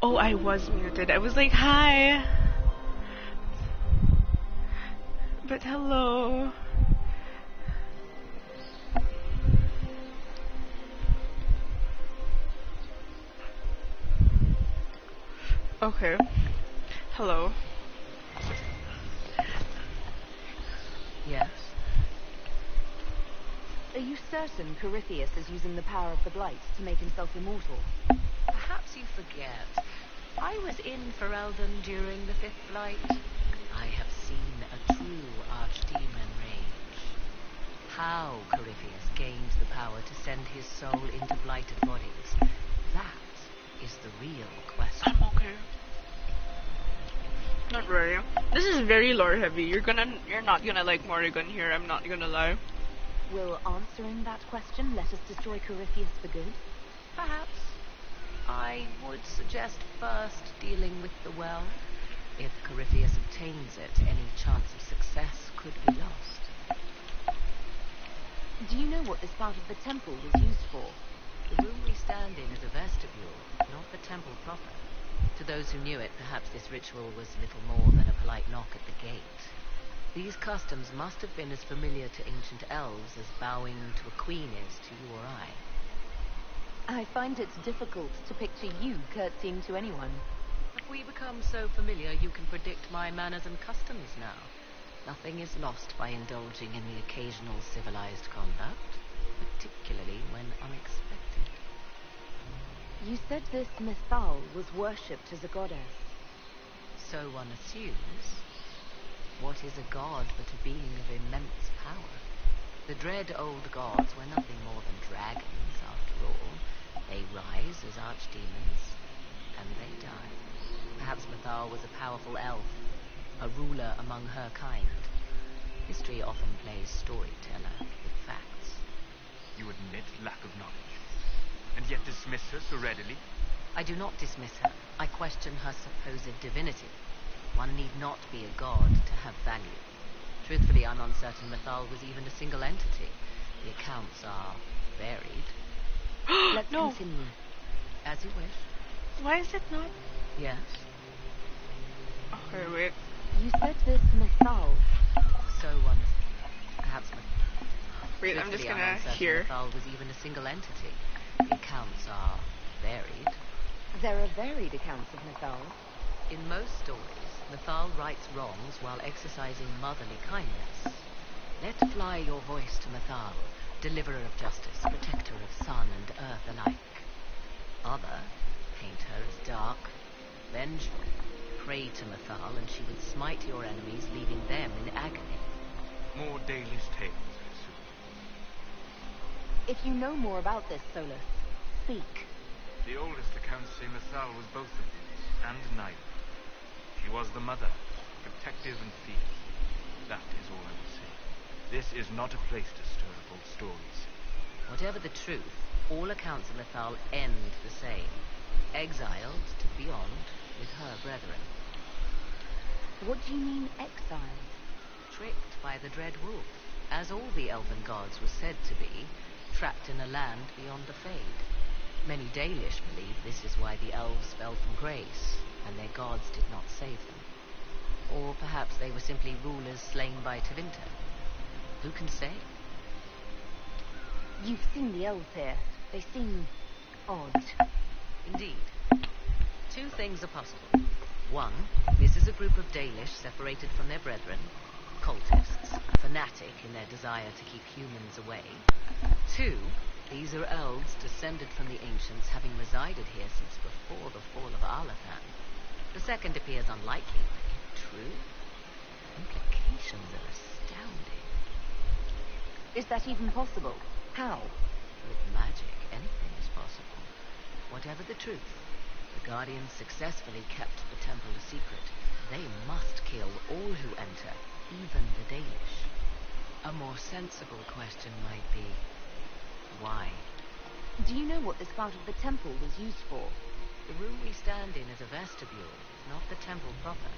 Oh, I was muted. I was like, hi. But hello. Okay. Hello. Yes. Are you certain Corypheus is using the power of the Blight to make himself immortal? Perhaps you forget. I was in Ferelden during the Fifth Blight. I have seen a true archdemon rage. How Corypheus gained the power to send his soul into blighted bodies, that is the real question. I'm okay. Not worry. This is very lore heavy. You're not gonna like Morrigan here, I'm not gonna lie. Will answering that question let us destroy Corypheus for good? Perhaps. I would suggest first dealing with the well. If Corypheus obtains it, any chance of success could be lost. Do you know what this part of the temple was used for? The room we stand in is a vestibule, not the temple proper. To those who knew it, perhaps this ritual was little more than a polite knock at the gate. These customs must have been as familiar to ancient elves as bowing to a queen is to you or I. I find it difficult to picture you curtsying to anyone. If we become so familiar, you can predict my manners and customs now. Nothing is lost by indulging in the occasional civilized conduct, particularly when unexpected. You said this Mythal was worshipped as a goddess. So one assumes. What is a god but a being of immense power? The dread old gods were nothing more than dragons, after all. They rise as archdemons, and they die. Perhaps Mythal was a powerful elf, a ruler among her kind. History often plays storyteller with facts. You admit lack of knowledge, and yet dismiss her so readily? I do not dismiss her. I question her supposed divinity. One need not be a god to have value. Truthfully, I'm uncertain Mythal was even a single entity. The accounts are varied. Let's No. continue. As you wish. Why is it not? Yes. Okay, wait. You said this Mythal. So one is perhaps Wait, I'm just Truthfully, gonna uncertain hear. Mythal was even a single entity. The accounts are varied. There are varied accounts of Mythal. In most stories, Mythal rights wrongs while exercising motherly kindness. Let fly your voice to Mythal, deliverer of justice, protector of sun and earth alike. Other paint her as dark, vengeful. Pray to Mythal, and she would smite your enemies, leaving them in agony. More Dalish tales, I assume. If you know more about this, Solus, speak. The oldest accounts say Mythal was both of these, and neither. She was the mother, protective and fierce. That is all I will say. This is not a place to stir up old stories. Whatever the truth, all accounts of Mythal end the same. Exiled to beyond with her brethren. What do you mean, exiled? Tricked by the Dread Wolf, as all the elven gods were said to be, trapped in a land beyond the Fade. Many Dalish believe this is why the elves fell from grace, and their gods did not save them. Or perhaps they were simply rulers slain by Tevinter. Who can say? You've seen the elves here. They seem odd. Indeed. Two things are possible. One, this is a group of Dalish separated from their brethren, cultists, fanatic in their desire to keep humans away. Two, these are elves descended from the ancients, having resided here since before the fall of Arlathan. The second appears unlikely, but if true, the implications are astounding. Is that even possible? How? With magic, anything is possible. Whatever the truth, the Guardians successfully kept the temple a secret. They must kill all who enter, even the Dalish. A more sensible question might be, why? Do you know what this part of the temple was used for? The room we stand in is a vestibule, not the temple proper.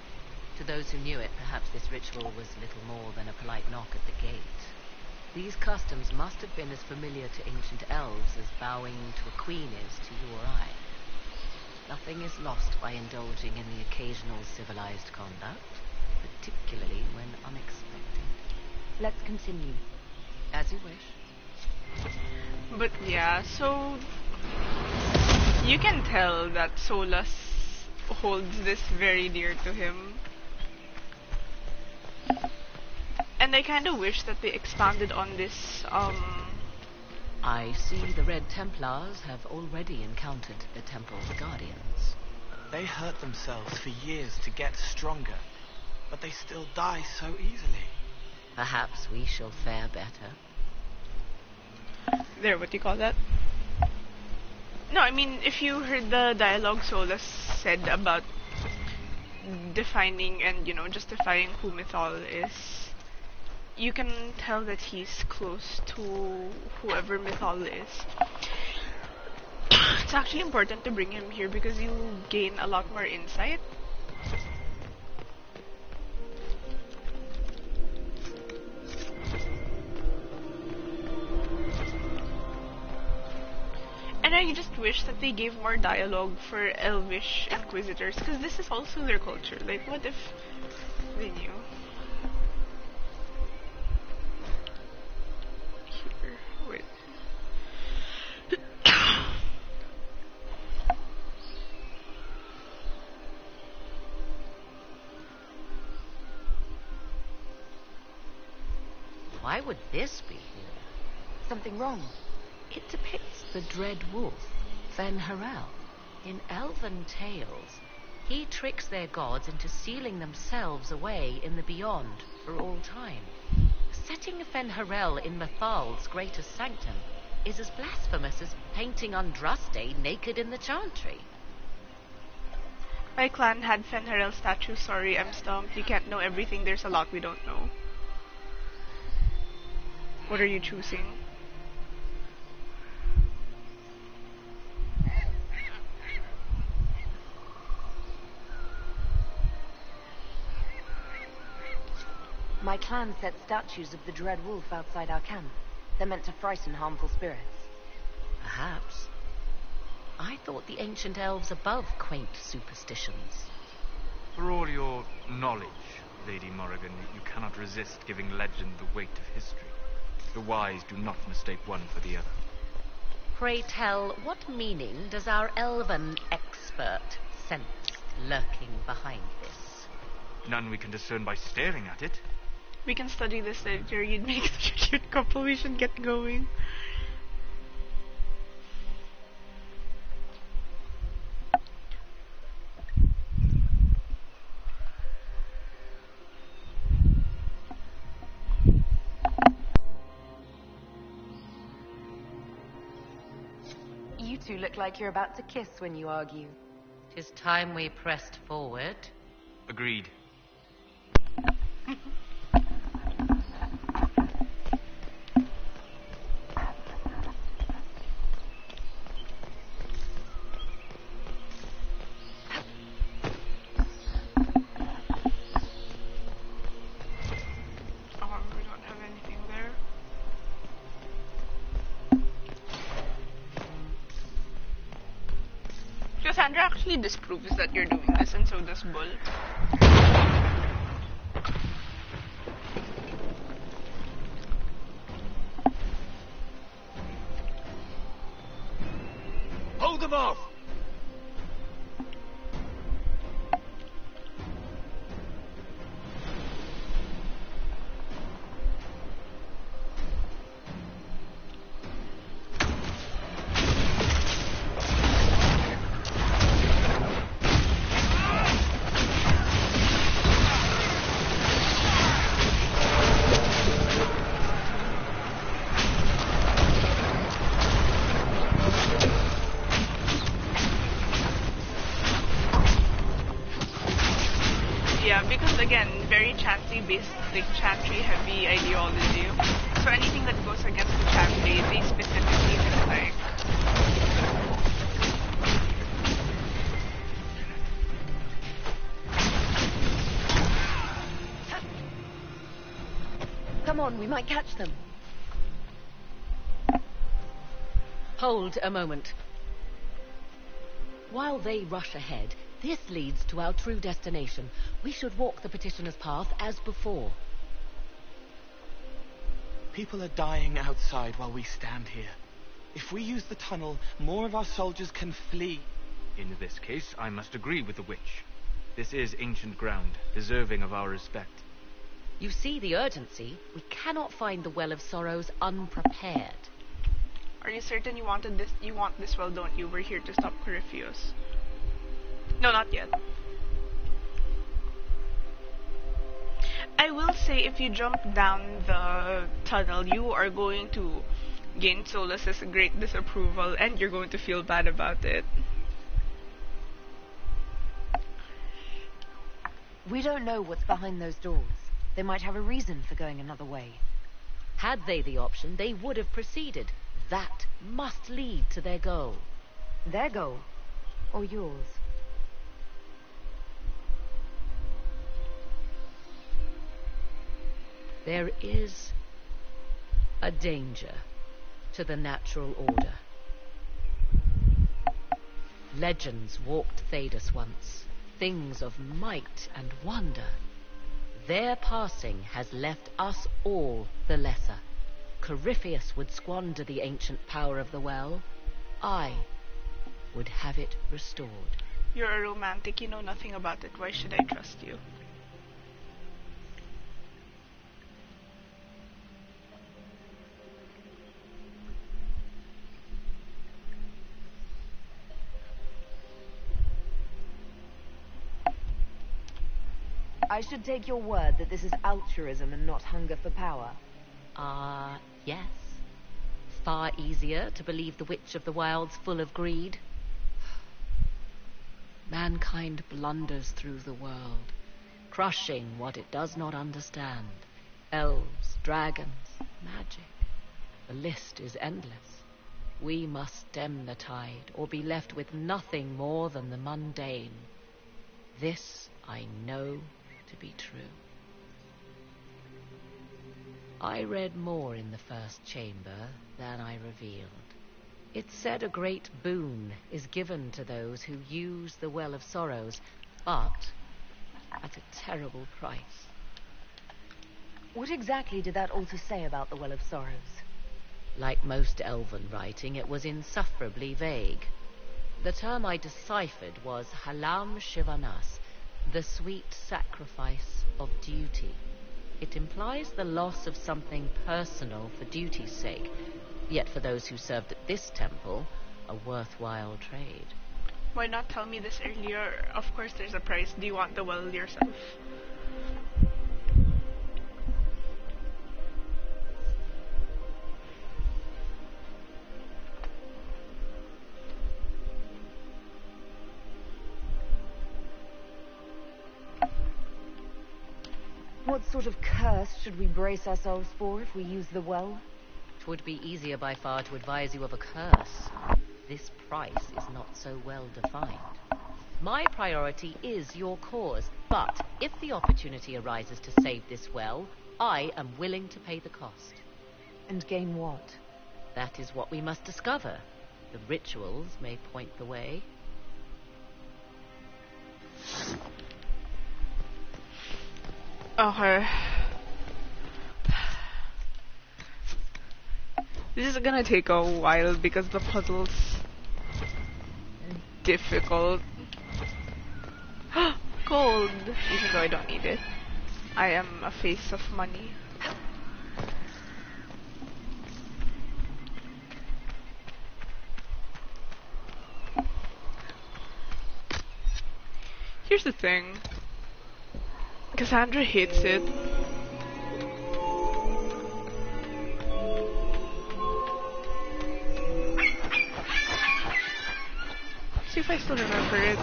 To those who knew it, perhaps this ritual was little more than a polite knock at the gate. These customs must have been as familiar to ancient elves as bowing to a queen is to you or I. Nothing is lost by indulging in the occasional civilized conduct, particularly when unexpected. Let's continue. As you wish. But yeah, so you can tell that Solus holds this very dear to him. And I kind of wish that they expanded on this, I see the Red Templars have already encountered the Temple's Guardians. They hurt themselves for years to get stronger, but they still die so easily. Perhaps we shall fare better. there, what do you call that? No, I mean, if you heard the dialogue Solus said about defining and, you know, justifying who Mythal is, you can tell that he's close to whoever Mythal is. It's actually important to bring him here because you gain a lot more insight. And I just wish that they gave more dialogue for Elvish Inquisitors, because this is also their culture. Like, what if they knew? Here, wait. Why would this be here? Something wrong? It depicts the Dread Wolf, Fen-Harel. In elven tales, he tricks their gods into sealing themselves away in the beyond for all time. Setting Fen-Harel in Mythal's greatest sanctum is as blasphemous as painting Andraste naked in the chantry. My clan had Fen-Harel statue. Sorry, I'm stumped. You can't know everything. There's a lot we don't know. What are you choosing? My clan set statues of the Dread Wolf outside our camp. They're meant to frighten harmful spirits. Perhaps. I thought the ancient elves above quaint superstitions. For all your knowledge, Lady Morrigan, you cannot resist giving legend the weight of history. The wise do not mistake one for the other. Pray tell, what meaning does our elven expert sense lurking behind this? None we can discern by staring at it. We can study this later. You'd make such a cute couple. We should get going. You two look like you're about to kiss when you argue. 'Tis time we pressed forward. Agreed. We don't have anything there. Cassandra actually disproves that you're doing this, and so does Bull. Hold them off! Yeah, because again, very chantry based, like chantry heavy ideology. So anything that goes against the chantry, they specifically dislike. Come on, we might catch them. Hold a moment. While they rush ahead, this leads to our true destination. We should walk the petitioner's path as before. People are dying outside while we stand here. If we use the tunnel, more of our soldiers can flee. In this case, I must agree with the witch. This is ancient ground, deserving of our respect. You see the urgency? We cannot find the Well of Sorrows unprepared. Are you certain you want this well, don't you? We're here to stop Corypheus. No, not yet. I will say, if you jump down the tunnel, you are going to gain Solas's great disapproval, and you're going to feel bad about it. We don't know what's behind those doors. They might have a reason for going another way. Had they the option, they would have proceeded. That must lead to their goal. Their goal? Or yours? There is a danger to the natural order. Legends walked Thedas once, things of might and wonder. Their passing has left us all the lesser. Corypheus would squander the ancient power of the well. I would have it restored. You're a romantic, you know nothing about it. Why should I trust you? I should take your word that this is altruism and not hunger for power. Yes. Far easier to believe the Witch of the Wild's full of greed. Mankind blunders through the world, crushing what it does not understand. Elves, dragons, magic. The list is endless. We must stem the tide, or be left with nothing more than the mundane. This I know to be true. I read more in the first chamber than I revealed. It said a great boon is given to those who use the Well of Sorrows, but at a terrible price. What exactly did that altar say about the Well of Sorrows? Like most elven writing, it was insufferably vague. The term I deciphered was Halam Shivanas, the sweet sacrifice of duty. It implies the loss of something personal for duty's sake, yet for those who served at this temple, a worthwhile trade. Why not tell me this earlier? Of course there's a price. Do you want the well yourself? What sort of curse should we brace ourselves for if we use the well? 'Twould be easier by far to advise you of a curse. This price is not so well defined. My priority is your cause, but if the opportunity arises to save this well, I am willing to pay the cost. And gain what? That is what we must discover. The rituals may point the way. Okay. This is gonna take a while because the puzzle's difficult. Gold! Even though I don't need it. I am a face of money. Here's the thing. Cassandra hates it. See if I still remember it.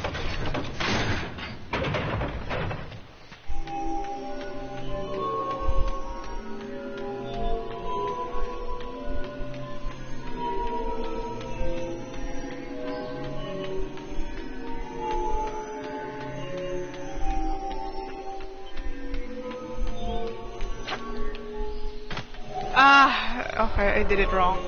Okay, I did it wrong.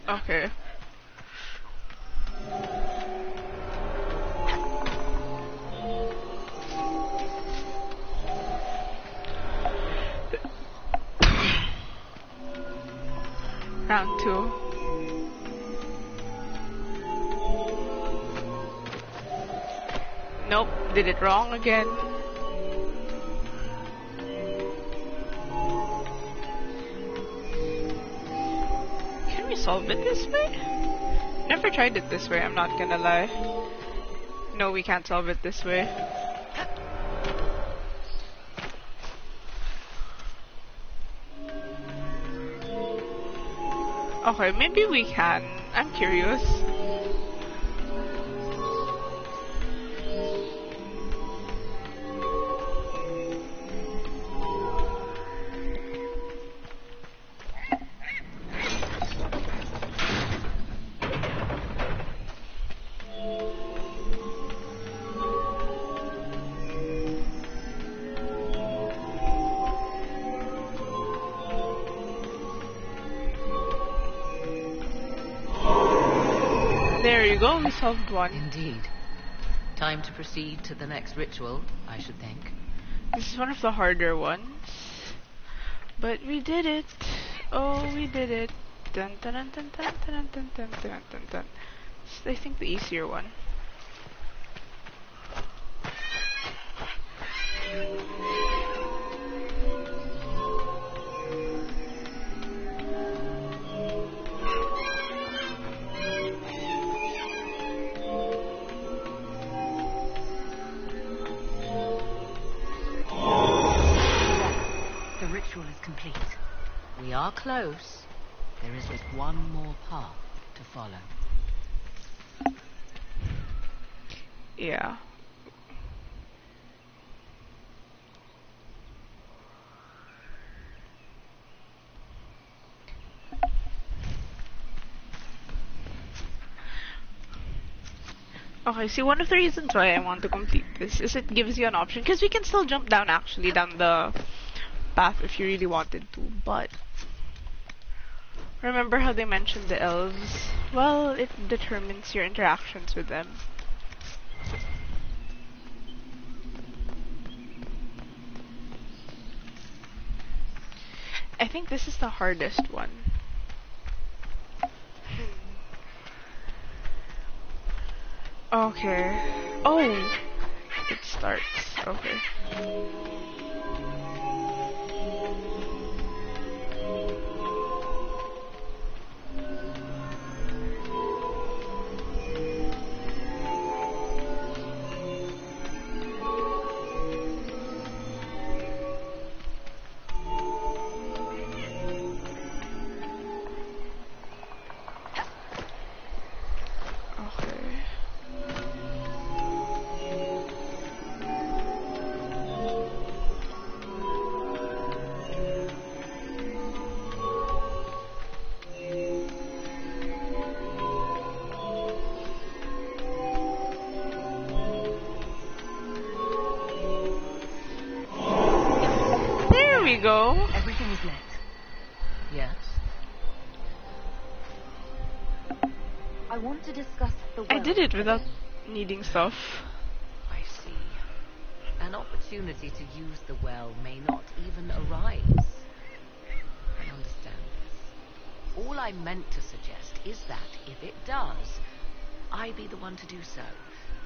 Okay. Round 2. Nope, did it wrong again. Can we solve it this way? Never tried it this way, I'm not gonna lie. No, we can't solve it this way. Okay, maybe we can. I'm curious. There you go, we solved one. Indeed. Time to proceed to the next ritual, I should think. This is one of the harder ones. But we did it. Oh, we did it. Dun dun dun dun dun dun dun dun dun dun dun. It's, I think, the easier one. The ritual is complete. We are close. There is just one more path to follow. Yeah. Okay, see, one of the reasons why I want to complete this is it gives you an option, because we can still jump down, actually, down the path if you really wanted to, but remember how they mentioned the elves? Well, it determines your interactions with them. I think this is the hardest one. Okay. Oh! It starts. Okay. Go. Everything is lit. Yes. I want to discuss the well. I did it without needing stuff. I see. An opportunity to use the well may not even arise. I understand this. All I meant to suggest is that if it does, I be the one to do so.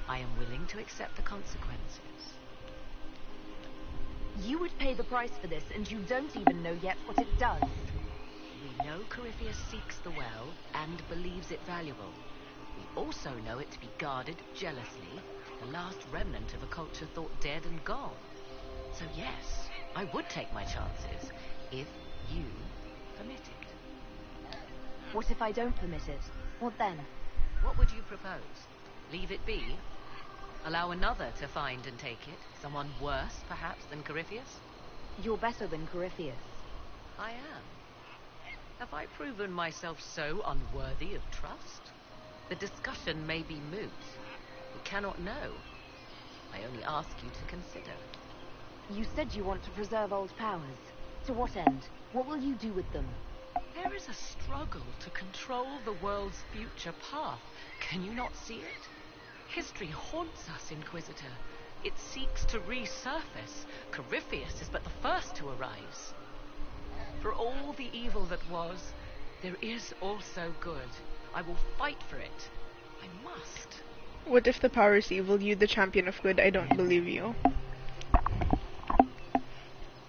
I am willing to accept the consequences. You would pay the price for this, and you don't even know yet what it does. We know Corypheus seeks the well and believes it valuable. We also know it to be guarded jealously, the last remnant of a culture thought dead and gone. So yes, I would take my chances, if you permit it. What if I don't permit it? What then? What would you propose? Leave it be? Allow another to find and take it? Someone worse, perhaps, than Corypheus? You're better than Corypheus. I am. Have I proven myself so unworthy of trust? The discussion may be moot. We cannot know. I only ask you to consider. You said you want to preserve old powers. To what end? What will you do with them? There is a struggle to control the world's future path. Can you not see it? History haunts us, Inquisitor. It seeks to resurface. Corypheus is but the first to arise. For all the evil that was, there is also good. I will fight for it. I must. What if the power is evil? You, the champion of good, I don't believe you.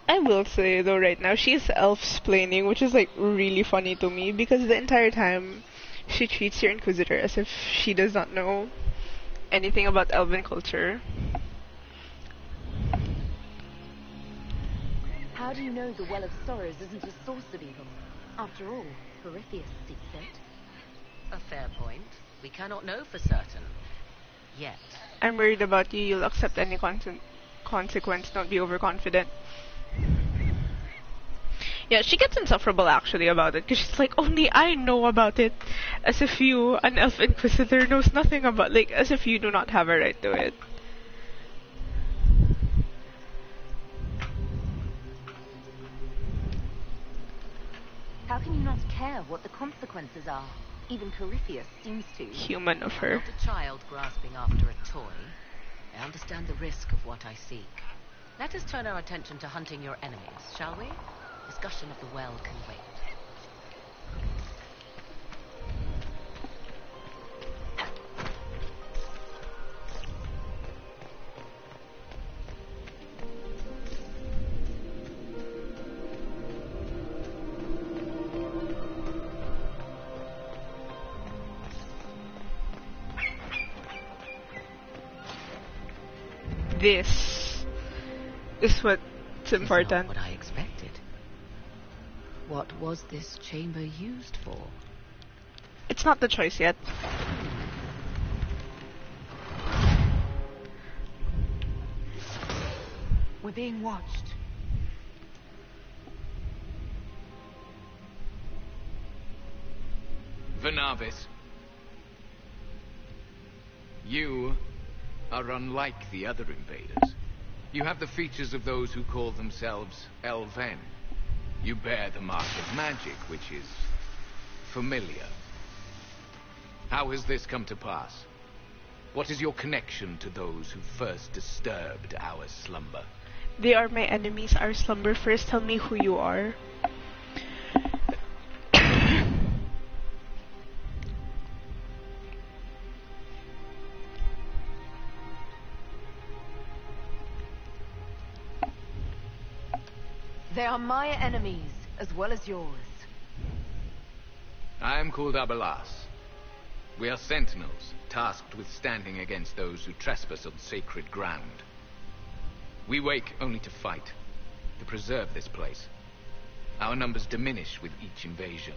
I will say though right now, she's elf-splaining, which is like really funny to me because the entire time she treats your Inquisitor as if she does not know anything about elven culture. How do you know the Well of Sorrows isn't a source of evil? After all, Corypheus seeks it. A fair point. We cannot know for certain. Yet. I'm worried about you. You'll accept any consequence. Don't be overconfident. Yeah, she gets insufferable actually about it because she's like, only I know about it, as if you, an elf inquisitor, knows nothing about, like, as if you do not have a right to it. How can you not care what the consequences are? Even Corypheus seems to. Human of her. I'm not a child grasping after a toy. I understand the risk of what I seek. Let us turn our attention to hunting your enemies, shall we? Discussion of the well can wait. This is what's important. Not what I expected. What was this chamber used for? It's not the choice yet. We're being watched. Vernavis, you are unlike the other invaders. You have the features of those who call themselves Elven. You bear the mark of magic, which is familiar. How has this come to pass? What is your connection to those who first disturbed our slumber? They are my enemies, our slumber. First tell me who you are. They are my enemies, as well as yours. I am called Abelas. We are sentinels, tasked with standing against those who trespass on sacred ground. We wake only to fight, to preserve this place. Our numbers diminish with each invasion.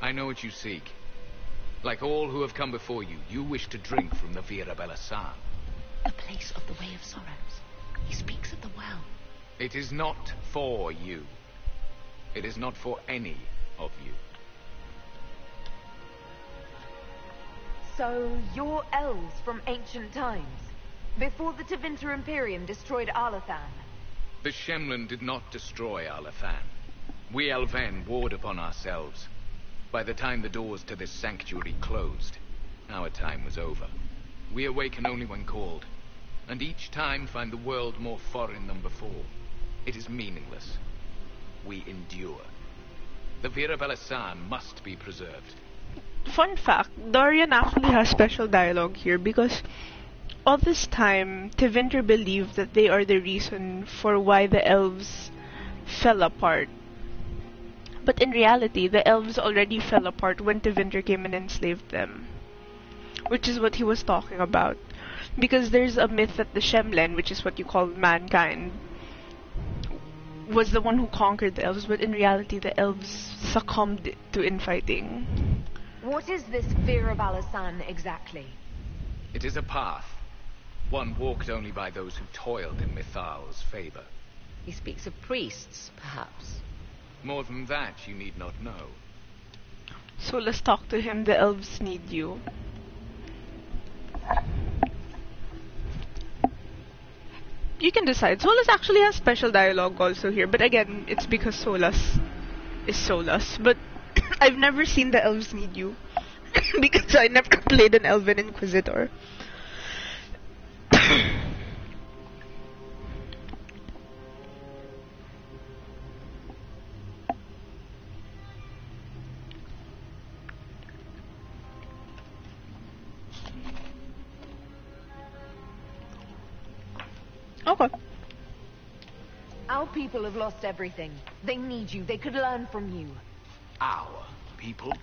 I know what you seek. Like all who have come before you, you wish to drink from the Vira Belasan. The place of the Way of Sorrows. He speaks of the well. It is not for you. It is not for any of you. So, you're elves from ancient times, before the Tevinter Imperium destroyed Arlathan. The Shemlen did not destroy Arlathan. We Elven warred upon ourselves. By the time the doors to this sanctuary closed, our time was over. We awaken only when called, and each time find the world more foreign than before. It is meaningless. We endure. The Vira Belasan must be preserved. Fun fact, Dorian actually has special dialogue here because all this time, Tevinter believed that they are the reason for why the elves fell apart. But in reality, the elves already fell apart when Tevinter came and enslaved them. Which is what he was talking about. Because there's a myth that the Shemlen, which is what you call mankind, was the one who conquered the elves, but in reality the elves succumbed to infighting. What is this Vira Belasan exactly? It is a path, one walked only by those who toiled in Mithal's favor. He speaks of priests, perhaps. More than that, you need not know. So let's talk to him. The elves need you. You can decide. Solas actually has special dialogue also here, but again, it's because Solas is Solas, but I've never seen the elves need you because I never played an Elven Inquisitor. Okay. Our people have lost everything. They need you. They could learn from you. Our people?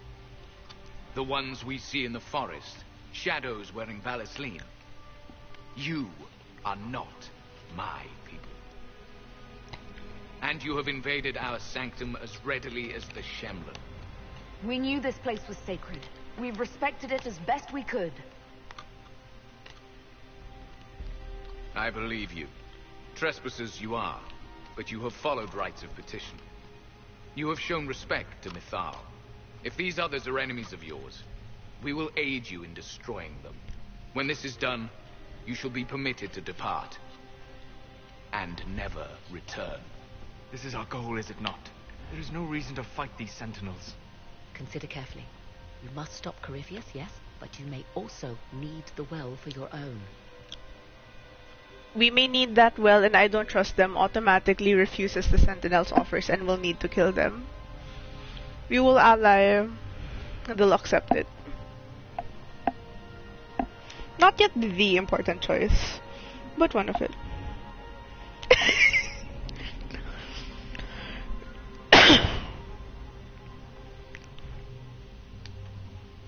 The ones we see in the forest, shadows wearing Valisleen. You are not my people. And you have invaded our sanctum as readily as the Shemlin. We knew this place was sacred. We've respected it as best we could. I believe you. Trespassers you are, but you have followed rites of petition. You have shown respect to Mythal. If these others are enemies of yours, we will aid you in destroying them. When this is done, you shall be permitted to depart. And never return. This is our goal, is it not? There is no reason to fight these sentinels. Consider carefully. You must stop Corypheus, yes, but you may also need the well for your own. We may need that well, and I don't trust them automatically refuses the Sentinel's offers and will need to kill them. We will ally, and they'll accept it. Not yet the important choice, but one of it.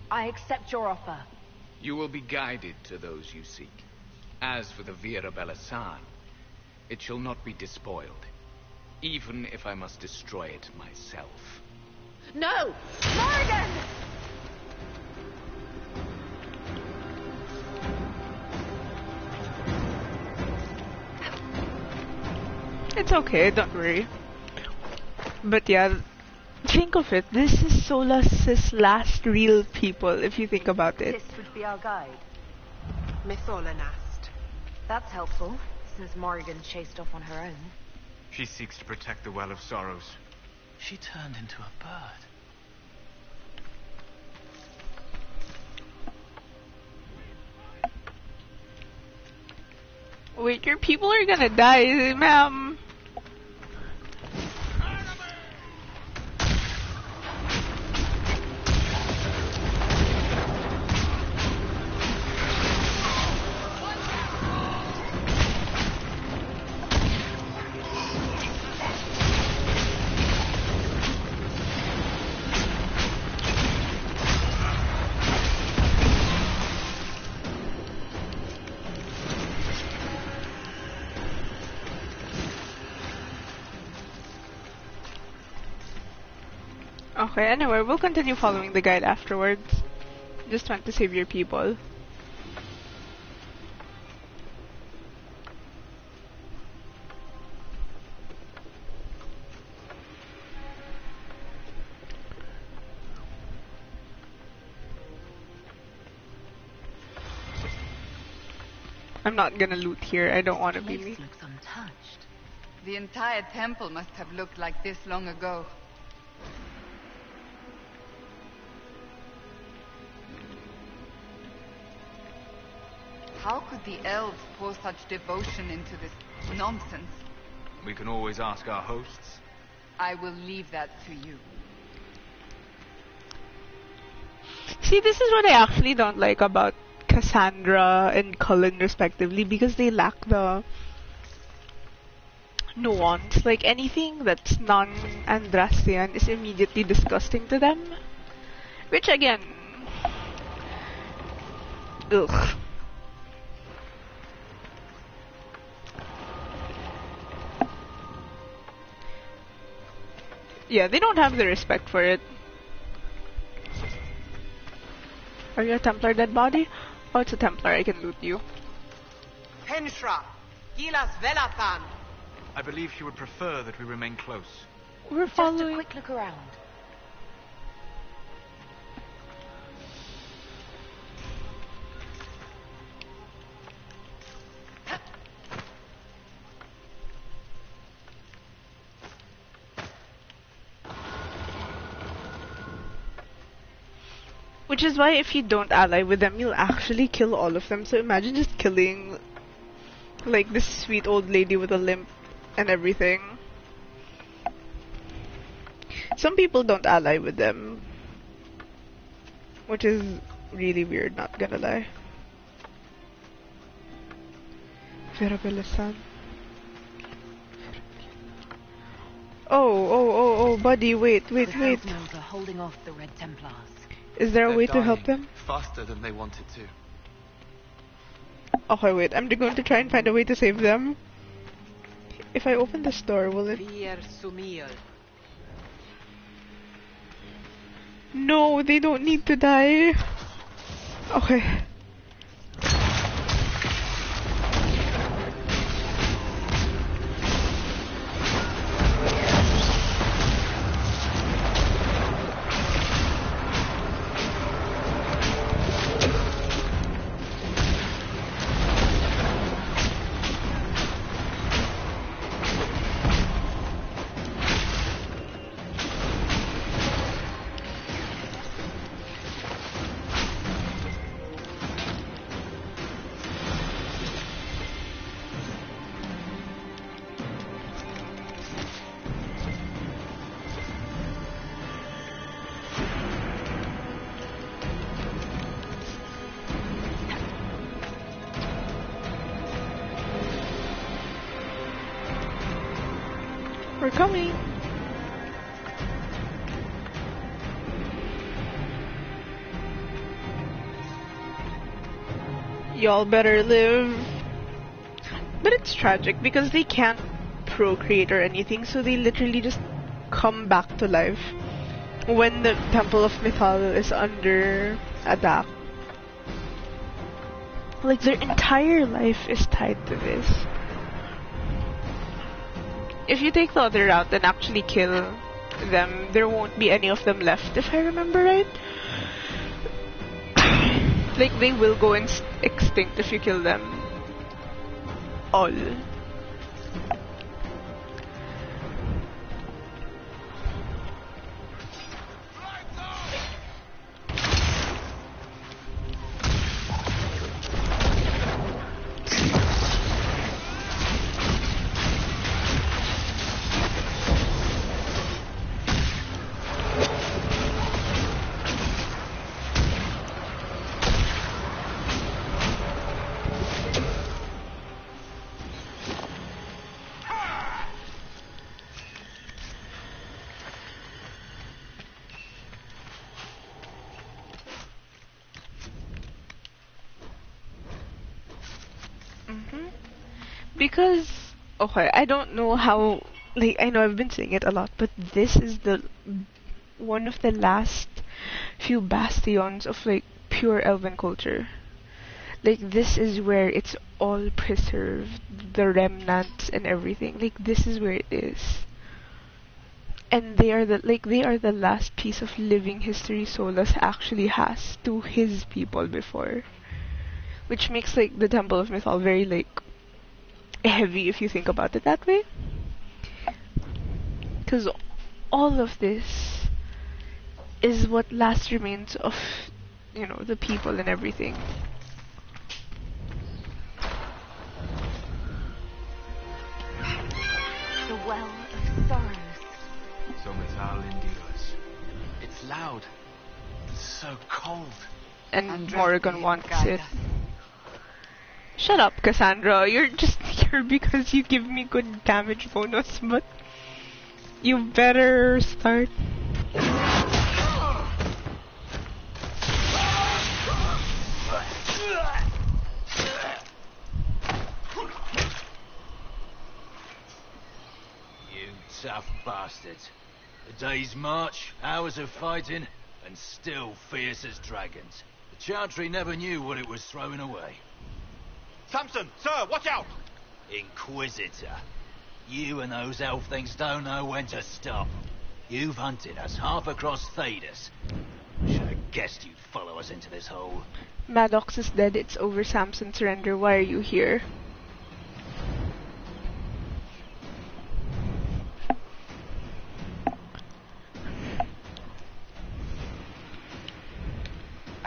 I accept your offer. You will be guided to those you seek. As for the Vera Belissan, it shall not be despoiled, even if I must destroy it myself. No! Morrigan! It's okay, don't worry. But yeah, think of it. This is Solas's last real people, if you think about it. This would be our guide. Mytholanast. That's helpful, since Morrigan chased off on her own. She seeks to protect the Well of Sorrows. She turned into a bird. Wait, your people are gonna die, ma'am. Okay, anyway, we'll continue following the guide afterwards. Just want to save your people. I'm not gonna loot here, I don't want to be me. Place looks untouched. The entire temple must have looked like this long ago. How could the elves pour such devotion into this nonsense? We can always ask our hosts. I will leave that to you. See, this is what I actually don't like about Cassandra and Cullen respectively, because they lack the nuance. Like, anything that's non-Andrastian is immediately disgusting to them. Which, again... Ugh. Yeah, they don't have the respect for it. Are you a Templar dead body? Oh, it's a Templar, I can loot you. Penshra, Gilas Velathan. I believe she would prefer that we remain close. We're Just a following... quick look around. Which is why if you don't ally with them, you'll actually kill all of them. So imagine just killing like this sweet old lady with a limp and everything. Some people don't ally with them, which is really weird, not gonna lie. Verabelasan. Oh, buddy, wait. The Hellsgnomes are holding off the Red Templars. Is there a They're way to help dying them? faster than they wanted to. Okay, wait, I'm going to try and find a way to save them. If I open this door, will it... No, they don't need to die. Okay. We're coming. Y'all better live. But it's tragic because they can't procreate or anything, so they literally just come back to life when the Temple of Mythal is under attack. Like, their entire life is tied to this. If you take the other route and actually kill them, there won't be any of them left, if I remember right. Like, they will go extinct if you kill them all. Because, okay, I don't know how, like, I know I've been saying it a lot, but this is the one of the last few bastions of, like, pure elven culture. Like, this is where it's all preserved, the remnants and everything. Like, this is where it is. And they are the last piece of living history Solas actually has to his people before. Which makes, like, the Temple of Mythal very, like, heavy if you think about it that way. Because all of this is what last remains of, you know, the people and everything. The Well of Sorrows. So Mythal endures. It's loud. It's so cold. And Morrigan wants it. Shut up, Cassandra. You're just here because you give me good damage bonus, but you better start. You tough bastards. A day's march, hours of fighting, and still fierce as dragons. The Chantry never knew what it was throwing away. Samson, sir, watch out! Inquisitor. You and those elf things don't know when to stop. You've hunted us half across Thedas. Should have guessed you'd follow us into this hole. Maddox is dead. It's over. Samson, surrender. Why are you here?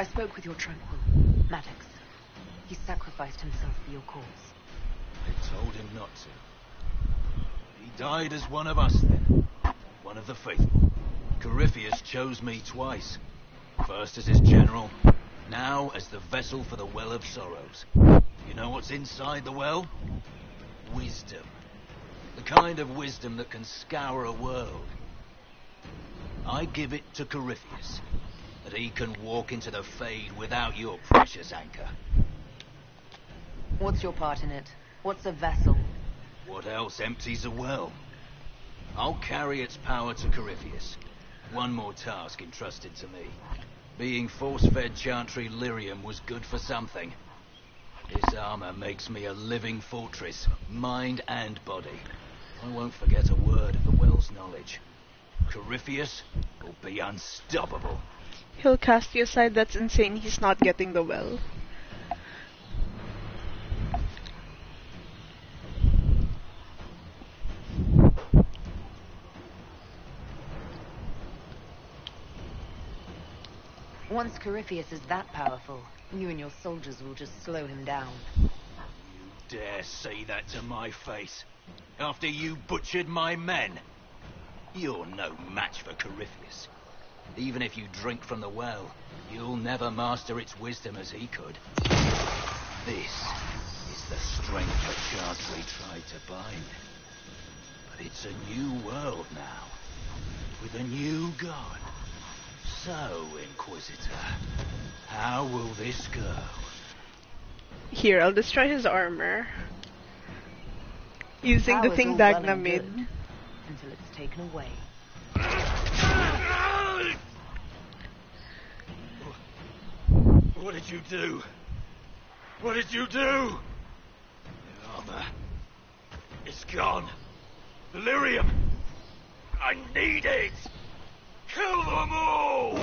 I spoke with your Tranquil, Maddox. He sacrificed himself for your cause. I told him not to. He died as one of us then. One of the faithful. Corypheus chose me twice. First as his general, now as the vessel for the Well of Sorrows. You know what's inside the well? Wisdom. The kind of wisdom that can scour a world. I give it to Corypheus, that he can walk into the Fade without your precious anchor. What's your part in it? What's a vessel? What else empties a well? I'll carry its power to Corypheus. One more task entrusted to me. Being force-fed Chantry lyrium was good for something. This armor makes me a living fortress, mind and body. I won't forget a word of the well's knowledge. Corypheus will be unstoppable. He'll cast you aside. That's insane. He's not getting the well. Once Corypheus is that powerful, you and your soldiers will just slow him down. You dare say that to my face? After you butchered my men? You're no match for Corypheus. Even if you drink from the well, you'll never master its wisdom as he could. This is the strength that Chantry tried to bind. But it's a new world now, with a new god. So, Inquisitor, how will this go? Here, I'll destroy his armor. Using the Power's thing all well Dagna and made. good, until it's taken away. What did you do? What did you do? The armor. It's gone. Delirium. I need it. Kill them all!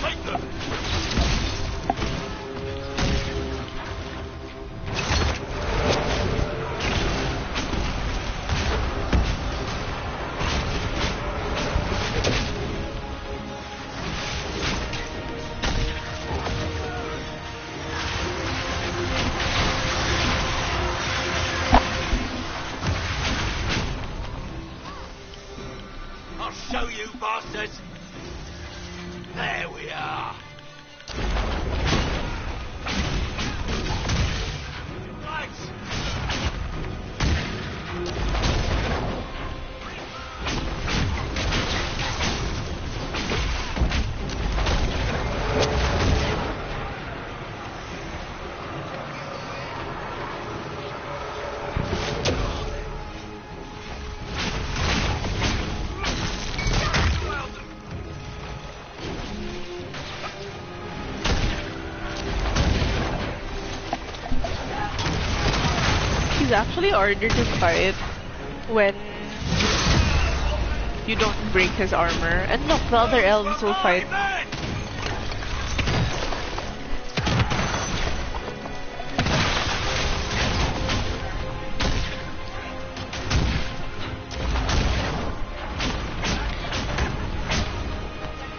Take them! I'll show you, bastards! There we are! Right! He's actually ordered to fight when you don't break his armor. And look, the other elves will fight.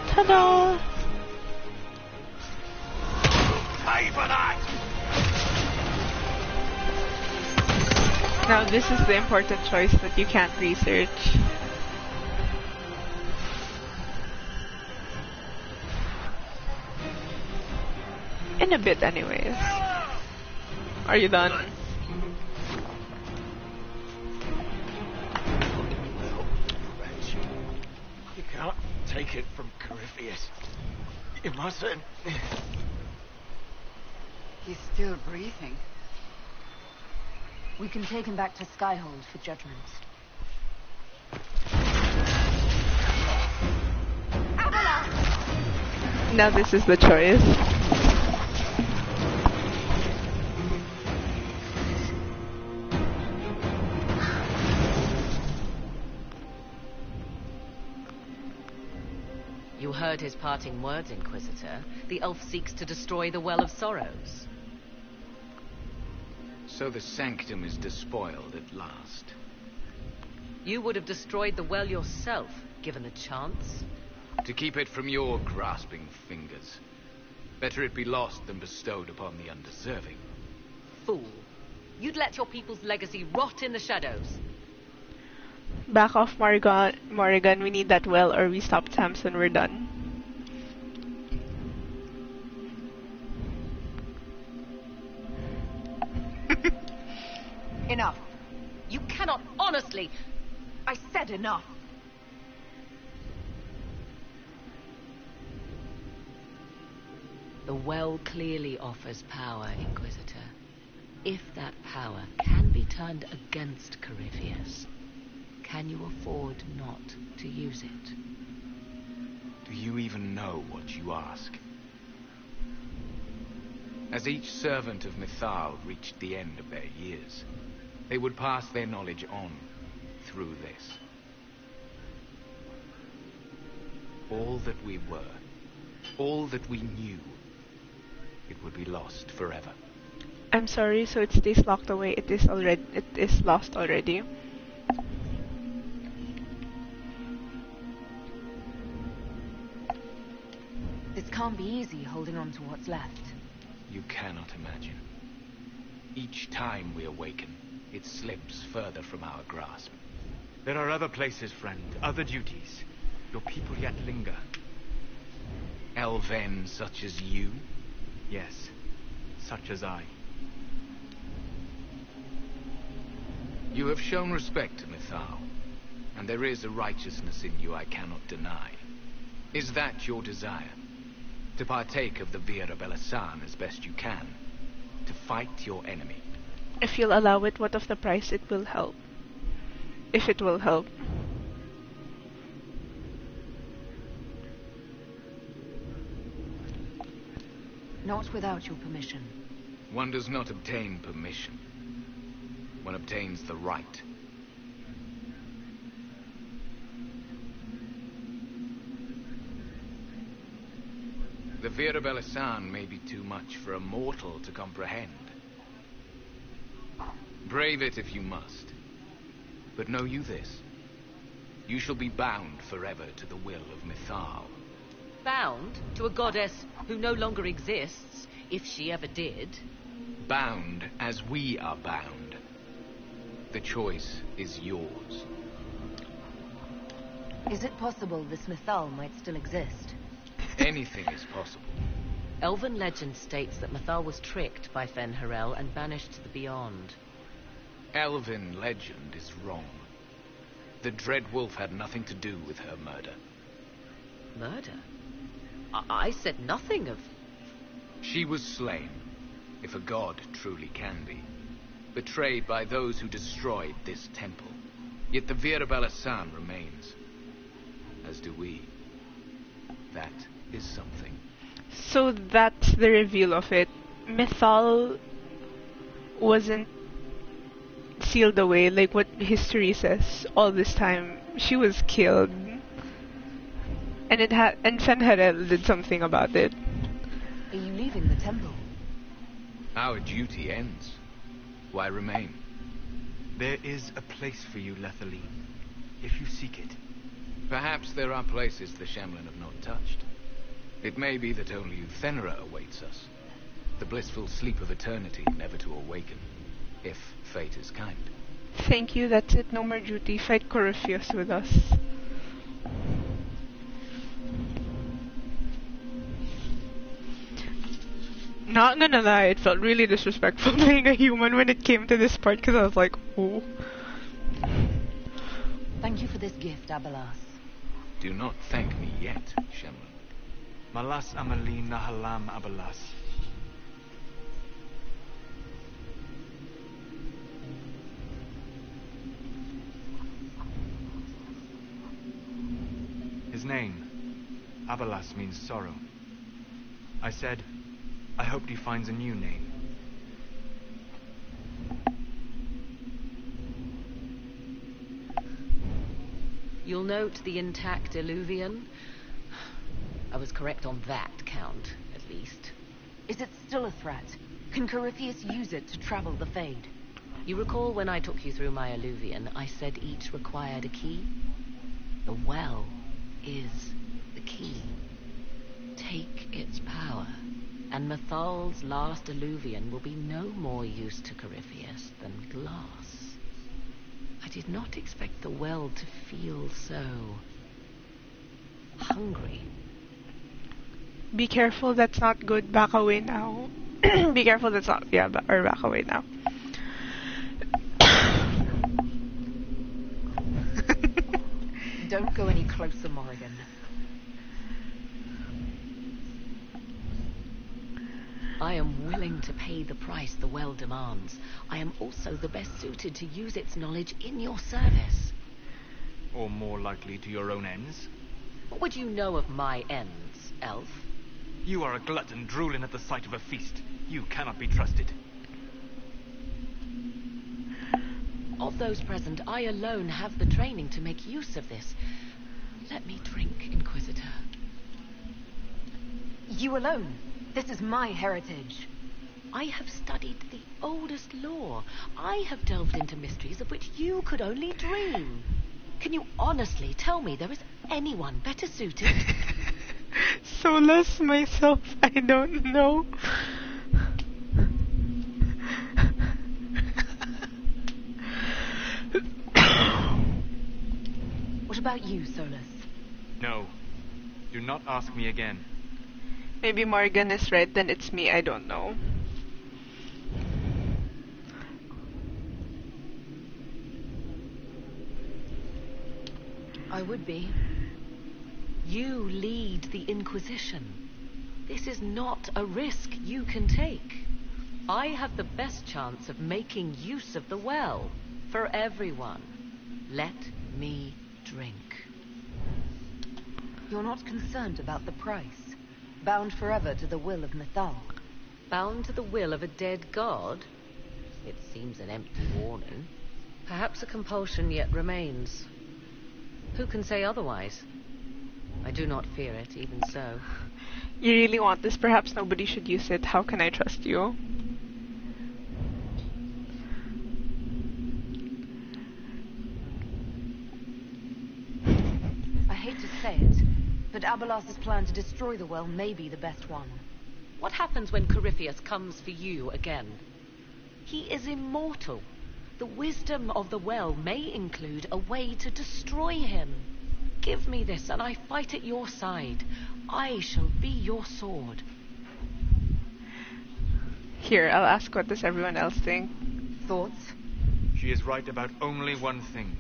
Ta-da! Pay for that! Now this is the important choice that you can't research. In a bit anyways. Are you done? Wretch. You can't take it from Corypheus. You mustn't. He's still breathing. We can take him back to Skyhold for judgment. Now this is the choice. You heard his parting words, Inquisitor. The elf seeks to destroy the Well of Sorrows. So the sanctum is despoiled at last. You would have destroyed the well yourself, given the chance. To keep it from your grasping fingers. Better it be lost than bestowed upon the undeserving. Fool. You'd let your people's legacy rot in the shadows. Back off, Morrigan. We need that well, or we stop Samson. We're done. Enough. You cannot honestly... I said enough. The well clearly offers power, Inquisitor. If that power can be turned against Corypheus, can you afford not to use it? Do you even know what you ask? As each servant of Mythal reached the end of their years, they would pass their knowledge on through this. All that we were, all that we knew, it would be lost forever. I'm sorry, so it stays locked away. It is lost already. This can't be easy holding on to what's left. You cannot imagine. Each time we awaken, it slips further from our grasp. There are other places, friend, other duties. Your people yet linger. Elven such as you? Yes, such as I. You have shown respect to Mythal, and there is a righteousness in you I cannot deny. Is that your desire? To partake of the Vira Belasan as best you can? To fight your enemy? If you'll allow it, what of the price? It will help. If it will help. Not without your permission. One does not obtain permission. One obtains the right. The Vira Belasan may be too much for a mortal to comprehend. Brave it if you must. But know you this. You shall be bound forever to the will of Mythal. Bound to a goddess who no longer exists, if she ever did. Bound as we are bound. The choice is yours. Is it possible this Mythal might still exist? Anything is possible. Elven legend states that Mythal was tricked by Fen'Harel and banished to the Beyond. Elven legend is wrong. The Dread Wolf had nothing to do with her murder. Murder? I said nothing of... She was slain, if a god truly can be. Betrayed by those who destroyed this temple. Yet the Vira Belasan remains. As do we. That is something. So that's the reveal of it. Mythal wasn't sealed away like what history says all this time. She was killed. And Fen'Harel did something about it. Are you leaving the temple? Our duty ends. Why remain? There is a place for you, Lethaline, if you seek it. Perhaps there are places the Shamlan have not touched. It may be that only Uthenera awaits us. The blissful sleep of eternity, never to awaken, if fate is kind. Thank you, that's it. No more duty. Fight Corypheus with us. Not gonna lie, it felt really disrespectful playing a human when it came to this part, because I was like, oh. Thank you for this gift, Abelas. Do not thank me yet, Shamlan. Malas Amalin Nahalam Abalas. His name, Abalas, means sorrow. I said, I hoped he finds a new name. You'll note the intact Illuvian. I was correct on that count, at least. Is it still a threat? Can Corypheus use it to travel the Fade? You recall when I took you through my alluvion, I said each required a key? The well is the key. Take its power, and Mathal's last alluvion will be no more use to Corypheus than glass. I did not expect the well to feel so hungry. Be careful, that's not good. Back away now. Be careful, that's not... Yeah, or back away now. Don't go any closer, Morrigan. I am willing to pay the price the well demands. I am also the best suited to use its knowledge in your service. Or more likely to your own ends? What would you know of my ends, elf? You are a glutton drooling at the sight of a feast. You cannot be trusted. Of those present, I alone have the training to make use of this. Let me drink, Inquisitor. You alone? This is my heritage. I have studied the oldest lore. I have delved into mysteries of which you could only dream. Can you honestly tell me there is anyone better suited? Solus myself, I don't know. What about you, Solus? No. Do not ask me again. Maybe Morgan is right, then it's me, I don't know. I would be. You lead the Inquisition. This is not a risk you can take. I have the best chance of making use of the well for everyone. Let me drink. You're not concerned about the price? Bound forever to the will of Mythal? Bound to the will of a dead god? It seems an empty warning. Perhaps a compulsion yet remains. Who can say otherwise? I do not fear it, even so. You really want this? Perhaps nobody should use it. How can I trust you? I hate to say it, but Abelas's plan to destroy the well may be the best one. What happens when Corypheus comes for you again? He is immortal. The wisdom of the well may include a way to destroy him. Give me this, and I fight at your side. I shall be your sword. Here, I'll ask, what does everyone else think? Thoughts? She is right about only one thing.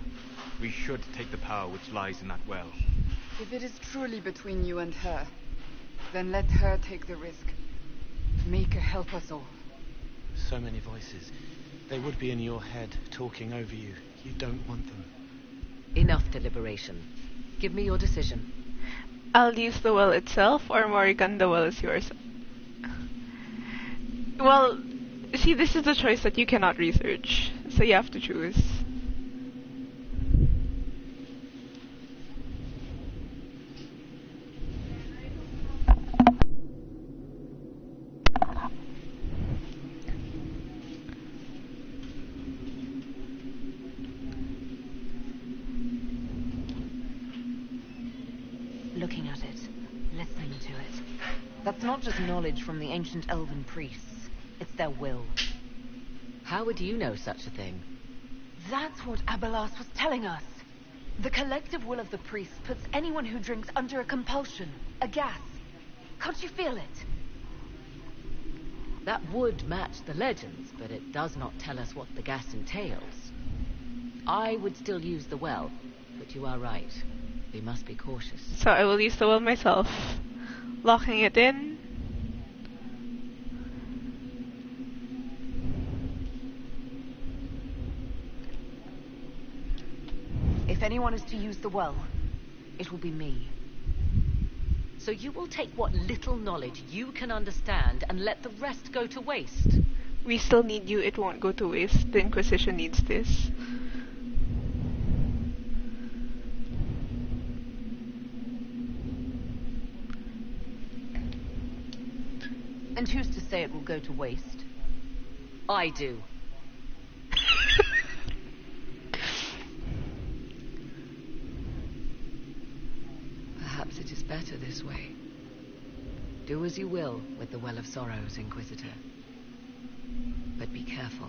We should take the power which lies in that well. If it is truly between you and her, then let her take the risk. Make her help us all. So many voices. They would be in your head, talking over you. You don't want them. Enough deliberation. Give me your decision. I'll use the well itself, or Morrigan, the well is yours. Well, see, this is a choice that you cannot research, so you have to choose. Looking at it, listening to it. That's not just knowledge from the ancient elven priests. It's their will. How would you know such a thing? That's what Abelas was telling us. The collective will of the priests puts anyone who drinks under a compulsion, a gas. Can't you feel it? That would match the legends, but it does not tell us what the gas entails. I would still use the well, but you are right. We must be cautious. So I will use the well myself. Locking it in. If anyone is to use the well, it will be me. So you will take what little knowledge you can understand and let the rest go to waste? We still need you, it won't go to waste. The Inquisition needs this. And who's to say it will go to waste? I do. better this way. Do as you will with the Well of Sorrows, Inquisitor. But be careful.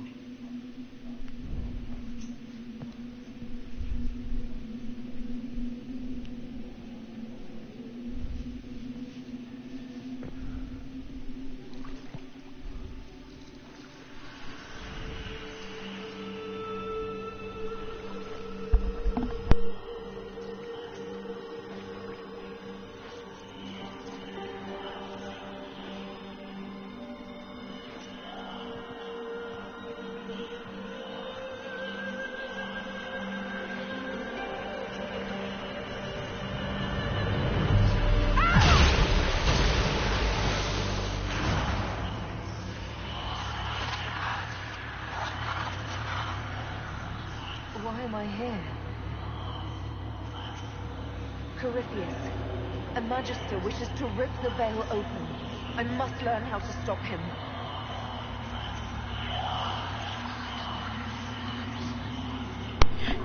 Why am I here? Corypheus, a Magister wishes to rip the veil open. I must learn how to stop him.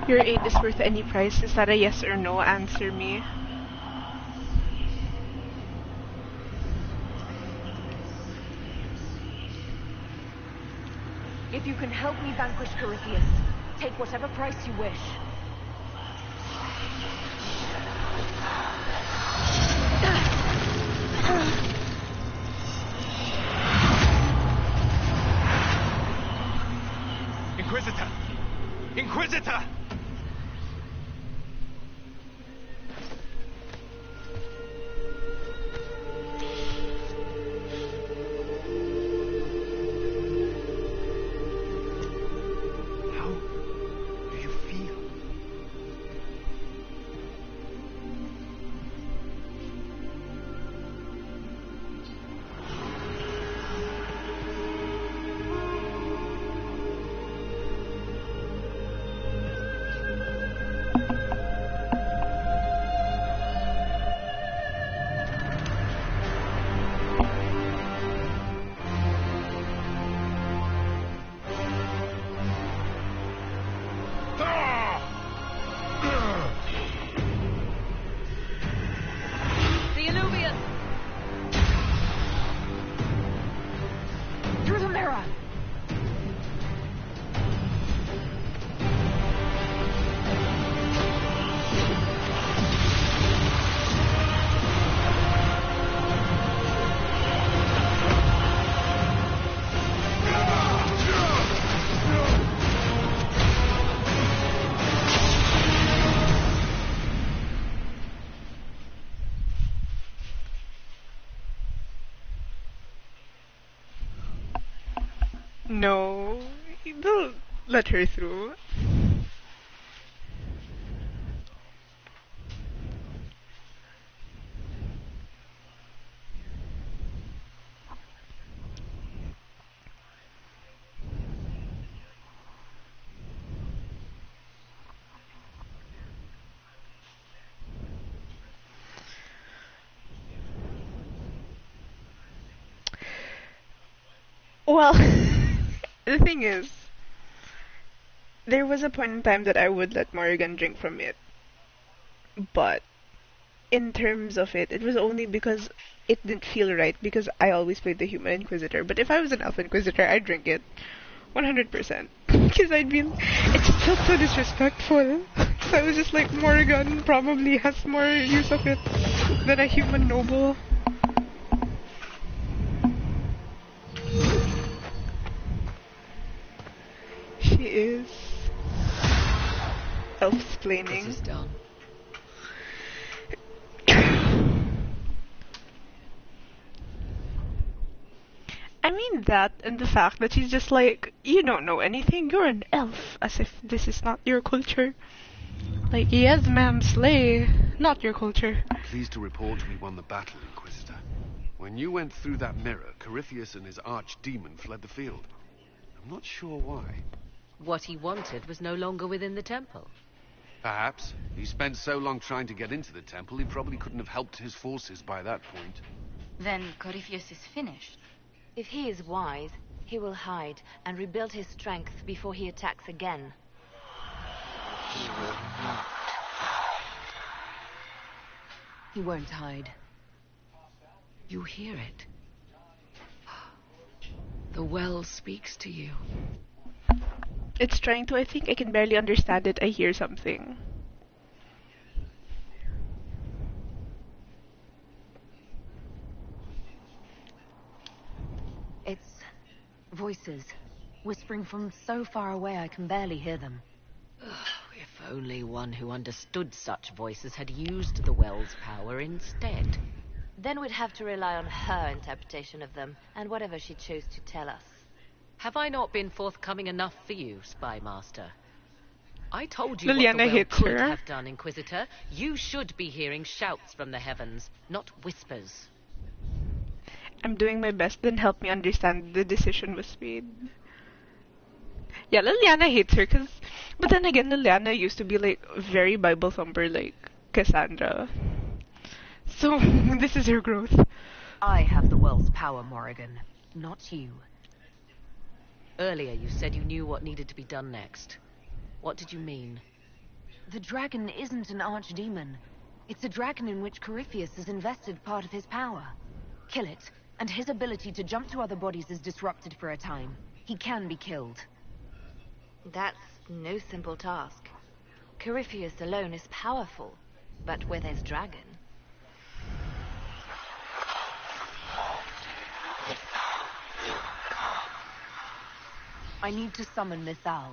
Your aid is worth any price. Is that a yes or no? Answer me. If you can help me vanquish Corypheus, take whatever price you wish. Inquisitor! Inquisitor! No, they'll let her through. Well, the thing is, there was a point in time that I would let Morrigan drink from it. But in terms of it, it was only because it didn't feel right, because I always played the Human Inquisitor. But if I was an Elf Inquisitor, I'd drink it. 100%. Because I'd be... It just felt so disrespectful. So I was just like, Morrigan probably has more use of it than a human noble. She is elf-splaining. This is done. I mean that, and the fact that she's just like, you don't know anything, you're an elf, as if this is not your culture. Like, yes ma'am, slay, not your culture. Pleased to report we won the battle, Inquisitor. When you went through that mirror, Corypheus and his archdemon fled the field. I'm not sure why. What he wanted was no longer within the temple. Perhaps. He spent so long trying to get into the temple, he probably couldn't have helped his forces by that point. Then Corypheus is finished. If he is wise, he will hide and rebuild his strength before he attacks again. He won't hide. You hear it. The well speaks to you. It's trying to, I think I can barely understand it. I hear something. It's voices, whispering from so far away I can barely hear them. If only one who understood such voices had used the well's power instead. Then we'd have to rely on her interpretation of them, and whatever she chose to tell us. Have I not been forthcoming enough for you, Spy Master? I told you Liliana what the well hits could her. have done, Inquisitor. You should be hearing shouts from the heavens, not whispers. I'm doing my best, then help me understand the decision was made. Yeah, Liliana hates her, but then again, Liliana used to be like very Bible thumper like Cassandra. So, this is her growth. I have the well's power, Morrigan, not you. Earlier you said you knew what needed to be done next. What did you mean? The dragon isn't an archdemon. It's a dragon in which Corypheus has invested part of his power. Kill it, and his ability to jump to other bodies is disrupted for a time. He can be killed. That's no simple task. Corypheus alone is powerful, but with his dragon... I need to summon Mythal.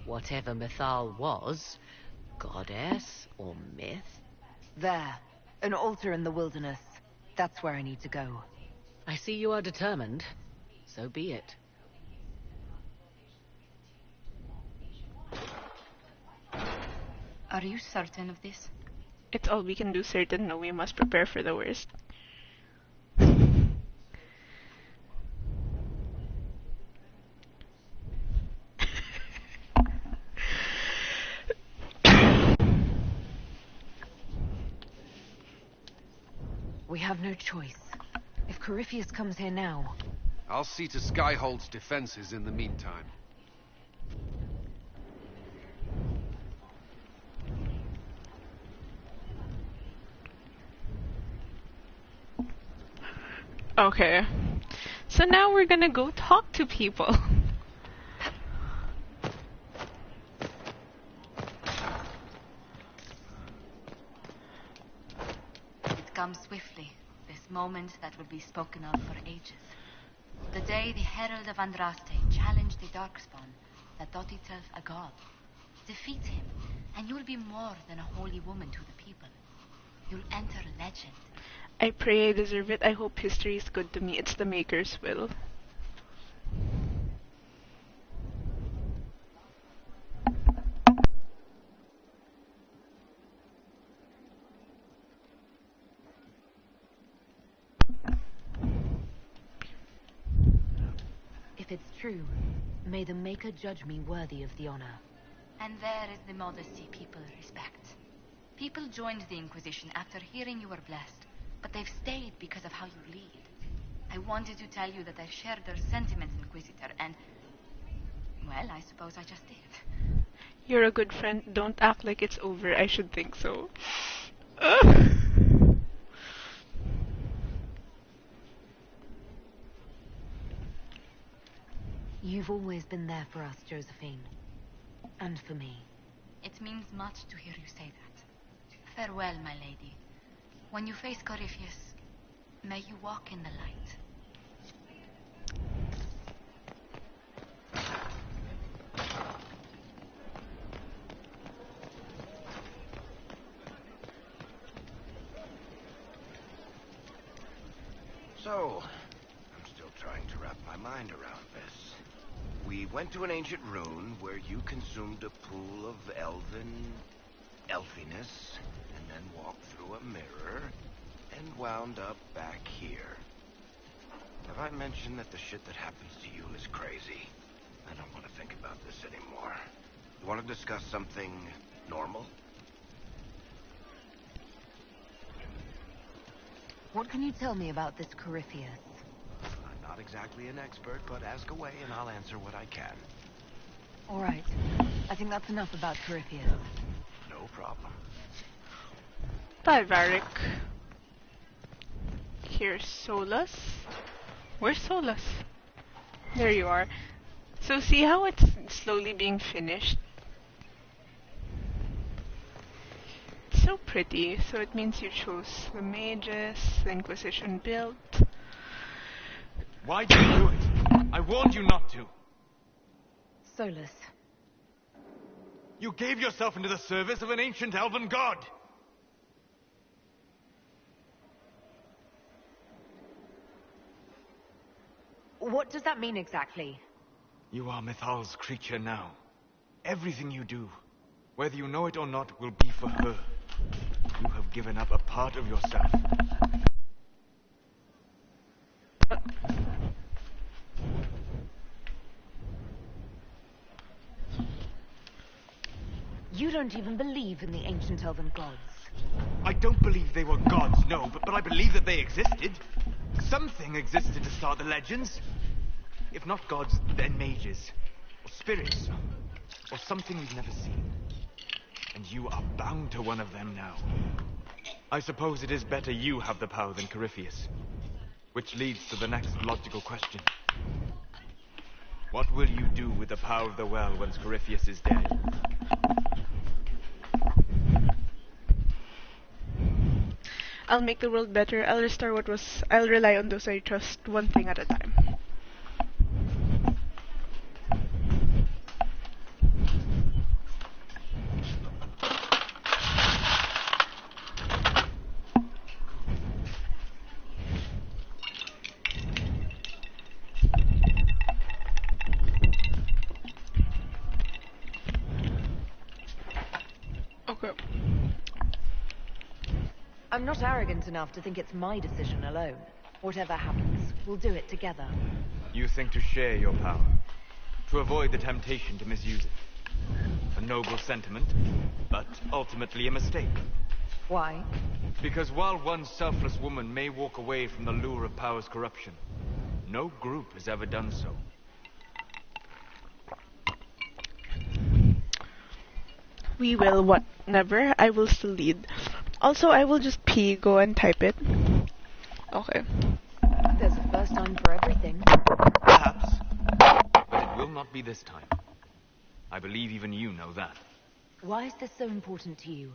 Whatever Mythal was, goddess or myth? There, an altar in the wilderness. That's where I need to go. I see you are determined. So be it. Are you certain of this? It's all we can do, certain. No, we must prepare for the worst. We have no choice. If Corypheus comes here now... I'll see to Skyhold's defenses in the meantime. Okay. So now we're gonna go talk to people. It comes swiftly, this moment that will be spoken of for ages. The day the Herald of Andraste challenged the Darkspawn that thought itself a god. Defeat him, and you'll be more than a holy woman to the people. You'll enter legend. I pray I deserve it. I hope history is good to me. It's the Maker's will. If it's true, may the Maker judge me worthy of the honor. And there is the modesty people respect. People joined the Inquisition after hearing you were blessed, but they've stayed because of how you lead. I wanted to tell you that I shared their sentiments, Inquisitor, and... well, I suppose I just did. You're a good friend. Don't act like it's over. I should think so. You've always been there for us, Josephine. And for me. It means much to hear you say that. Farewell, my lady. When you face Corypheus, may you walk in the light. So, I'm still trying to wrap my mind around this. We went to an ancient rune where you consumed a pool of elfiness, and then walked through a mirror, and wound up back here. Have I mentioned that the shit that happens to you is crazy? I don't want to think about this anymore. You want to discuss something normal? What can you tell me about this Corypheus? I'm not exactly an expert, but ask away and I'll answer what I can. All right. I think that's enough about Corypheus. No problem. Bye, Varric. Here's Solus. Where's Solus? There you are. So see how it's slowly being finished? It's so pretty. So it means you chose the mages, the Inquisition build. Why did you do it? I warned you not to. Solus. You gave yourself into the service of an ancient elven god. What does that mean exactly? You are Mythal's creature now. Everything you do, whether you know it or not, will be for her. You have given up a part of yourself. You don't even believe in the ancient elven gods. I don't believe they were gods, no, but I believe that they existed. Something existed to start the legends. If not gods, then mages, or spirits, or something we've never seen. And you are bound to one of them now. I suppose it is better you have the power than Corypheus. Which leads to the next logical question. What will you do with the power of the well once Corypheus is dead? I'll make the world better. I'll restore what was. I'll rely on those I trust, one thing at a time. Okay. I'm not arrogant enough to think it's my decision alone. Whatever happens, we'll do it together. You think to share your power, to avoid the temptation to misuse it. A noble sentiment, but ultimately a mistake. Why? Because while one selfless woman may walk away from the lure of power's corruption, no group has ever done so. We will, whatever. I will still lead. Also, I will just pee, go and type it. Okay. There's a first time for everything. Perhaps. But it will not be this time. I believe even you know that. Why is this so important to you?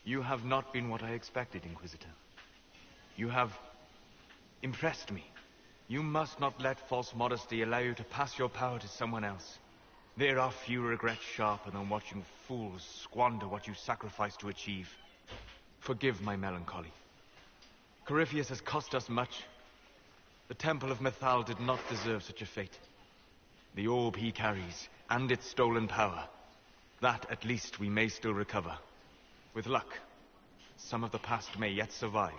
You have not been what I expected, Inquisitor. You have impressed me. You must not let false modesty allow you to pass your power to someone else. There are few regrets sharper than watching fools squander what you sacrificed to achieve. Forgive my melancholy. Corypheus has cost us much. The Temple of Mythal did not deserve such a fate. The orb he carries, and its stolen power, that at least we may still recover. With luck, some of the past may yet survive.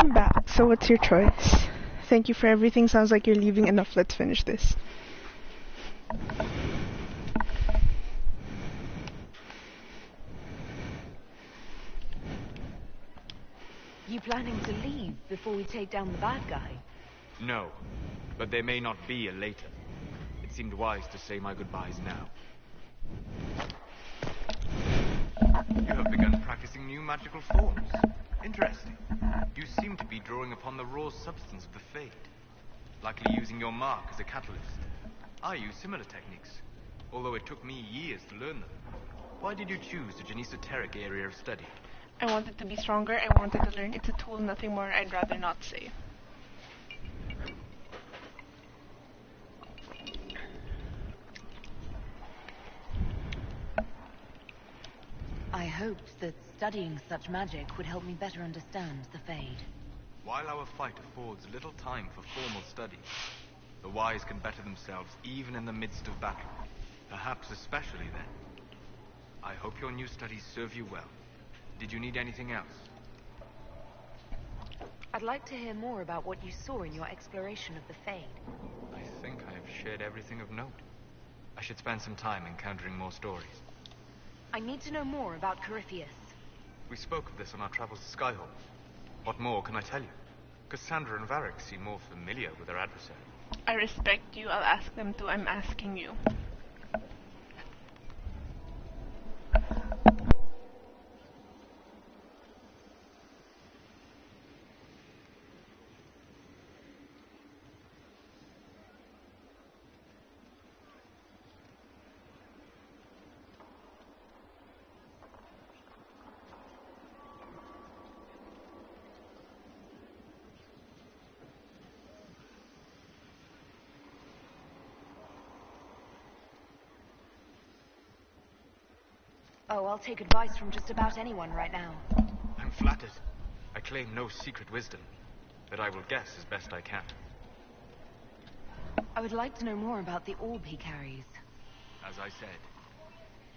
I'm back, so what's your choice? Thank you for everything. Sounds like you're leaving. Enough, let's finish this. You planning to leave before we take down the bad guy? No, but there may not be a later. It seemed wise to say my goodbyes now. You have begun practicing new magical forms. Interesting. You seem to be drawing upon the raw substance of the Fade. Likely using your mark as a catalyst. I use similar techniques, although it took me years to learn them. Why did you choose the Genesoteric area of study? I wanted to be stronger. I wanted to learn. It's a tool, nothing more. I'd rather not say. I hoped that studying such magic would help me better understand the Fade. While our fight affords little time for formal study, the wise can better themselves even in the midst of battle. Perhaps especially then. I hope your new studies serve you well. Did you need anything else? I'd like to hear more about what you saw in your exploration of the Fade. I think I have shared everything of note. I should spend some time encountering more stories. I need to know more about Corypheus. We spoke of this on our travels to Skyhall. What more can I tell you? Cassandra and Varric seem more familiar with their adversary. I respect you. I'll ask them too. I'm asking you. Oh, I'll take advice from just about anyone right now. I'm flattered. I claim no secret wisdom, but I will guess as best I can. I would like to know more about the orb he carries. As I said,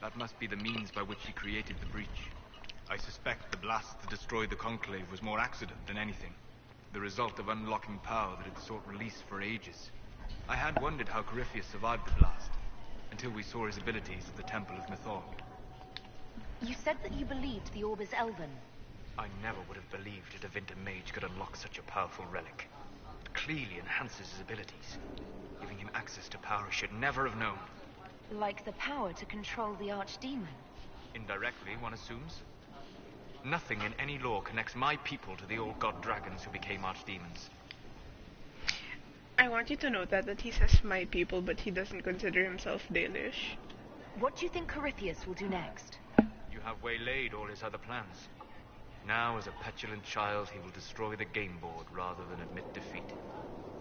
that must be the means by which he created the breach. I suspect the blast that destroyed the Conclave was more accident than anything, the result of unlocking power that had sought release for ages. I had wondered how Corypheus survived the blast, until we saw his abilities at the Temple of Mythor. You said that you believed the orb is elven. I never would have believed a Tevinter mage could unlock such a powerful relic. It clearly enhances his abilities, giving him access to power he should never have known. Like the power to control the Archdemon. Indirectly, one assumes. Nothing in any law connects my people to the old god dragons who became archdemons. I want you to note that he says my people, but he doesn't consider himself Dalish. What do you think Corypheus will do next? You have waylaid all his other plans. Now, as a petulant child, he will destroy the game board rather than admit defeat.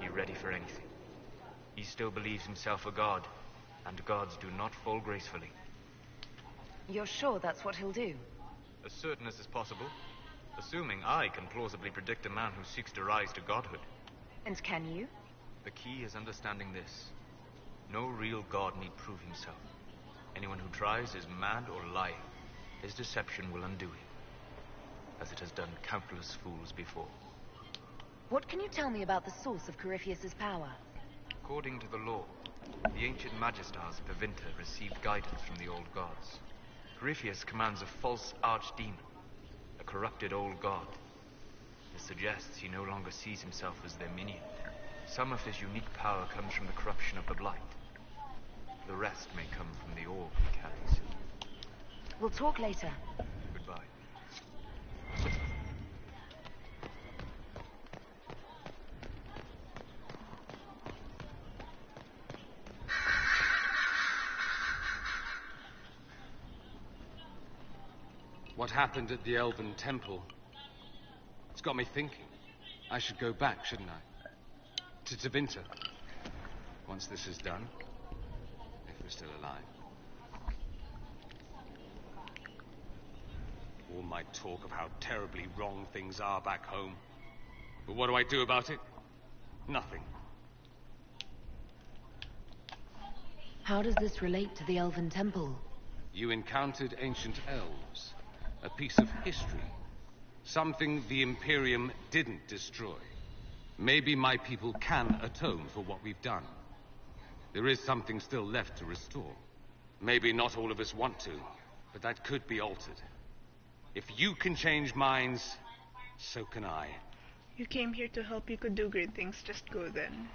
Be ready for anything. He still believes himself a god, and gods do not fall gracefully. You're sure that's what he'll do? As certain as is possible, assuming I can plausibly predict a man who seeks to rise to godhood. And can you? The key is understanding this. No real god need prove himself. Anyone who tries is mad or lying. His deception will undo him, as it has done countless fools before. What can you tell me about the source of Corypheus's power? According to the law, the ancient Magistars of Tevinter received guidance from the old gods. Corypheus commands a false archdemon, a corrupted old god. This suggests he no longer sees himself as their minion. Some of his unique power comes from the corruption of the Blight. The rest may come from the orb he carries. We'll talk later. Goodbye. What happened at the Elven Temple? It's got me thinking. I should go back, shouldn't I? To Tevinter. Once this is done. If we're still alive. All my talk of how terribly wrong things are back home. But what do I do about it? Nothing. How does this relate to the Elven Temple? You encountered ancient elves. A piece of history. Something the Imperium didn't destroy. Maybe my people can atone for what we've done. There is something still left to restore. Maybe not all of us want to, but that could be altered. If you can change minds, so can I. You came here to help. You could do great things. Just go then.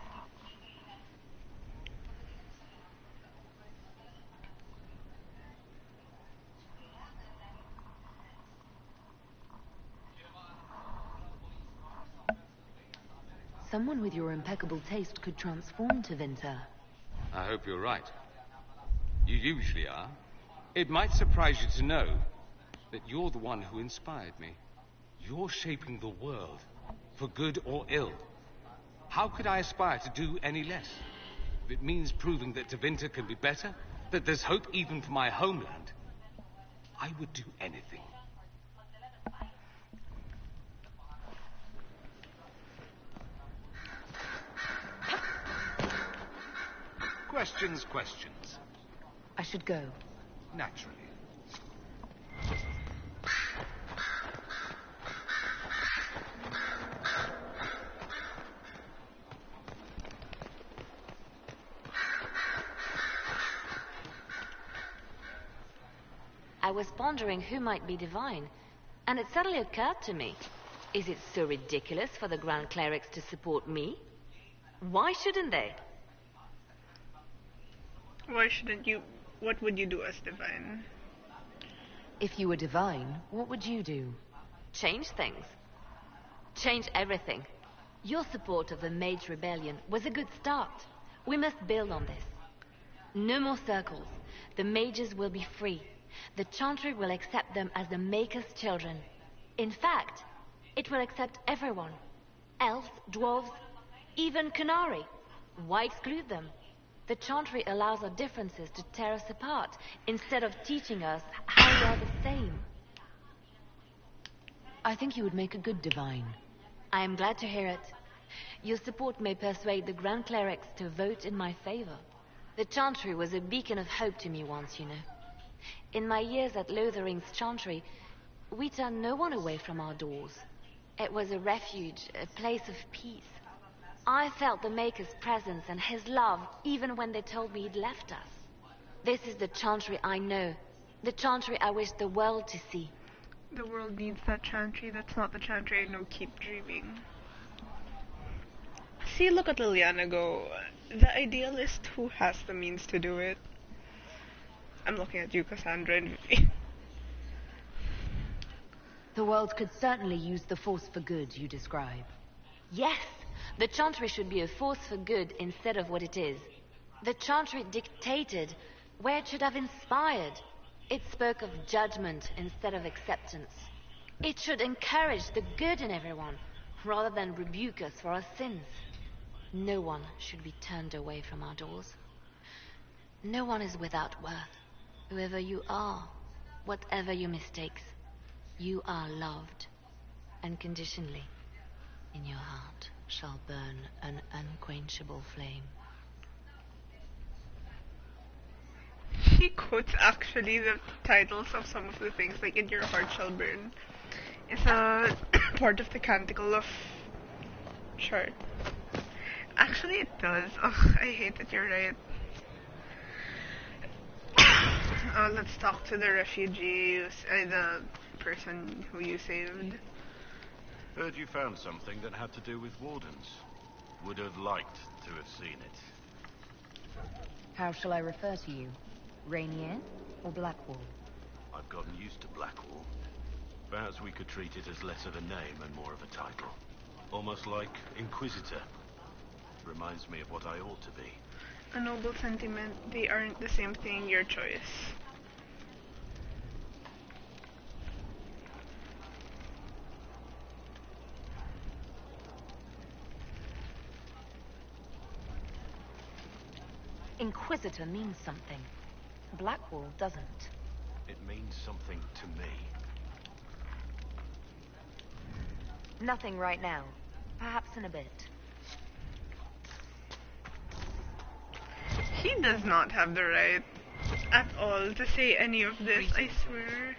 Someone with your impeccable taste could transform Tevinter. I hope you're right. You usually are. It might surprise you to know that you're the one who inspired me. You're shaping the world, for good or ill. How could I aspire to do any less? If it means proving that Tevinter can be better, that there's hope even for my homeland, I would do anything. Questions. I should go. Naturally. I was pondering who might be divine, and it suddenly occurred to me. Is it so ridiculous for the Grand Clerics to support me? Why shouldn't they? Why shouldn't you? What would you do as divine? If you were divine, what would you do? Change things. Change everything. Your support of the Mage Rebellion was a good start. We must build on this. No more circles. The mages will be free. The Chantry will accept them as the Maker's children. In fact, it will accept everyone. Elves, dwarves, even Canary. Why exclude them? The Chantry allows our differences to tear us apart, instead of teaching us how we are the same. I think you would make a good divine. I am glad to hear it. Your support may persuade the Grand Clerics to vote in my favor. The Chantry was a beacon of hope to me once, you know. In my years at Lotharing's Chantry, we turned no one away from our doors. It was a refuge, a place of peace. I felt the Maker's presence and his love even when they told me he'd left us. This is the Chantry I know, the Chantry I wish the world to see. The world needs that Chantry. That's not the Chantry I know. Keep dreaming. See, look at Liliana go. The idealist who has the means to do it. I'm looking at you, Cassandra and Vivi. The world could certainly use the force for good you describe. Yes, the Chantry should be a force for good instead of what it is. The Chantry dictated where it should have inspired. It spoke of judgment instead of acceptance. It should encourage the good in everyone, rather than rebuke us for our sins. No one should be turned away from our doors. No one is without worth. Whoever you are, whatever your mistakes, you are loved, unconditionally. In your heart shall burn an unquenchable flame. She quotes actually the titles of some of the things, like in your heart shall burn. It's a part of the Canticle of Chart. Actually, it does. Oh, I hate that you're right. Let's talk to the refugee, the person who you saved. Heard you found something that had to do with wardens. Would have liked to have seen it. How shall I refer to you? Rainier or Blackwall? I've gotten used to Blackwall. Perhaps we could treat it as less of a name and more of a title. Almost like Inquisitor. Reminds me of what I ought to be. A noble sentiment. They aren't the same thing. Your choice. Inquisitor means something. Blackwall doesn't. It means something to me. Nothing right now. Perhaps in a bit. He does not have the right at all to say any of this, I swear.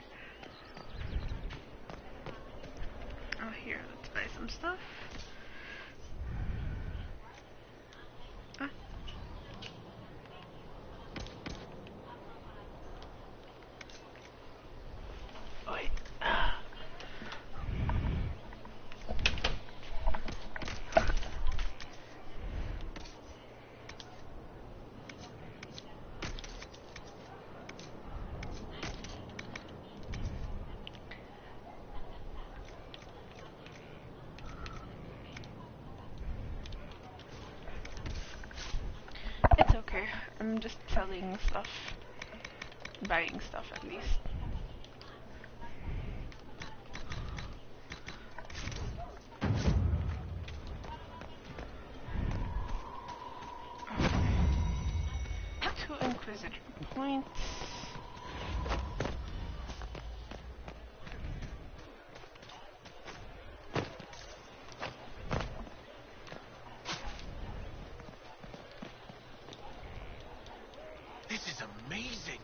Oh, here, let's buy some stuff. Ah. Wait. It's okay. I'm just selling stuff. Buying stuff at least. Two Inquisitor points. This is amazing!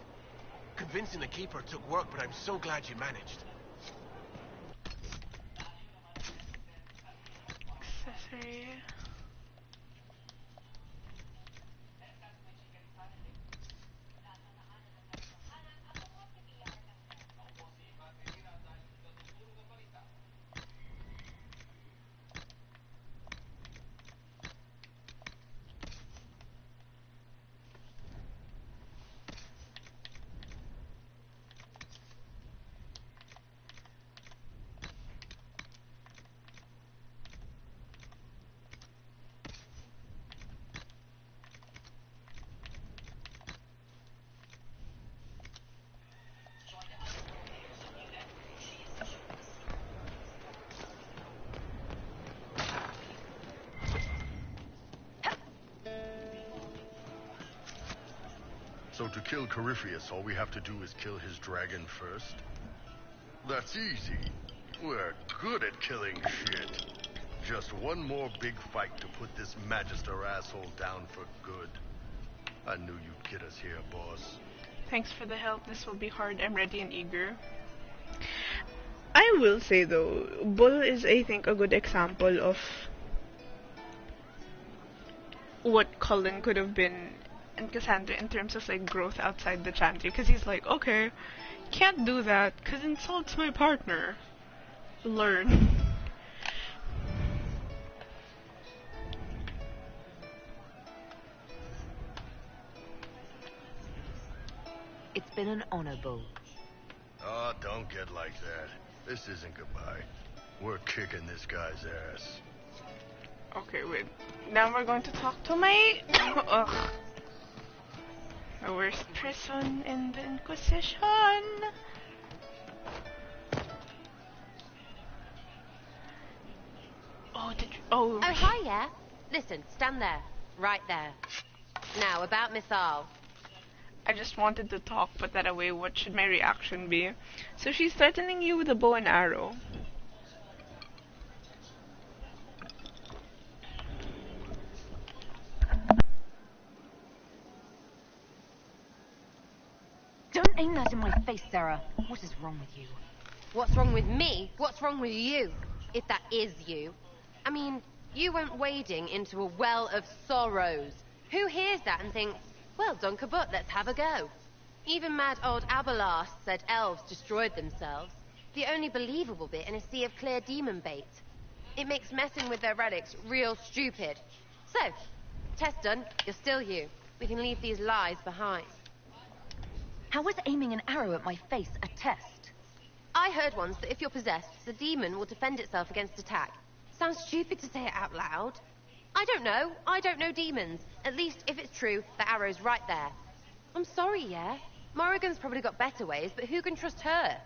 Convincing the Keeper took work, but I'm so glad you managed. Accessory. So to kill Corypheus, all we have to do is kill his dragon first? That's easy. We're good at killing shit. Just one more big fight to put this Magister asshole down for good. I knew you'd get us here, boss. Thanks for the help. This will be hard. I'm ready and eager. I will say though, Bull is, I think, a good example of what Cullen could have been and Cassandra in terms of like growth outside the Chantry, because he's like, okay, can't do that because insults my partner. Learn. It's been an honor, Bull. Oh, don't get like that. This isn't goodbye. We're kicking this guy's ass. Okay, wait. Now we're going to talk to my... Ugh. The worst person in the Inquisition. Oh, did you... Oh, hi, yeah? Listen, stand there. Right there. Now, about Mithal. I just wanted to talk, put that away. What should my reaction be? So she's threatening you with a bow and arrow. Don't aim that in my face, Sarah. What is wrong with you? What's wrong with me? What's wrong with you? If that is you. I mean, you went wading into a well of sorrows. Who hears that and thinks, well, Dunkabut, let's have a go? Even mad old Abelard said elves destroyed themselves. The only believable bit in a sea of clear demon bait. It makes messing with their relics real stupid. So, test done, you're still you. We can leave these lies behind. How is aiming an arrow at my face a test? I heard once that if you're possessed, the demon will defend itself against attack. Sounds stupid to say it out loud. I don't know. I don't know demons. At least, if it's true, the arrow's right there. I'm sorry, yeah? Morrigan's probably got better ways, but who can trust her?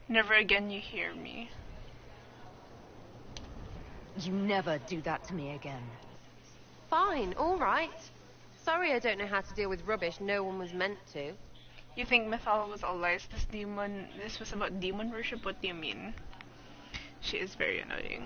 Never again you hear me. You never do that to me again. Fine, all right. Sorry I don't know how to deal with rubbish no one was meant to. You think Mythal was all lies? This was about demon worship? What do you mean? She is very annoying.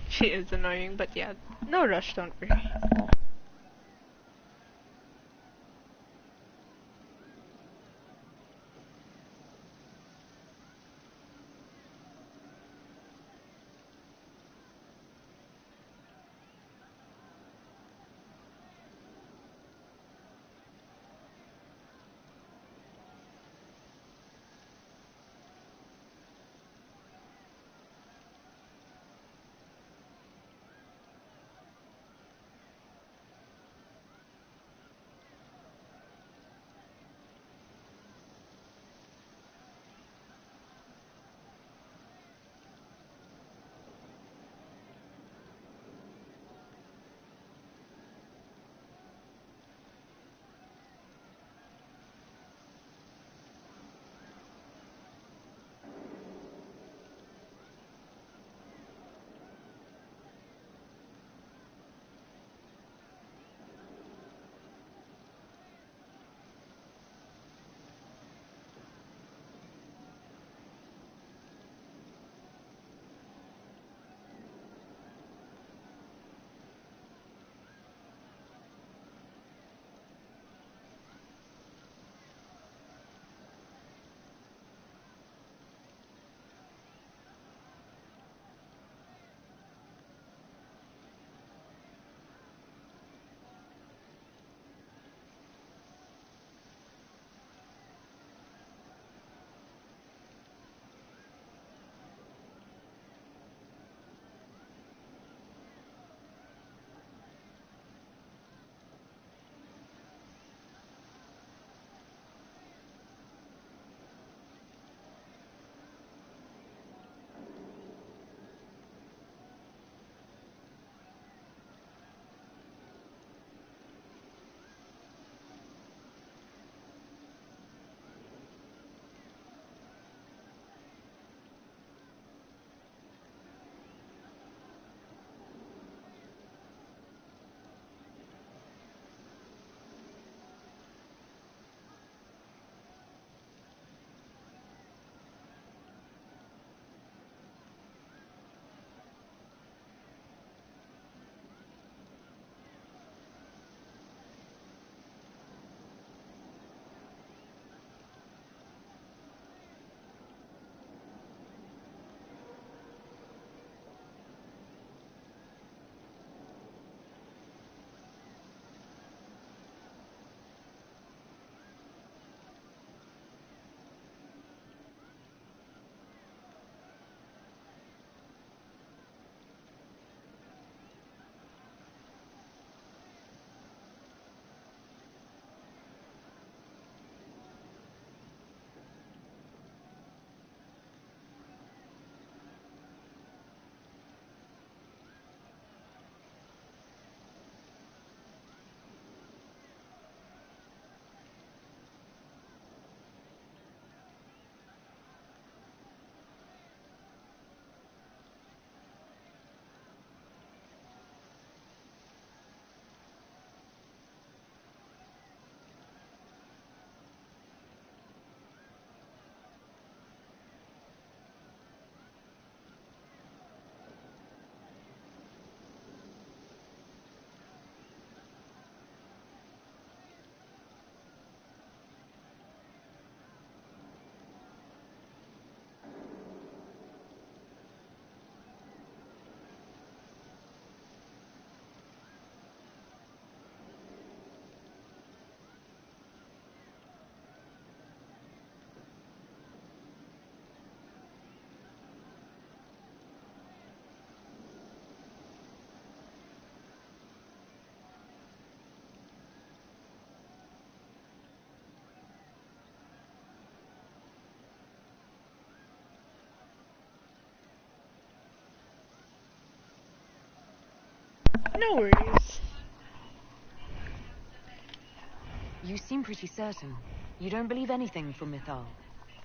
She is annoying, but yeah, no rush, don't worry. No worries. You seem pretty certain. You don't believe anything from Mythal.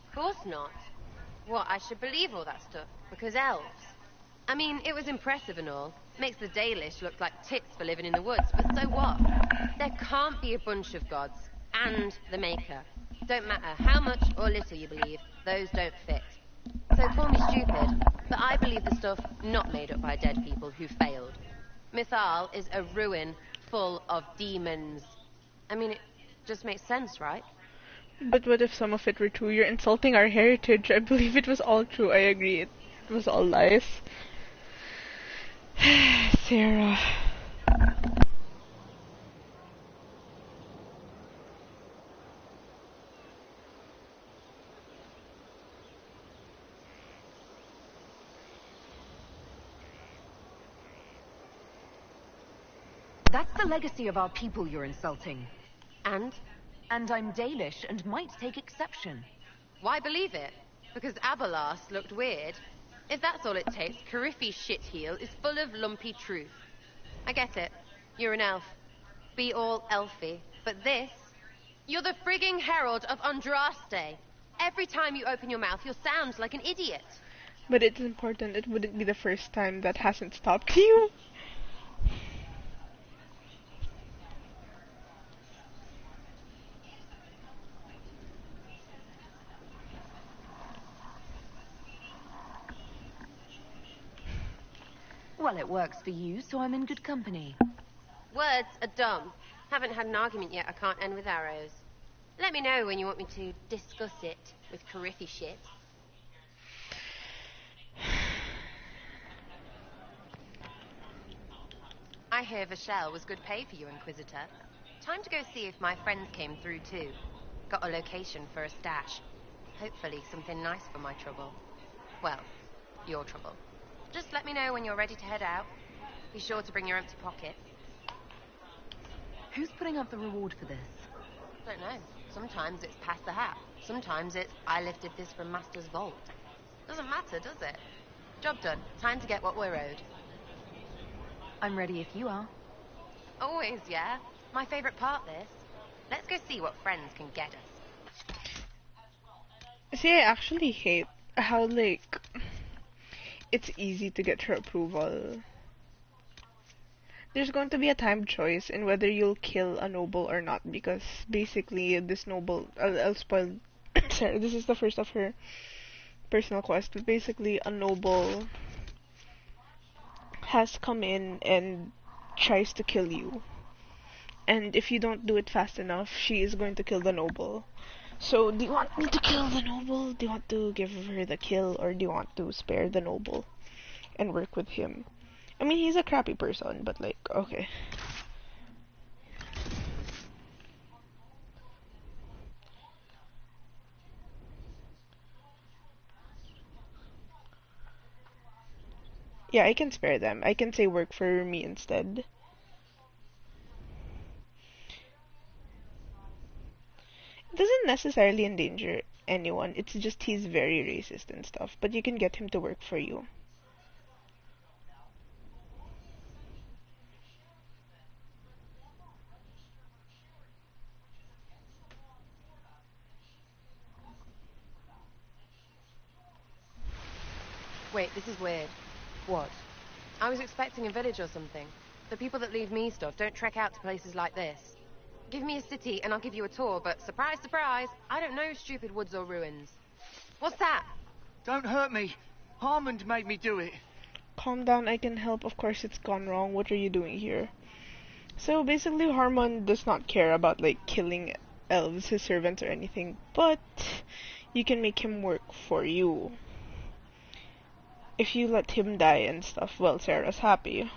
Of course not. What, I should believe all that stuff? Because elves? I mean, it was impressive and all. Makes the Dalish look like tits for living in the woods, but so what? There can't be a bunch of gods, and the Maker. Don't matter how much or little you believe, those don't fit. So call me stupid, but I believe the stuff not made up by dead people who failed. Mythal is a ruin full of demons. I mean, it just makes sense, right? But what if some of it were true? You're insulting our heritage. I believe it was all true. I agree. It was all lies. Sarah. That's the legacy of our people you're insulting. And? And I'm Dalish and might take exception. Why believe it? Because Abelas looked weird? If that's all it takes, Cariffi's shitheel is full of lumpy truth. I get it. You're an elf. Be all elfy. But this? You're the frigging herald of Andraste. Every time you open your mouth, you'll sound like an idiot. But it's important. It wouldn't be the first time. That hasn't stopped you. Well, it works for you, so I'm in good company. Words are dumb. Haven't had an argument yet I can't end with arrows. Let me know when you want me to discuss it with Cariffi shit. I hear Vashel was good pay for you, Inquisitor. Time to go see if my friends came through too. Got a location for a stash. Hopefully something nice for my trouble. Well, your trouble. Just let me know when you're ready to head out. Be sure to bring your empty pocket. Who's putting up the reward for this? Don't know. Sometimes it's pass the hat. Sometimes it's I lifted this from Master's vault. Doesn't matter, does it? Job done. Time to get what we're owed. I'm ready if you are. Always, yeah. My favorite part, this. Let's go see what friends can get us. See, I actually hate how, like, it's easy to get her approval. There's going to be a time choice in whether you'll kill a noble or not, because basically this noble, I'll spoil Sarah, this is the first of her personal quest, but basically a noble has come in and tries to kill you. And if you don't do it fast enough, she is going to kill the noble. So, do you want me to kill the noble? Do you want to give her the kill? Or do you want to spare the noble and work with him? I mean, he's a crappy person, but like, okay. Yeah, I can spare them. I can say work for me instead. It doesn't necessarily endanger anyone. It's just he's very racist and stuff. But you can get him to work for you. Wait, this is weird. What? I was expecting a village or something. The people that leave me stuff don't trek out to places like this. Give me a city and I'll give you a tour, but surprise, surprise, I don't know stupid woods or ruins. What's that? Don't hurt me. Harmond made me do it. Calm down, I can help. Of course it's gone wrong. What are you doing here? So basically Harmon does not care about like killing elves, his servants or anything, but you can make him work for you. If you let him die and stuff, well, Sarah's happy.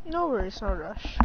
No worries, no rush.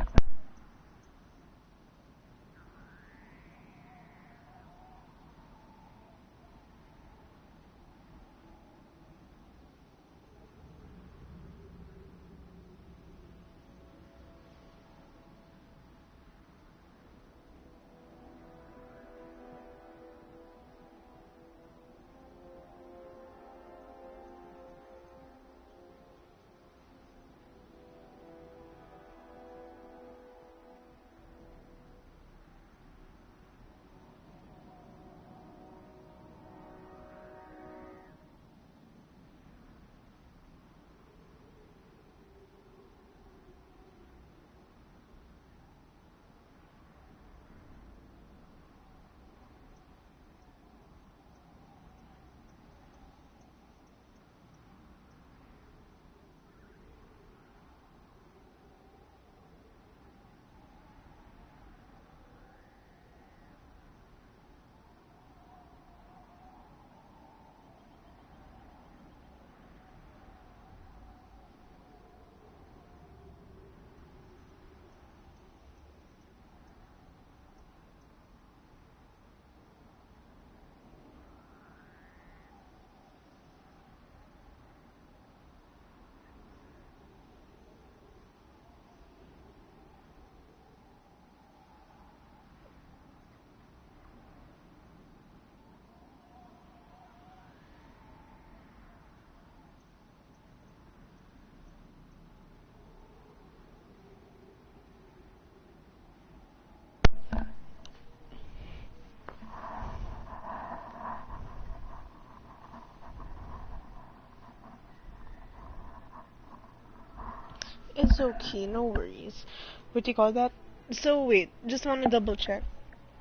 It's okay, no worries. What do you call that? So wait, just want to double check.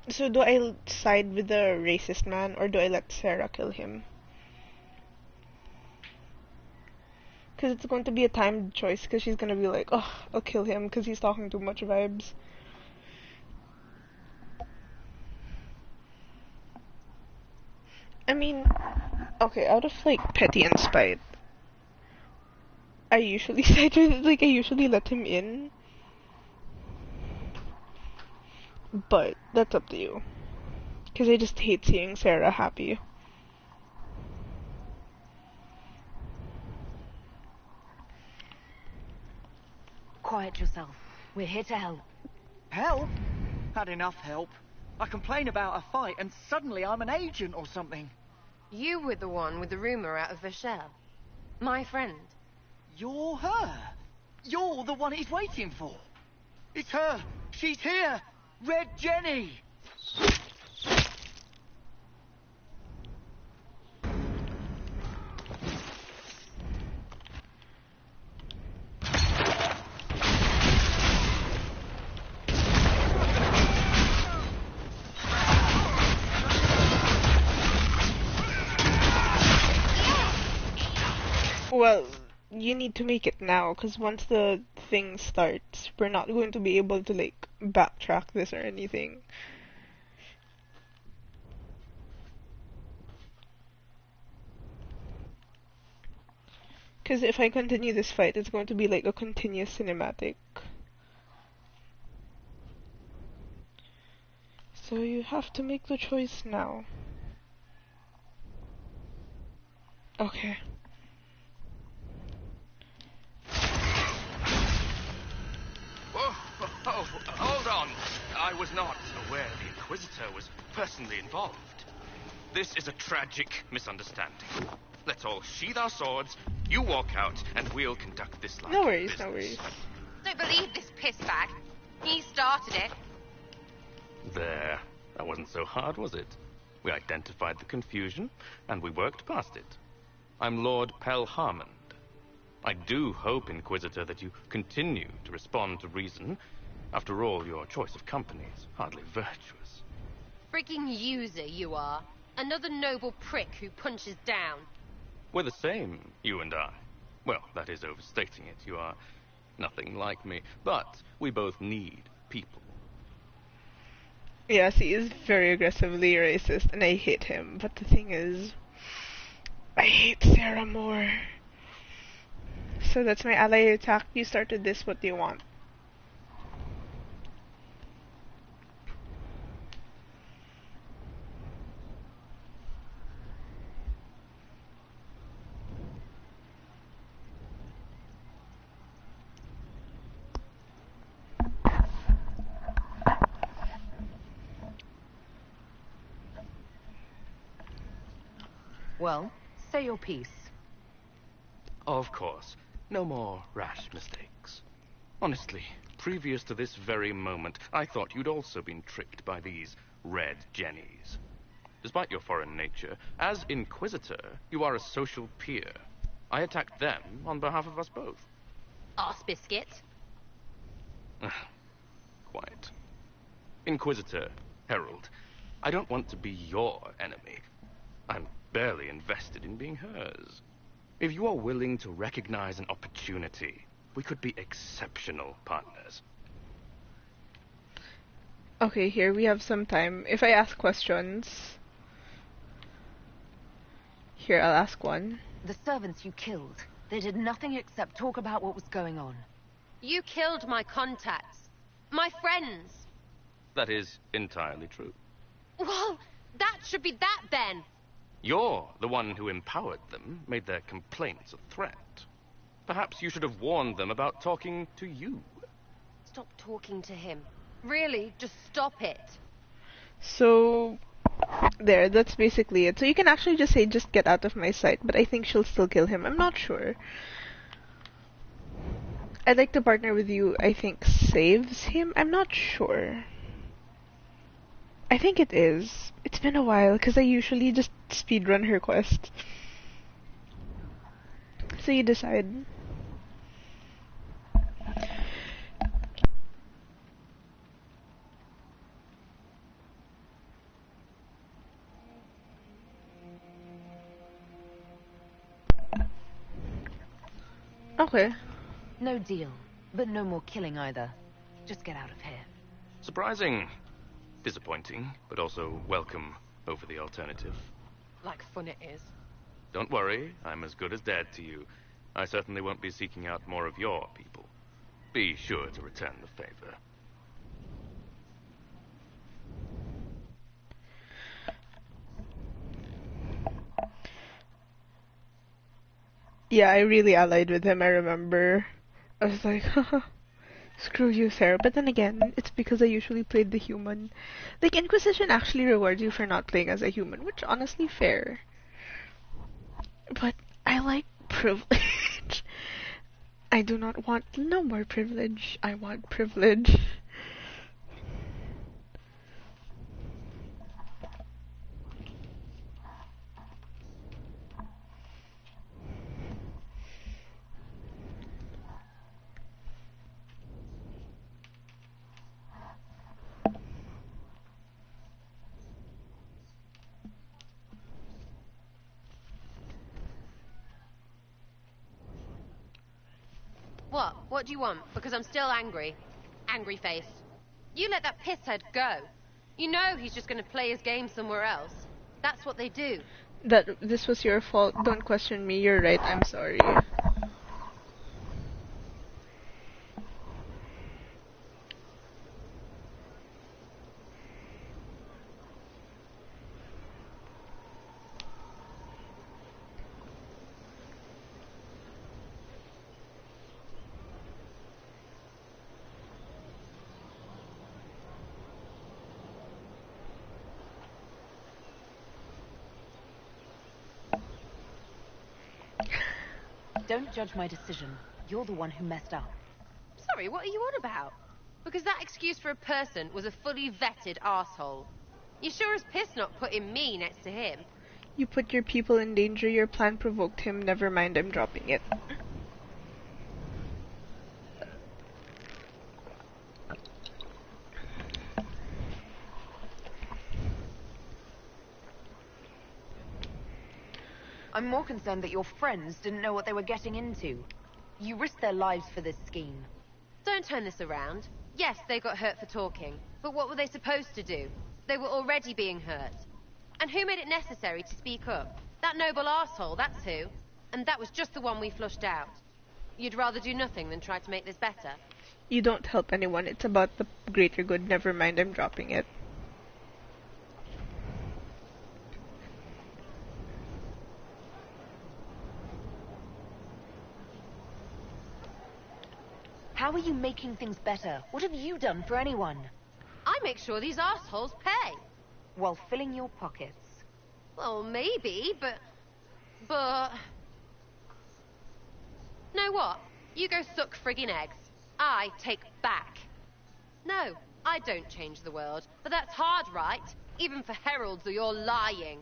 So do I side with the racist man or do I let Sarah kill him? Because it's going to be a timed choice because she's going to be like, oh, I'll kill him because he's talking too much vibes. I mean, okay, out of like petty and spite, I usually side with, like, I usually let him in. But that's up to you. Because I just hate seeing Sarah happy. Quiet yourself. We're here to help. Help? Had enough help. I complain about a fight and suddenly I'm an agent or something. You were the one with the rumor out of Vashel. My friend. You're her. You're the one he's waiting for. It's her. She's here. Red Jenny. Well, you need to make it now, because once the thing starts, we're not going to be able to, like, backtrack this or anything. Because if I continue this fight, it's going to be like a continuous cinematic. So you have to make the choice now. Okay. Oh, hold on. I was not aware the Inquisitor was personally involved. This is a tragic misunderstanding. Let's all sheathe our swords, you walk out, and we'll conduct this like No worries, business. no worries. Don't believe this pissbag. He started it. There. That wasn't so hard, was it? We identified the confusion, and we worked past it. I'm Lord Pel Harmond. I do hope, Inquisitor, that you continue to respond to reason. After all, your choice of company is hardly virtuous. Freaking user, you are. Another noble prick who punches down. We're the same, you and I. Well, that is overstating it. You are nothing like me. But we both need people. Yes, he is very aggressively racist, and I hate him. But the thing is, I hate Sarah more. So that's my ally attack. You started this, what do you want? Well, say your piece. Of course. No more rash mistakes. Honestly, previous to this very moment, I thought you'd also been tricked by these red jennies. Despite your foreign nature, as Inquisitor, you are a social peer. I attacked them on behalf of us both. Arse biscuit. Quiet. Inquisitor, Herald, I don't want to be your enemy. I'm barely invested in being hers. If you are willing to recognize an opportunity, we could be exceptional partners. Okay, here we have some time. If I ask questions... Here, I'll ask one. The servants you killed, they did nothing except talk about what was going on. You killed my contacts. My friends. That is entirely true. Well, that should be that then. You're the one who empowered them, made their complaints a threat. Perhaps you should have warned them about talking to you. Stop talking to him. Really, just stop it. So, there, that's basically it. So you can actually just say, just get out of my sight, but I think she'll still kill him. I'm not sure. I'd like to partner with you, I think saves him? I'm not sure. I think it is. It's been a while, because I usually just speedrun her quest. So you decide. Okay. No deal, but no more killing either. Just get out of here. Surprising. Disappointing, but also welcome over the alternative. Like fun it is. Don't worry, I'm as good as dead to you. I certainly won't be seeking out more of your people. Be sure to return the favor. Yeah, I really allied with him, I remember. I was like, haha, screw you, Sarah. But then again, it's because I usually played the human. Like, Inquisition actually rewards you for not playing as a human, which honestly fair. But I like privilege. I do not want no more privilege. I want privilege. What? What do you want? Because I'm still angry. Angry face. You let that pisshead go. You know he's just gonna play his game somewhere else. That's what they do. That this was your fault. Don't question me. You're right. I'm sorry. Don't judge my decision. You're the one who messed up. Sorry, what are you on about? Because that excuse for a person was a fully vetted arsehole. You sure as piss not putting me next to him. You put your people in danger. Your plan provoked him. Never mind, I'm dropping it. I'm more concerned that your friends didn't know what they were getting into. You risked their lives for this scheme. Don't turn this around. Yes, they got hurt for talking. But what were they supposed to do? They were already being hurt. And who made it necessary to speak up? That noble arsehole, that's who. And that was just the one we flushed out. You'd rather do nothing than try to make this better? You don't help anyone. It's about the greater good. Never mind, I'm dropping it. How are you making things better? What have you done for anyone? I make sure these assholes pay. While filling your pockets. Well, maybe, but but... Know what? You go suck friggin' eggs. I take back. No, I don't change the world, but that's hard, right? Even for heralds, or you're lying.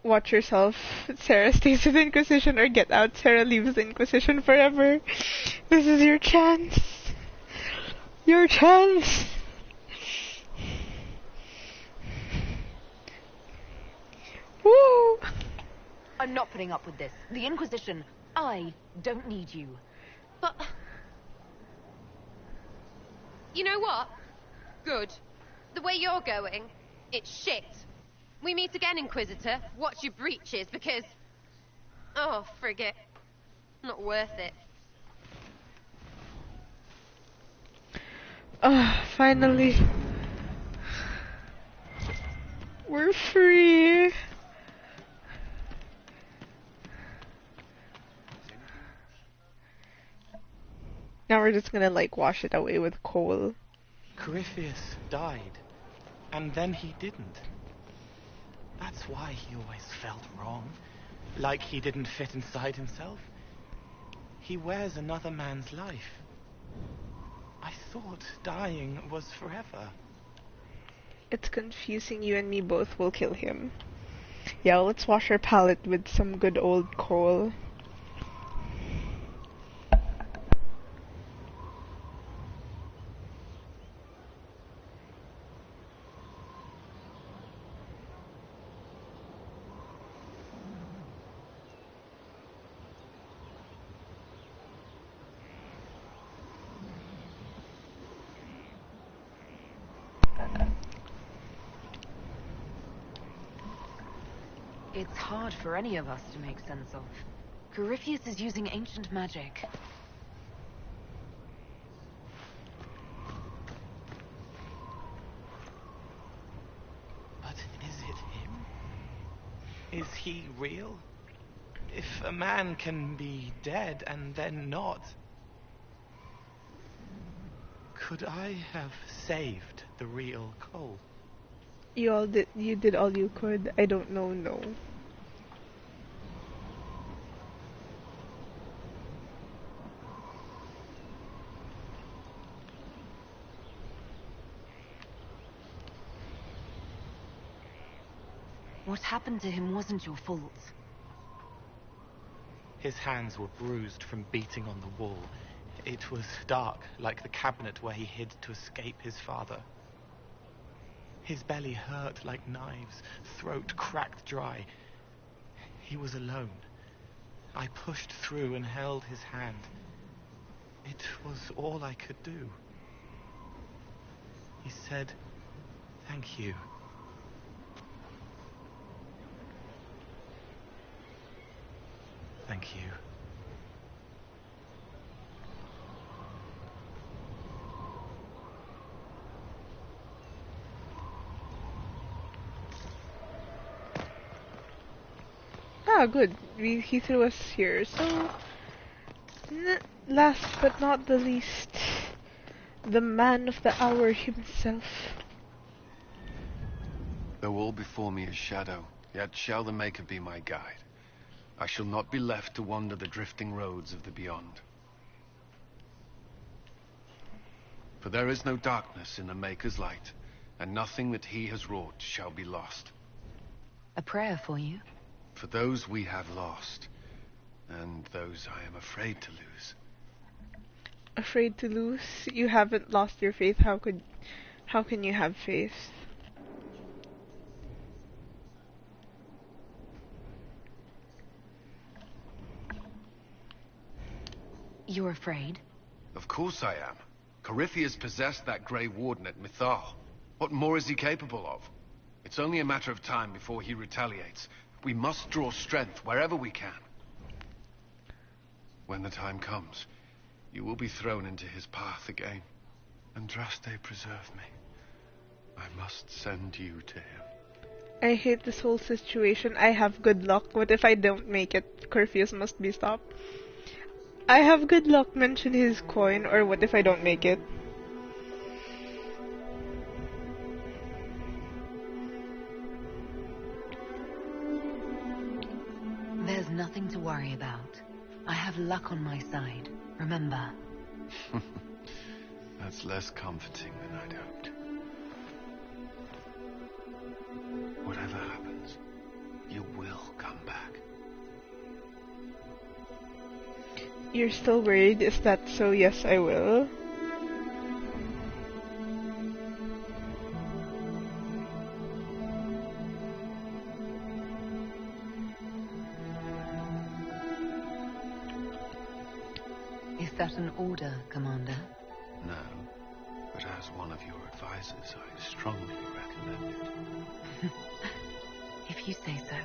Watch yourself. Sarah stays with the Inquisition or get out. Sarah leaves the Inquisition forever. This is your chance. Your chance. Woo! I'm not putting up with this. The Inquisition, I don't need you. But... You know what? Good. The way you're going, it's shit. We meet again, Inquisitor. Watch your breeches, because... Oh, frig it. Not worth it. Finally. We're free. Now we're just gonna, like, wash it away with coal. Corypheus died, and then he didn't. That's why he always felt wrong, like he didn't fit inside himself. He wears another man's life. I thought dying was forever. It's confusing. You and me both will kill him. Yeah, let's wash our palette with some good old coal. It's hard for any of us to make sense of. Corypheus is using ancient magic. But is it him? Is he real? If a man can be dead and then not... Could I have saved the real Cole? You did all you could. I don't know, no. What happened to him wasn't your fault. His hands were bruised from beating on the wall. It was dark, like the cabinet where he hid to escape his father. His belly hurt like knives, throat cracked dry. He was alone. I pushed through and held his hand. It was all I could do. He said, "Thank you." Thank you. Ah, good. He threw us here. So, last but not the least, the man of the hour himself. Though all before me is shadow, yet shall the Maker be my guide. I shall not be left to wander the drifting roads of the beyond. For there is no darkness in the Maker's light, and nothing that he has wrought shall be lost. A prayer for you? For those we have lost, and those I am afraid to lose. Afraid to lose? You haven't lost your faith. How can you have faith? You're afraid? Of course I am. Corypheus possessed that Grey Warden at Mythal. What more is he capable of? It's only a matter of time before he retaliates. We must draw strength wherever we can. When the time comes, you will be thrown into his path again. Andraste, preserve me. I must send you to him. I hate this whole situation. I have good luck. What if I don't make it? Corypheus must be stopped. I have good luck. Mention his coin. Or what if I don't make it? about. I have luck on my side, remember. That's less comforting than I'd hoped. Whatever happens, you will come back. You're still worried? Is that so? Yes, I will. Is that an order, Commander? No, but as one of your advisors, I strongly recommend it. If you say so.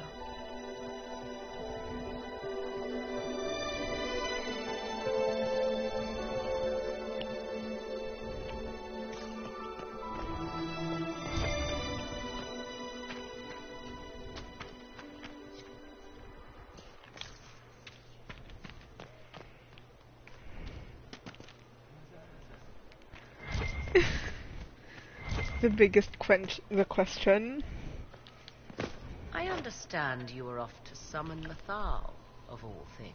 The biggest question. I understand you were off to summon Mythal, of all things.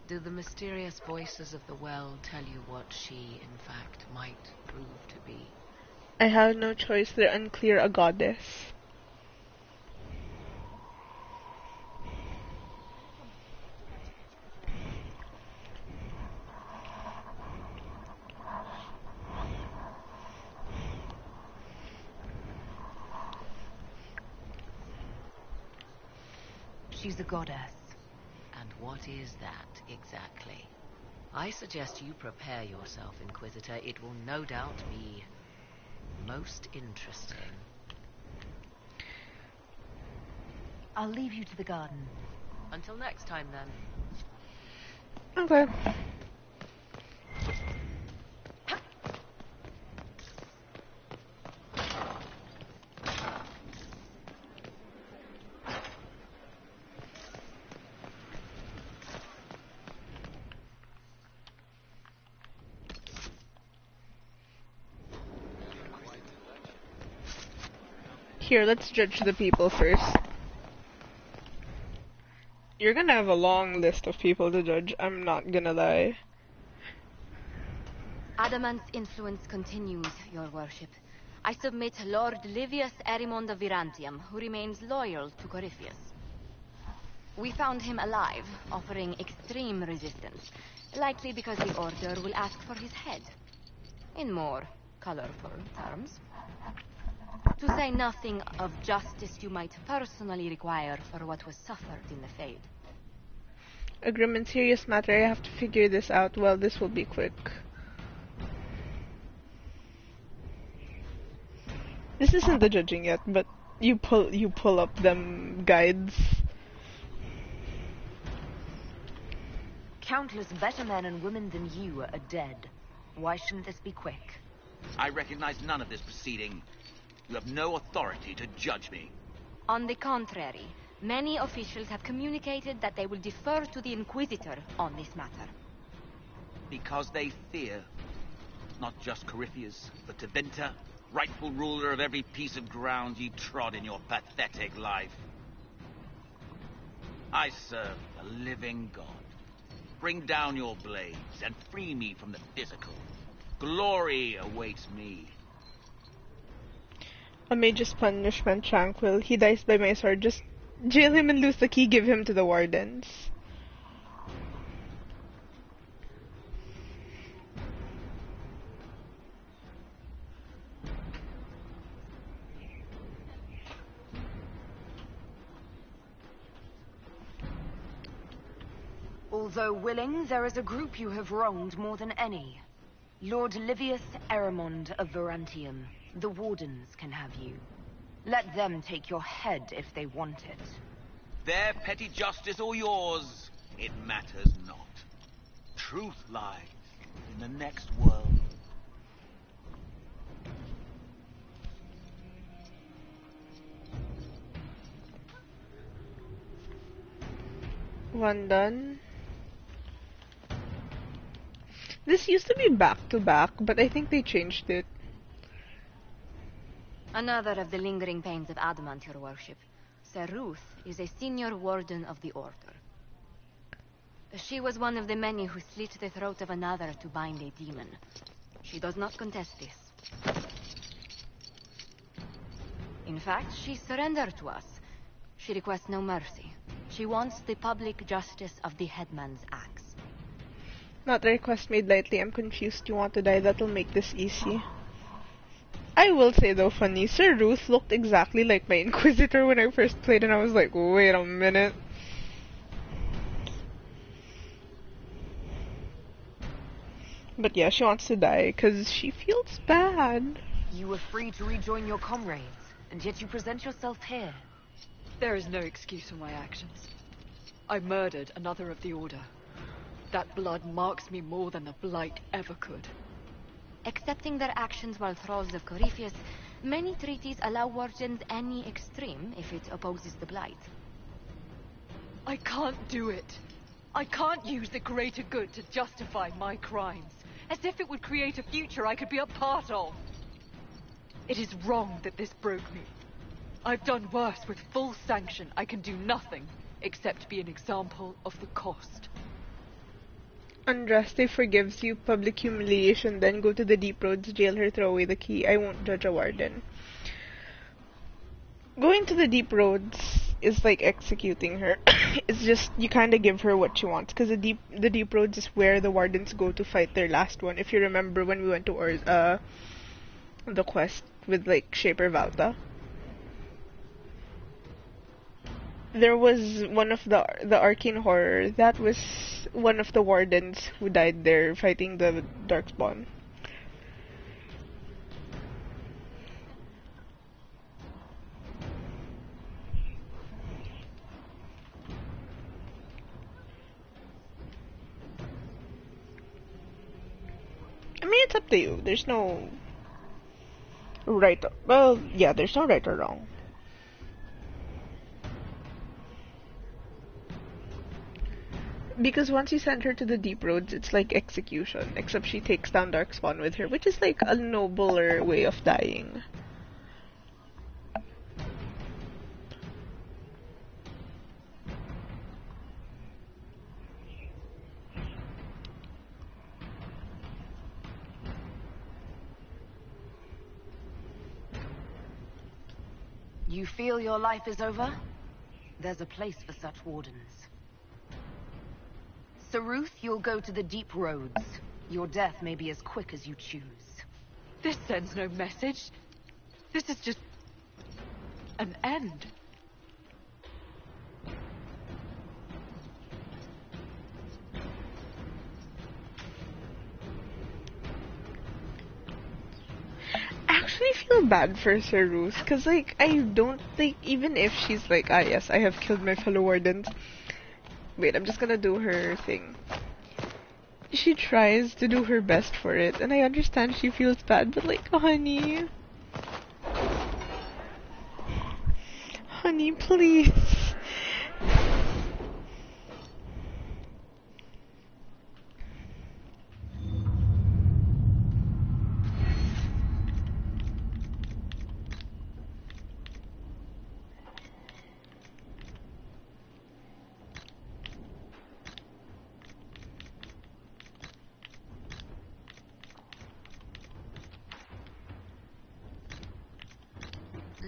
Do the mysterious voices of the well tell you what she, in fact, might prove to be? I have no choice. They're unclear a goddess. She's a goddess. And what is that, exactly? I suggest you prepare yourself, Inquisitor. It will no doubt be most interesting. I'll leave you to the garden. Until next time, then. Okay. Here, let's judge the people first. You're gonna have a long list of people to judge, I'm not gonna lie. Adamant's influence continues, your worship. I submit Lord Livius Erimond of Virantium, who remains loyal to Corypheus. We found him alive, offering extreme resistance, likely because the Order will ask for his head. In more colorful terms. To say nothing of justice you might personally require for what was suffered in the Fade. A grim and serious matter, I have to figure this out. Well, this will be quick. This isn't the judging yet, but you pull up them guides. Countless better men and women than you are dead. Why shouldn't this be quick? I recognize none of this proceeding. You have no authority to judge me. On the contrary, many officials have communicated that they will defer to the Inquisitor on this matter. Because they fear. Not just Corypheus, but Tevinter, rightful ruler of every piece of ground ye trod in your pathetic life. I serve the living God. Bring down your blades and free me from the physical. Glory awaits me. A mage's punishment tranquil. He dies by my sword. Just jail him and lose the key. Give him to the wardens. Although willing, there is a group you have wronged more than any. Lord Livius Erimond of Virantium. The Wardens can have you. Let them take your head if they want it. Their petty justice or yours, it matters not. Truth lies in the next world. One done. This used to be back to back, but I think they changed it. Another of the lingering pains of Adamant, your worship. Sir Ruth is a senior warden of the Order. She was one of the many who slit the throat of another to bind a demon. She does not contest this. In fact, she surrendered to us. She requests no mercy. She wants the public justice of the headman's axe. Not a request made lightly. I'm confused. You want to die? That'll make this easy. I will say though, funny, Sir Ruth looked exactly like my Inquisitor when I first played, and I was like, wait a minute. But yeah, she wants to die because she feels bad. You were free to rejoin your comrades, and yet you present yourself here. There is no excuse for my actions. I murdered another of the Order. That blood marks me more than the Blight ever could. Accepting their actions while thralls of Corypheus, many treaties allow wardens any extreme if it opposes the Blight. I can't do it. I can't use the greater good to justify my crimes, as if it would create a future I could be a part of. It is wrong that this broke me. I've done worse with full sanction. I can do nothing except be an example of the cost. Andraste forgives you. Public humiliation. Then go to the Deep Roads, jail her, throw away the key. I won't judge a warden. Going to the Deep Roads is like executing her. It's just you kind of give her what she wants, because the Deep Roads is where the wardens go to fight their last one. If you remember when we went to the quest with like Shaper Valta, there was one of the Arcane Horror. That was one of the wardens who died there fighting the Darkspawn. I mean, it's up to you. There's no right. Well, yeah, there's no right or wrong. Because once you send her to the Deep Roads, it's like execution, except she takes down Darkspawn with her, which is like a nobler way of dying. You feel your life is over? There's a place for such wardens. Sir Ruth, you'll go to the Deep Roads. Your death may be as quick as you choose. This sends no message. This is just an end. I actually feel bad for Sir Ruth, because like I don't think, even if she's like, ah yes, I have killed my fellow wardens. Wait, I'm just gonna do her thing. She tries to do her best for it, and I understand she feels bad, but like, honey. Honey, please.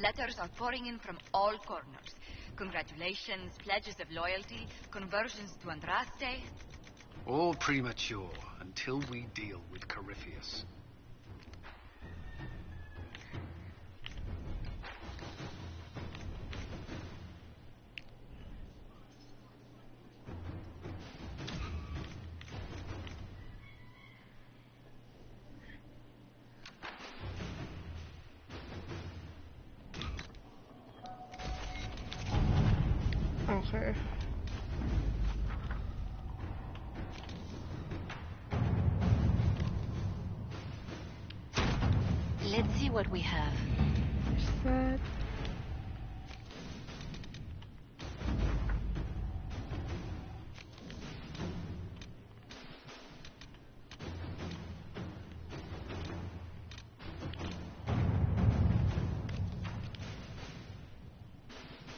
Letters are pouring in from all corners. Congratulations, pledges of loyalty, conversions to Andraste. All premature until we deal with Corypheus. Okay. Let's see what we have. There's that.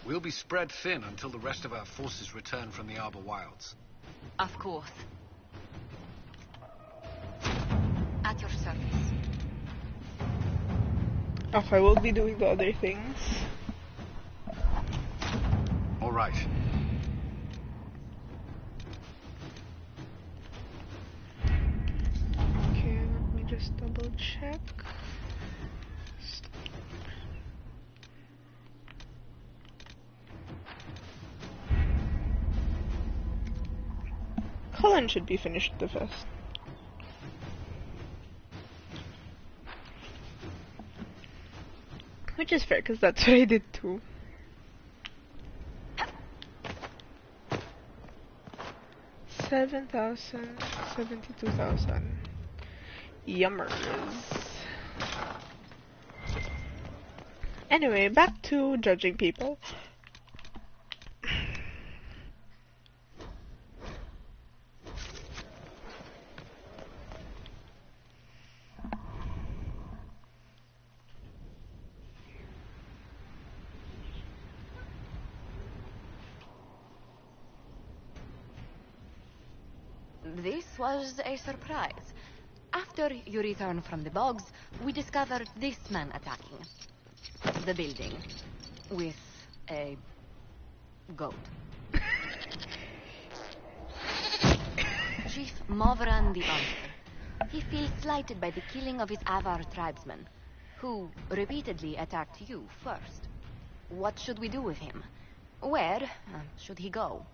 We'll be spread thin until the rest of our forces return from the Arbor Wilds. Of course. At your service. Okay, we'll be doing the other things. All right. Okay, let me just double check. Cullen should be finished the first. Which is fair, because that's what I did too. $7,000, $72,000. Yummers. Anyway, back to judging people. This was a surprise. After you return from the bogs, we discovered this man attacking the building with a goat. Chief Movran the Hunter. He feels slighted by the killing of his Avar tribesmen, who repeatedly attacked you first. What should we do with him? Where should he go?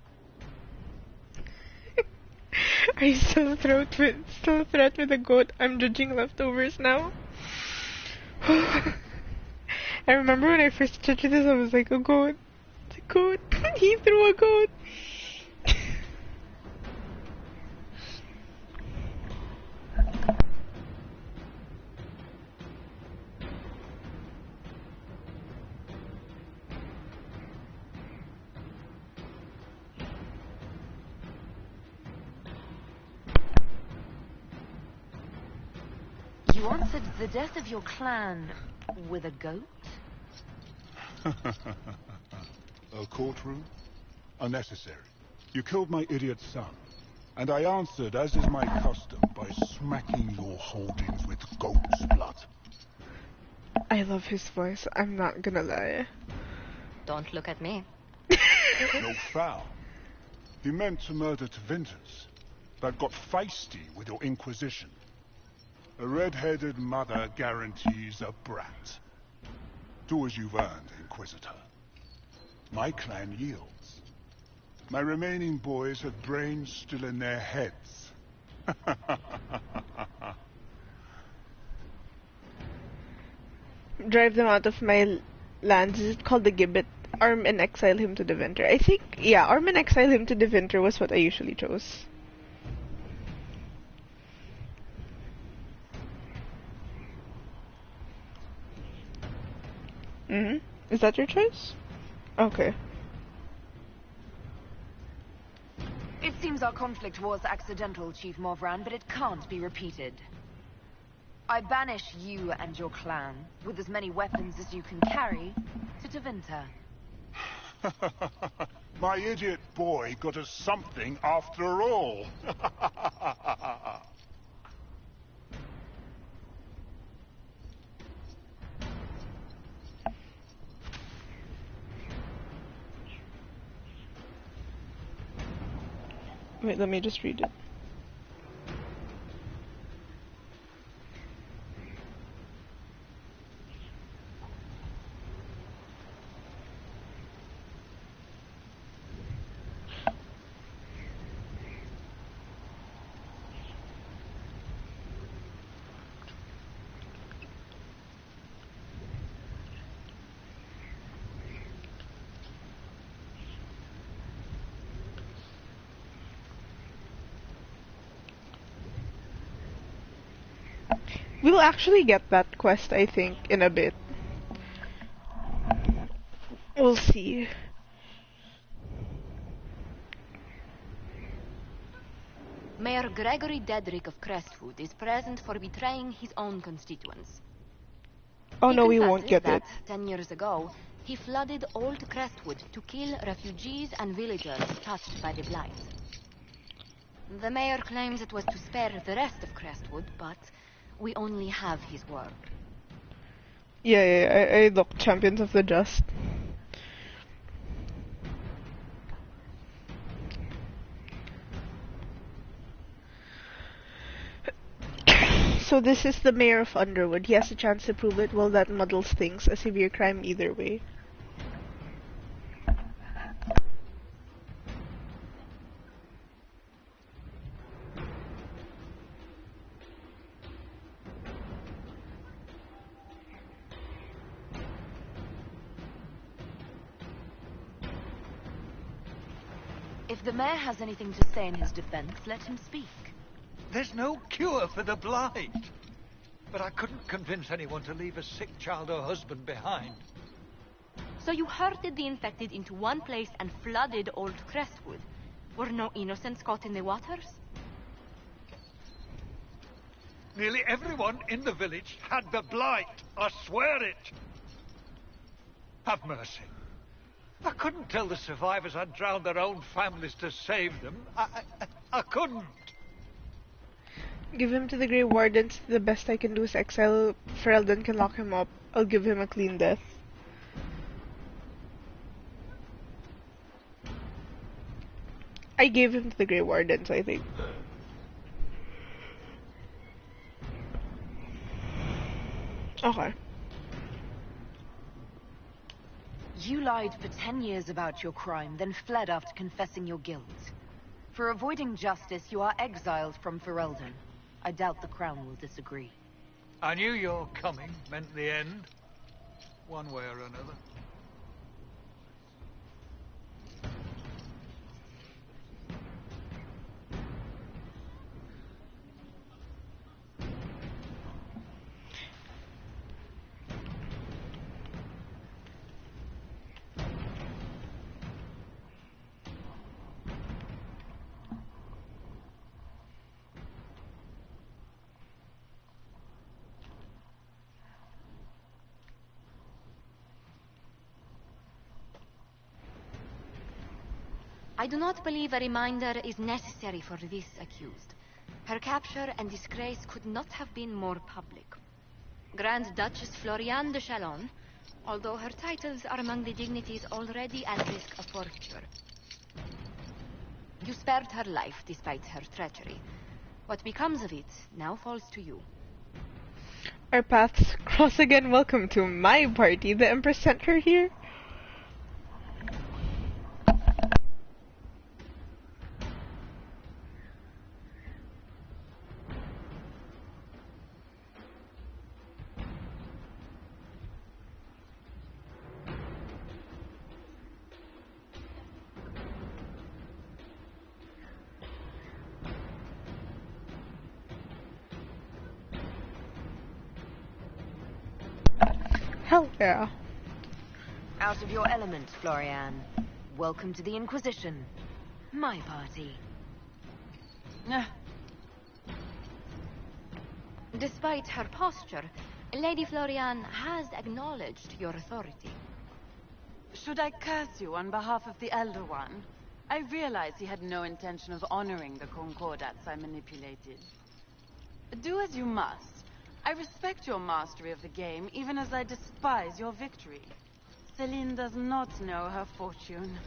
Are you still threat with a goat? I'm judging leftovers now. I remember when I first judged this, I was like, a goat. It's a goat. He threw a goat. You answered the death of your clan with a goat? A courtroom? Unnecessary. You killed my idiot son, and I answered, as is my custom, by smacking your holdings with goat's blood. I love his voice, I'm not gonna lie. Don't look at me. No foul. He meant to murder Tevinters, but got feisty with your inquisition. A red-headed mother guarantees a brat. Do as you've earned, Inquisitor. My clan yields. My remaining boys have brains still in their heads. Drive them out of my lands. Is it called the Gibbet? Arm and exile him to Deventer. I think, yeah, arm and exile him to Deventer was what I usually chose. Is that your choice? Okay. It seems our conflict was accidental, Chief Movran, but it can't be repeated. I banish you and your clan, with as many weapons as you can carry, to Tevinter. My idiot boy got us something after all. Wait, let me just read it. We'll actually get that quest, I think, in a bit. We'll see. Mayor Gregory Dedrick of Crestwood is present for betraying his own constituents. Oh no, we won't get that, it. 10 years ago, he flooded Old Crestwood to kill refugees and villagers touched by the blight. The mayor claims it was to spare the rest of Crestwood, but we only have his word. Yeah, I look, Champions of the Just. So this is the mayor of Underwood. He has a chance to prove it. Well, that muddles things. A severe crime either way. If the mayor has anything to say in his defense, let him speak. There's no cure for the blight. But I couldn't convince anyone to leave a sick child or husband behind. So you herded the infected into one place and flooded Old Crestwood. Were no innocents caught in the waters? Nearly everyone in the village had the blight. I swear it. Have mercy. I couldn't tell the survivors I'd drowned their own families to save them. I couldn't. Give him to the Grey Wardens. The best I can do is exile. Ferelden can lock him up. I'll give him a clean death. I gave him to the Grey Wardens, I think. Okay. You lied for 10 years about your crime, then fled after confessing your guilt. For avoiding justice, you are exiled from Ferelden. I doubt the Crown will disagree. I knew your coming meant the end, one way or another. I do not believe a reminder is necessary for this accused. Her capture and disgrace could not have been more public. Grand Duchess Floriane de Chalon, although her titles are among the dignities already at risk of forfeiture. You spared her life despite her treachery. What becomes of it now falls to you. Our paths cross again. Welcome to my party. The Empress sent her here. Hell yeah. Out of your element, Floriane. Welcome to the Inquisition. My party. Despite her posture, Lady Floriane has acknowledged your authority. Should I curse you on behalf of the Elder One? I realize he had no intention of honoring the concordats I manipulated. Do as you must. I respect your mastery of the game, even as I despise your victory. Celine does not know her fortune.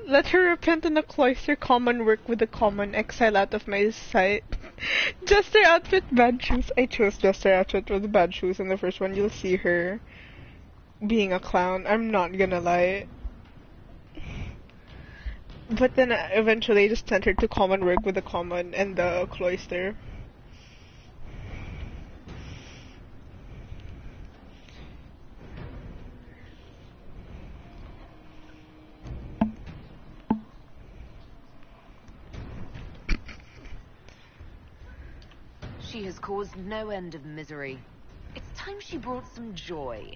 Let her repent in the cloister, common work with the common, exile out of my sight. Jester outfit, bad shoes. I chose Jester outfit with bad shoes in the first one. You'll see her being a clown. I'm not gonna lie. But then eventually I just sent her to common work with the common and the cloister. She has caused no end of misery. It's time she brought some joy.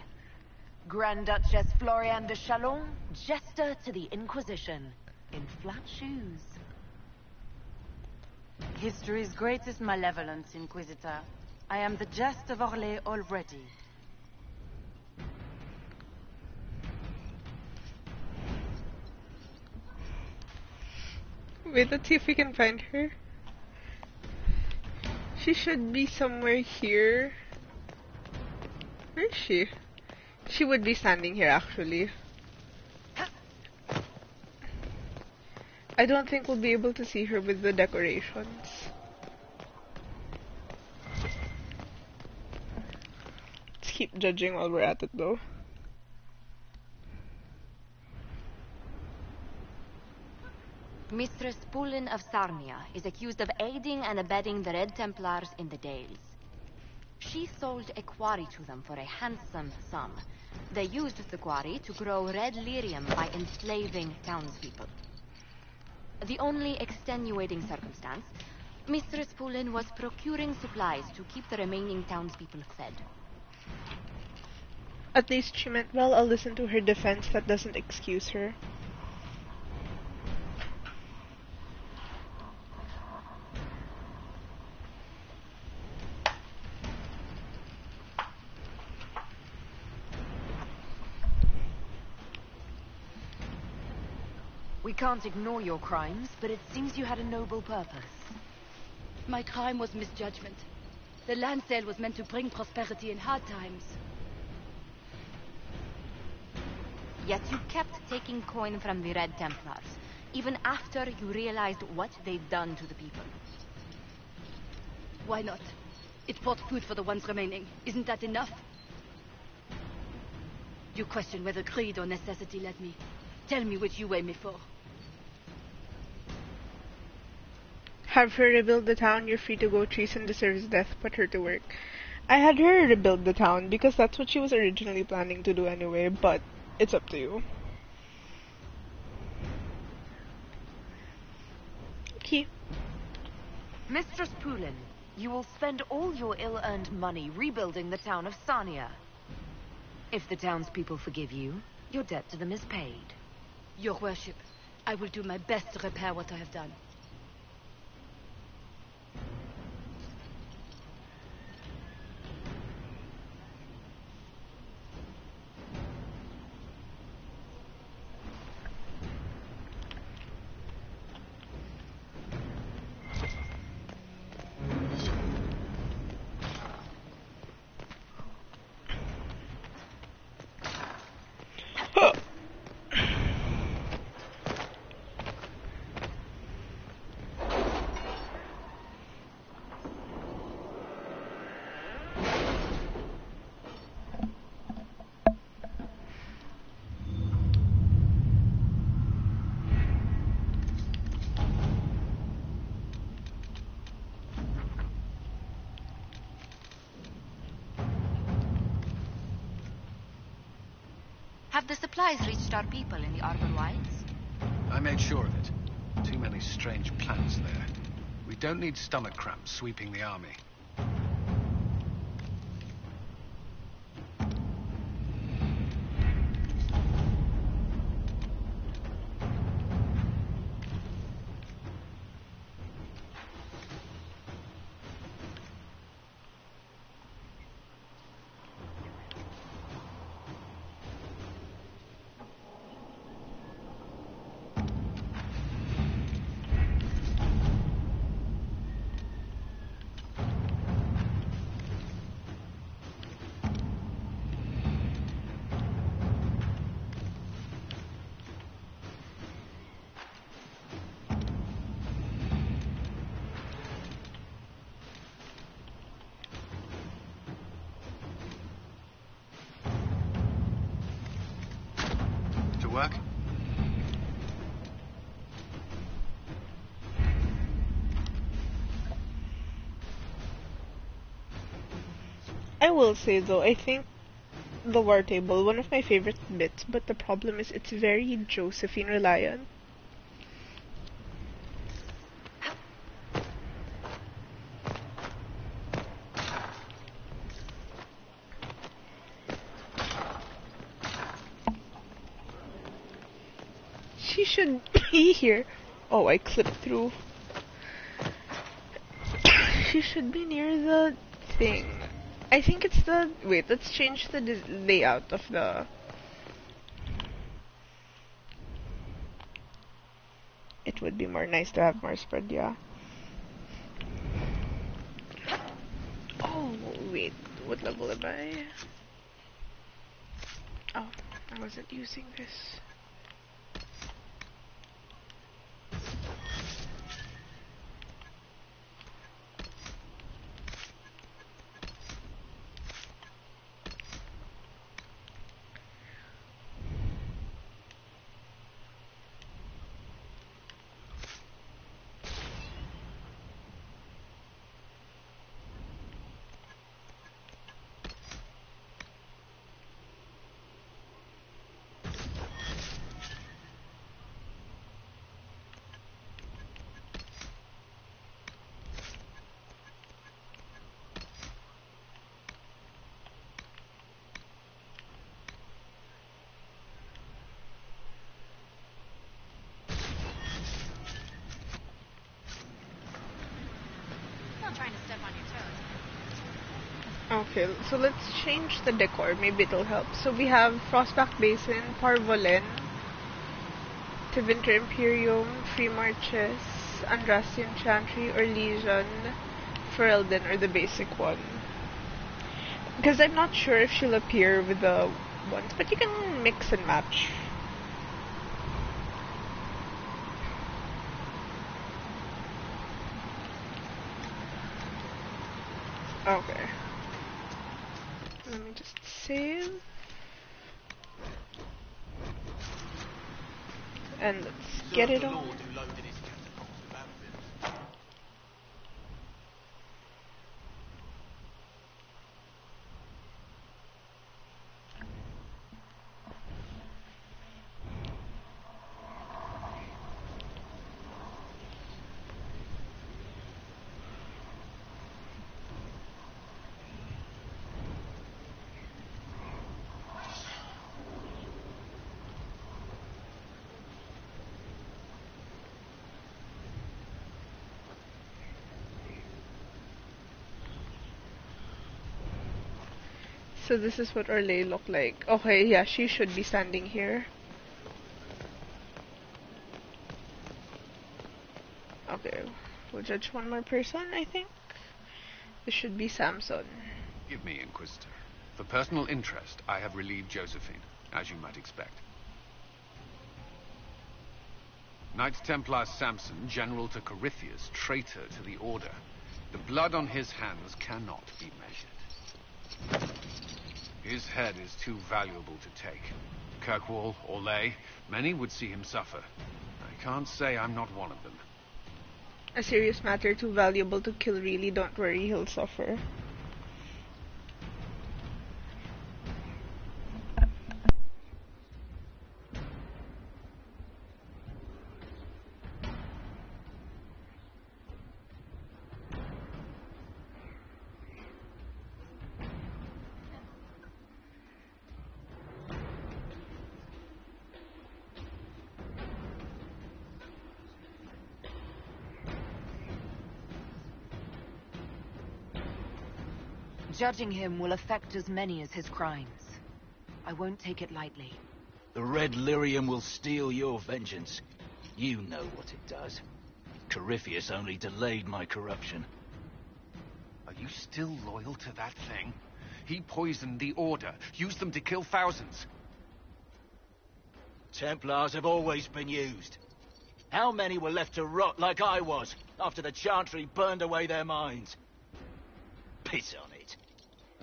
Grand Duchess Floriane de Chalon, jester to the Inquisition, in flat shoes. History's greatest malevolence, Inquisitor. I am the jest of Orlais already. Wait, let's see if we can find her. She should be somewhere here. Where is she? She would be standing here, actually. I don't think we'll be able to see her with the decorations. Let's keep judging while we're at it, though. Mistress Pullen of Sarnia is accused of aiding and abetting the Red Templars in the Dales. She sold a quarry to them for a handsome sum. They used the quarry to grow red lyrium by enslaving townspeople. The only extenuating circumstance, Mistress Pullen was procuring supplies to keep the remaining townspeople fed. At least she meant well. I'll listen to her defense. That doesn't excuse her. We can't ignore your crimes, but it seems you had a noble purpose. My crime was misjudgment. The land sale was meant to bring prosperity in hard times. Yet you kept taking coin from the Red Templars, even after you realized what they'd done to the people. Why not? It brought food for the ones remaining. Isn't that enough? You question whether greed or necessity led me. Tell me which you weigh me for. Have her rebuild the town. You're free to go. Treason deserves death. Put her to work. I had her rebuild the town because that's what she was originally planning to do anyway, but it's up to you. Okay. Mistress Pullen, you will spend all your ill-earned money rebuilding the town of Sarnia. If the townspeople forgive you, your debt to them is paid. Your worship, I will do my best to repair what I have done. Have the supplies reached our people in the Arbor Wilds? I made sure of it. Too many strange plants there. We don't need stomach cramps sweeping the army. Work? I will say though, I think the war table, one of my favorite bits, but the problem is it's very Josephine reliant. She should be here. Oh, I clipped through. She should be near the thing. I think it's the... Wait, let's change the layout of the... it would be more nice to have more spread, yeah. Oh, wait. What level am I? Oh, I wasn't using this. Okay, so let's change the decor. Maybe it'll help. So we have Frostback Basin, Parvolin, Tevinter Imperium, Free Marches, Andrastian Chantry, or Legion, Ferelden, or the basic one. Because I'm not sure if she'll appear with the ones, but you can mix and match. Okay. Let me just save. And let's get it on. So this is what Orlais looked like. Okay, yeah, she should be standing here. Okay, we'll judge one more person, I think. This should be Samson. Give me, Inquisitor. For personal interest, I have relieved Josephine, as you might expect. Knight Templar Samson, General to Corypheus, traitor to the Order. The blood on his hands cannot be measured. His head is too valuable to take. Kirkwall, Orlais, many would see him suffer. I can't say I'm not one of them. A serious matter too valuable to kill, really. Don't worry, he'll suffer. Judging him will affect as many as his crimes. I won't take it lightly. The Red Lyrium will steal your vengeance. You know what it does. Corypheus only delayed my corruption. Are you still loyal to that thing? He poisoned the Order, used them to kill thousands. Templars have always been used. How many were left to rot like I was, after the Chantry burned away their minds? Piss on it.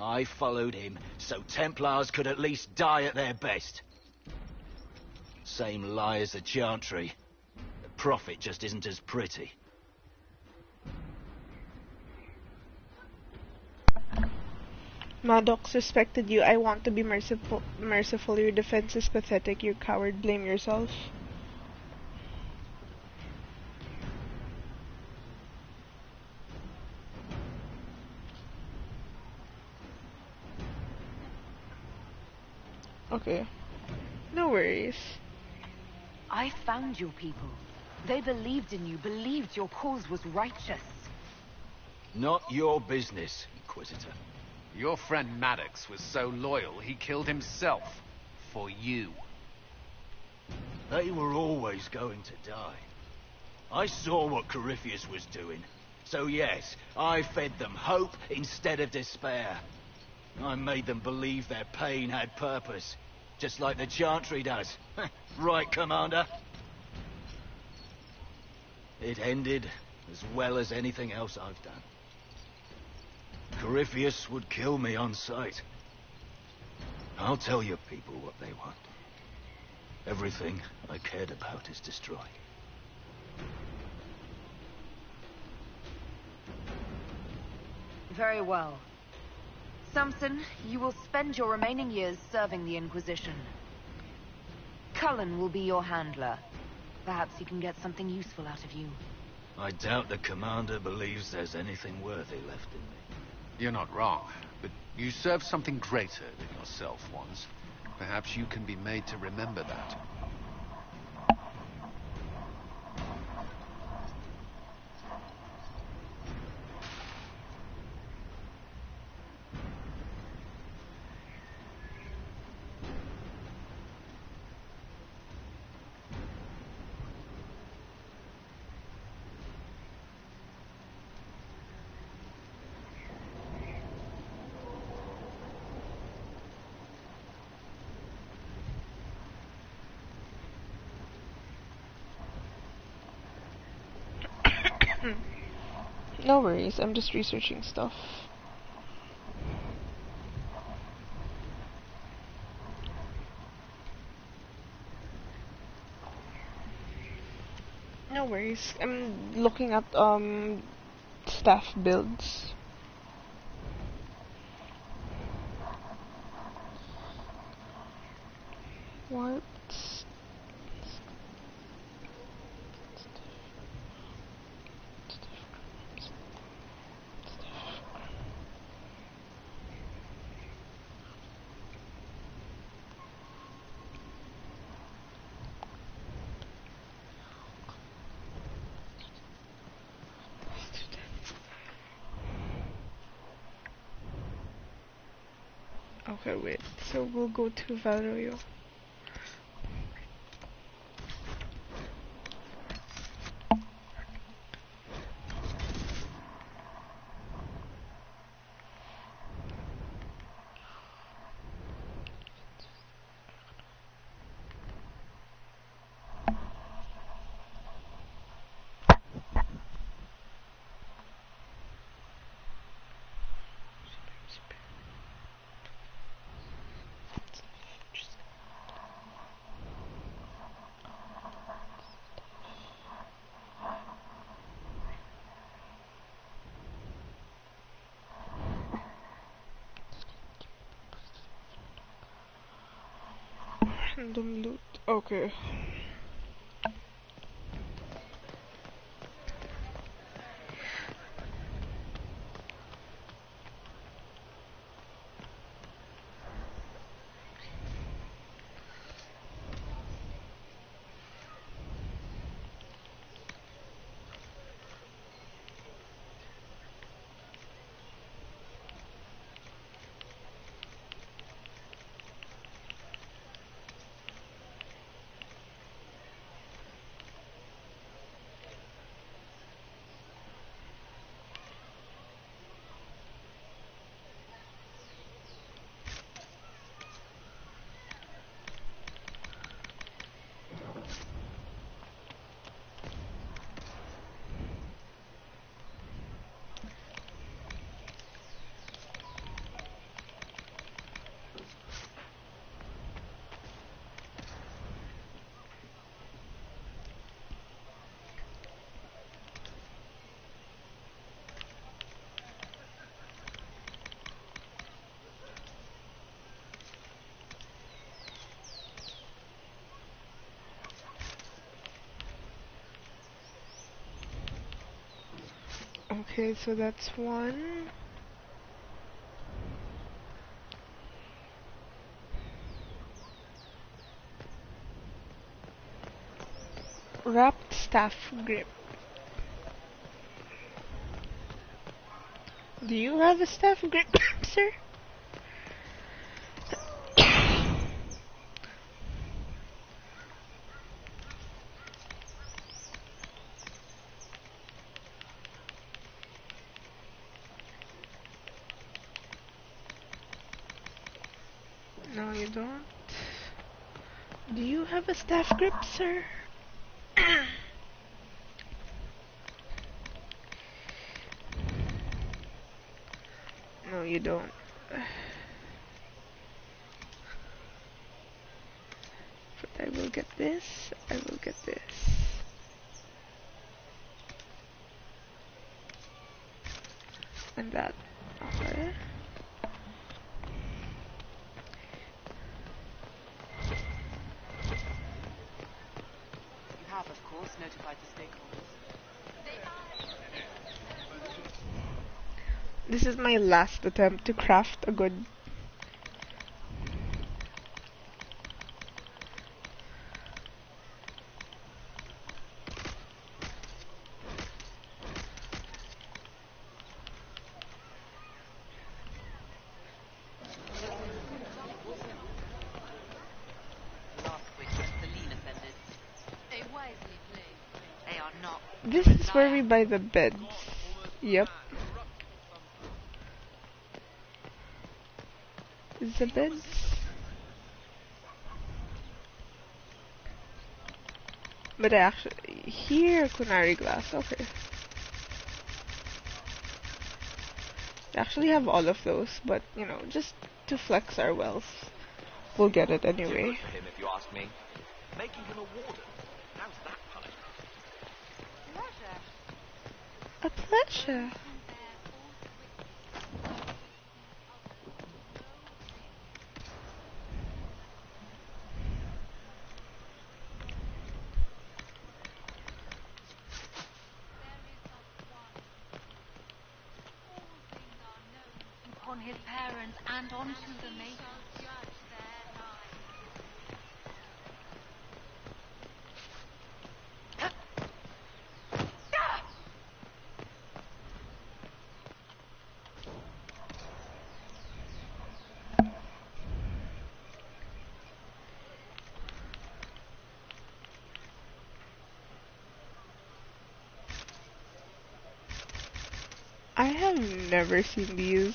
I followed him, so Templars could at least die at their best. Same lie as the Chantry. The profit just isn't as pretty. Maddox suspected you. I want to be merciful. Your defense is pathetic. You coward. Blame yourself. Okay. No worries. I found your people. They believed in you, believed your cause was righteous. Not your business, Inquisitor. Your friend Maddox was so loyal, he killed himself. For you. They were always going to die. I saw what Corypheus was doing. So yes, I fed them hope instead of despair. I made them believe their pain had purpose, just like the Chantry does. Right, Commander? It ended as well as anything else I've done. Corypheus would kill me on sight. I'll tell your people what they want. Everything I cared about is destroyed. Very well. Samson, you will spend your remaining years serving the Inquisition. Cullen will be your handler. Perhaps he can get something useful out of you. I doubt the Commander believes there's anything worthy left in me. You're not wrong, but you served something greater than yourself once. Perhaps you can be made to remember that. No worries, I'm just researching stuff. No worries, I'm looking at staff builds. What? Okay, wait. So we'll go to Valerio. Random loot. Okay. Okay, so that's one. Wrapped staff grip. Do you have a staff grip, sir? No, you don't. Do you have a staff grip, sir? No, you don't. But I will get this. I will get this. And that. Okay. You have, of course, notified the stakeholders. This is my last attempt to craft a good... This is where we buy the beds. Yep. Is the beds? But actually, here, Kunari glass, okay. We actually have all of those, but you know, just to flex our wealth, we'll get it anyway. For him, if you ask me. Making him a warden. How's that punishment? A pleasure. Upon his parents and onto the maiden. I have never seen these.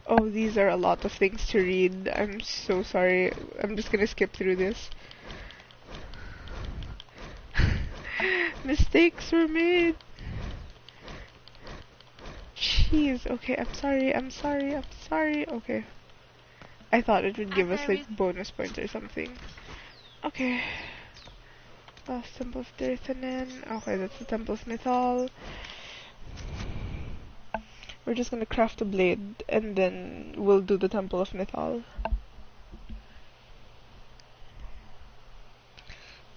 Oh, these are a lot of things to read. I'm so sorry. I'm just gonna skip through this. Mistakes were made. Jeez, okay, I'm sorry, I'm sorry, I'm sorry. Okay. I thought it would give us like bonus points or something. Okay. Last Temple of Dirthanen. Okay, that's the Temple of Mythal. We're just gonna craft a blade and then we'll do the Temple of Mythal.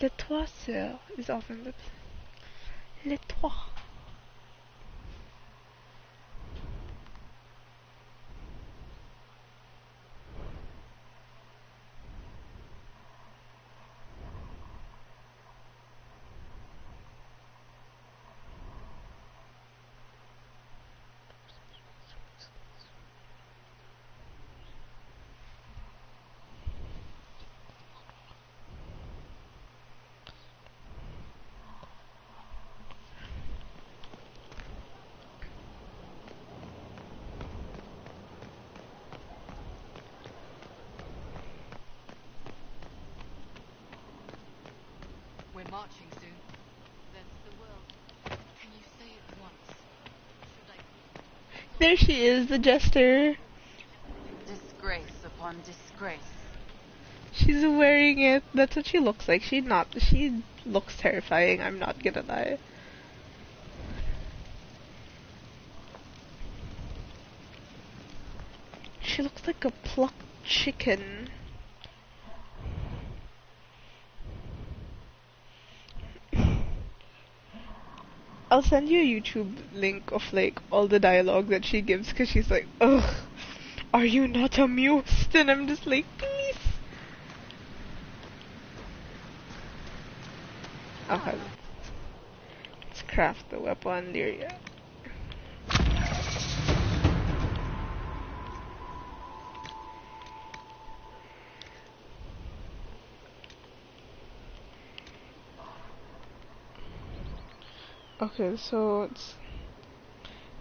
Le toit, sir, is often the... Le toit. We're marching soon. That's the world. Can you say it once? There she is, the jester. Disgrace upon disgrace. She's wearing it. That's what she looks like. She looks terrifying, I'm not gonna lie. She looks like a plucked chicken. I'll send you a YouTube link of like all the dialogue that she gives because she's like, ugh, are you not amused? And I'm just like, please. Okay. Let's craft the weapon, Lyria. Okay, so it's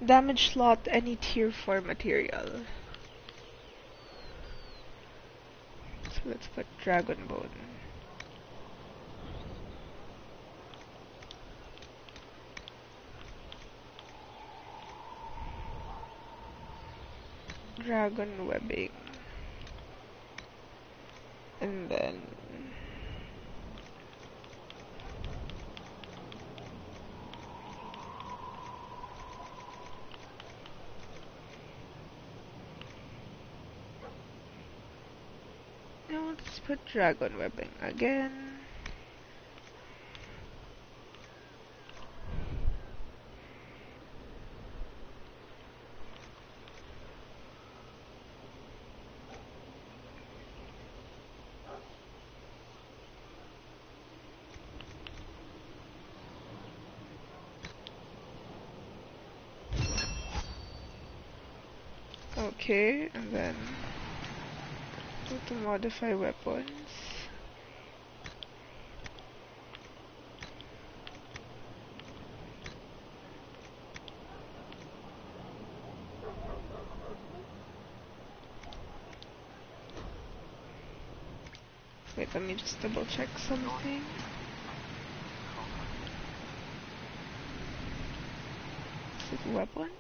damage slot any tier 4 material. So let's put Dragon Bone. Dragon webbing. And then now let's put dragon webbing again. Okay, and then go to modify weapons. Wait, let me just double check something. Is it weapons?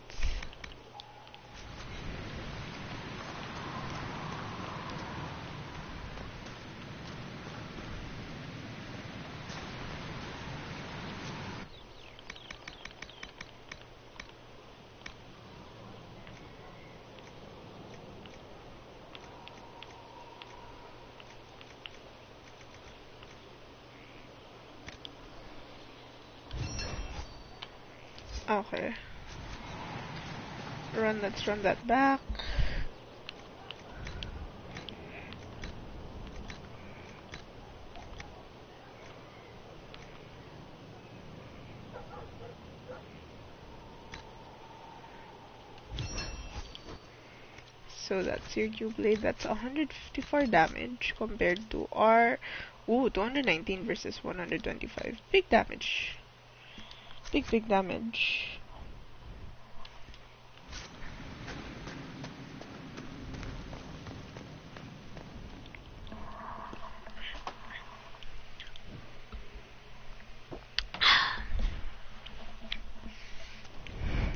Okay. Let's run that back. So that's your new blade. That's 154 damage compared to our 219 versus 125. Big damage. Big damage.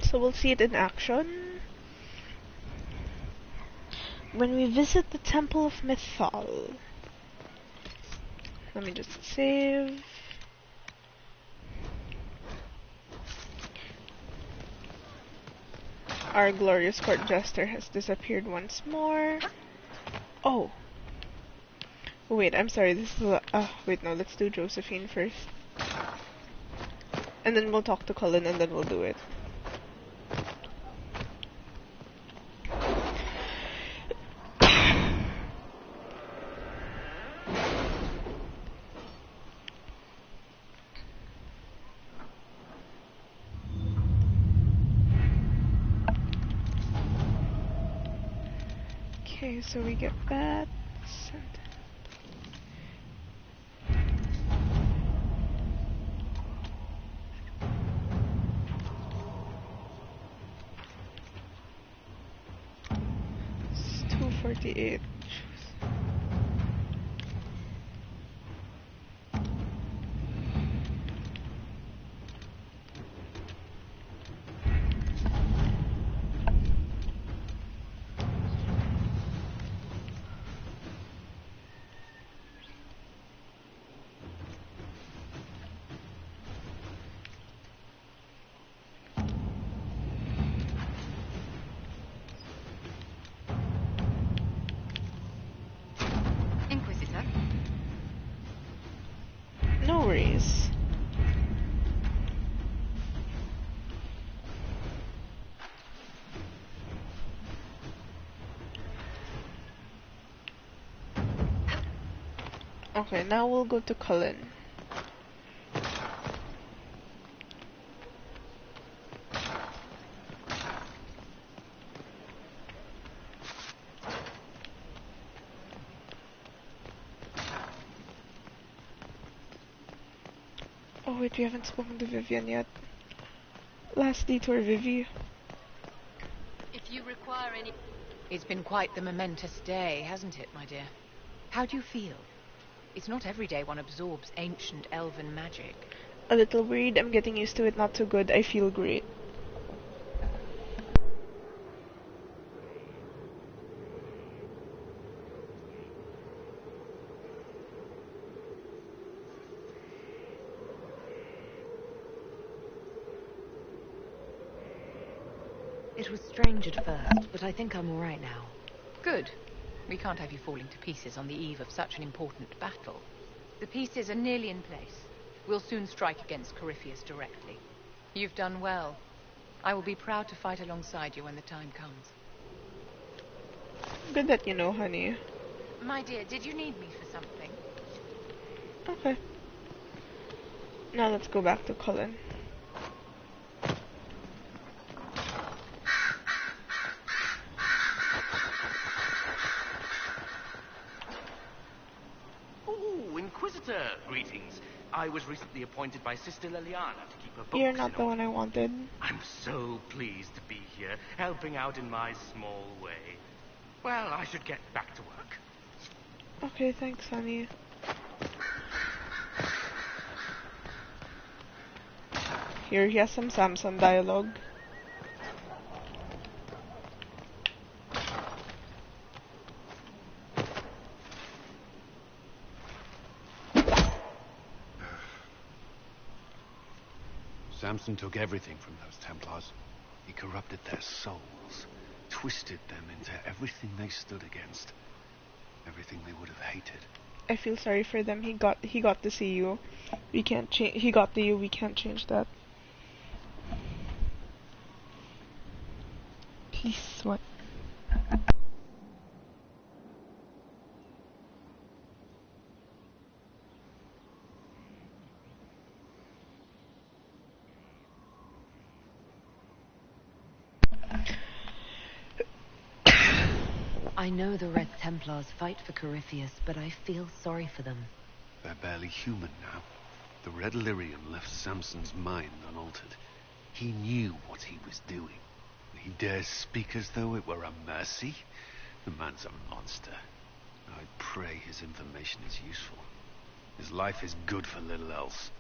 So we'll see it in action when we visit the Temple of Mythal. Let me just save. Our glorious court jester has disappeared once more. Oh. Wait, I'm sorry, this is wait, no, let's do Josephine first. And then we'll talk to Cullen and then we'll do it. Okay, so we get that. It's 248. No worries. Okay, now we'll go to Cullen. Oh wait, we haven't spoken to Vivian yet. Last detour, Vivi. If you require any... It's been quite the momentous day, hasn't it, my dear? How do you feel? It's not every day one absorbs ancient elven magic. A little worried. I'm getting used to it. Not so good. I feel great. It was strange at first, but I think I'm all right now. Good. We can't have you falling to pieces on the eve of such an important battle. The pieces are nearly in place. We'll soon strike against Corypheus directly. You've done well. I will be proud to fight alongside you when the time comes. Good that you know, honey. My dear, did you need me for something? Okay. Now let's go back to Cullen. Inquisitor, greetings. I was recently appointed by Sister Liliana to keep her books. You're not the one I wanted. I'm so pleased to be here, helping out in my small way. Well, I should get back to work. Okay, thanks, honey. Here, he has some Samson dialogue. Samson took everything from those Templars. He corrupted their souls, twisted them into everything they stood against, everything they would have hated. I feel sorry for them. He got to see you. We can't change. He got to you. We can't change that. Please, what? I know the Red Templars fight for Corypheus, but I feel sorry for them. They're barely human now. The Red Lyrium left Samson's mind unaltered. He knew what he was doing. He dares speak as though it were a mercy? The man's a monster. I pray his information is useful. His life is good for little else.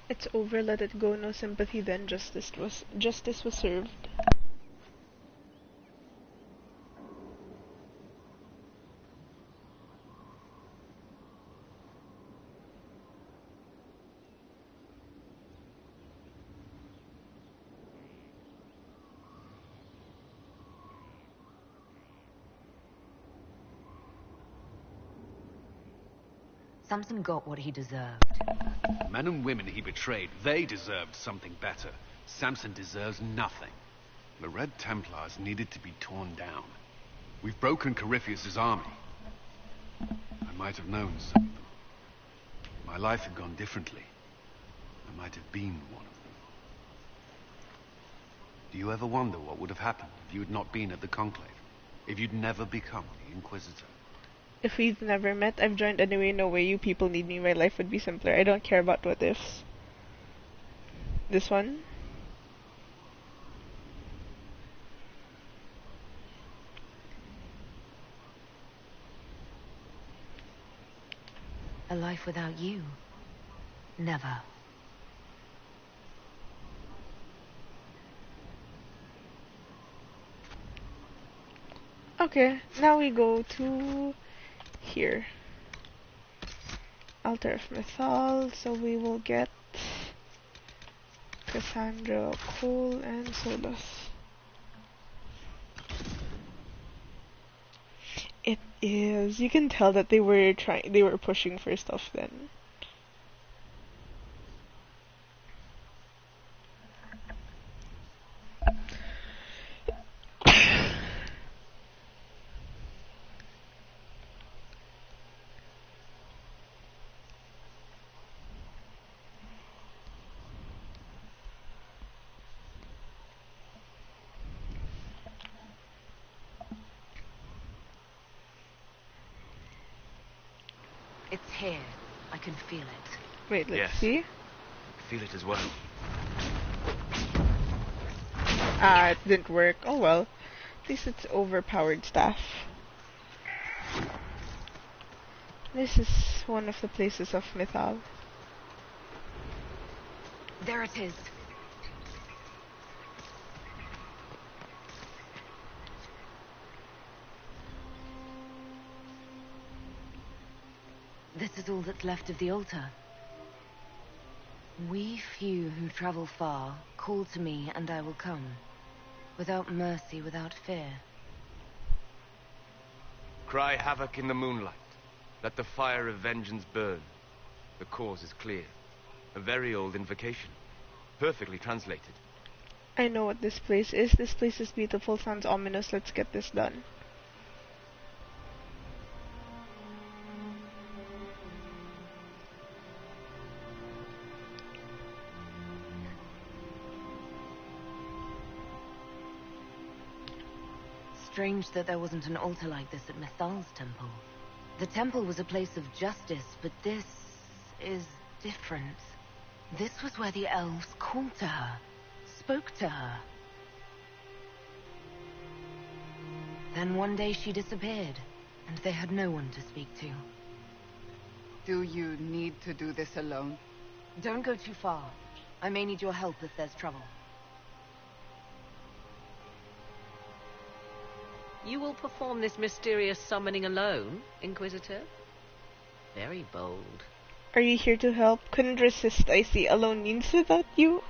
It's over. Let it go. No sympathy then. Justice was served. Samson got what he deserved. Men and women he betrayed, they deserved something better. Samson deserves nothing. The Red Templars needed to be torn down. We've broken Corypheus' army. I might have known some of them. If my life had gone differently, I might have been one of them. Do you ever wonder what would have happened if you had not been at the Conclave? If you'd never become the Inquisitor? If we'd never met, I've joined anyway. No way you people need me. My life would be simpler. I don't care about what ifs. This one? A life without you? Never. Okay, now we go to here. Altar of Mythal, so we will get Cassandra, Cole, and Solus. It is. You can tell that they were pushing for stuff then. It's here. I can feel it. Wait, let's Yes. see. Feel it as well. Ah, it didn't work. Oh well. At least it's overpowered staff. This is one of the places of Mythal. There it is. This is all that's left of the altar. We few who travel far, call to me and I will come. Without mercy, without fear. Cry havoc in the moonlight. Let the fire of vengeance burn. The cause is clear. A very old invocation. Perfectly translated. I know what this place is. This place is beautiful, sounds ominous. Let's get this done. Strange that there wasn't an altar like this at Mythal's temple. The temple was a place of justice, but this is different. This was where the elves called to her, spoke to her. Then one day she disappeared, and they had no one to speak to. Do you need to do this alone? Don't go too far. I may need your help if there's trouble. You will perform this mysterious summoning alone, Inquisitor? Very bold. Are you here to help? Couldn't resist, I see. Alone means without you.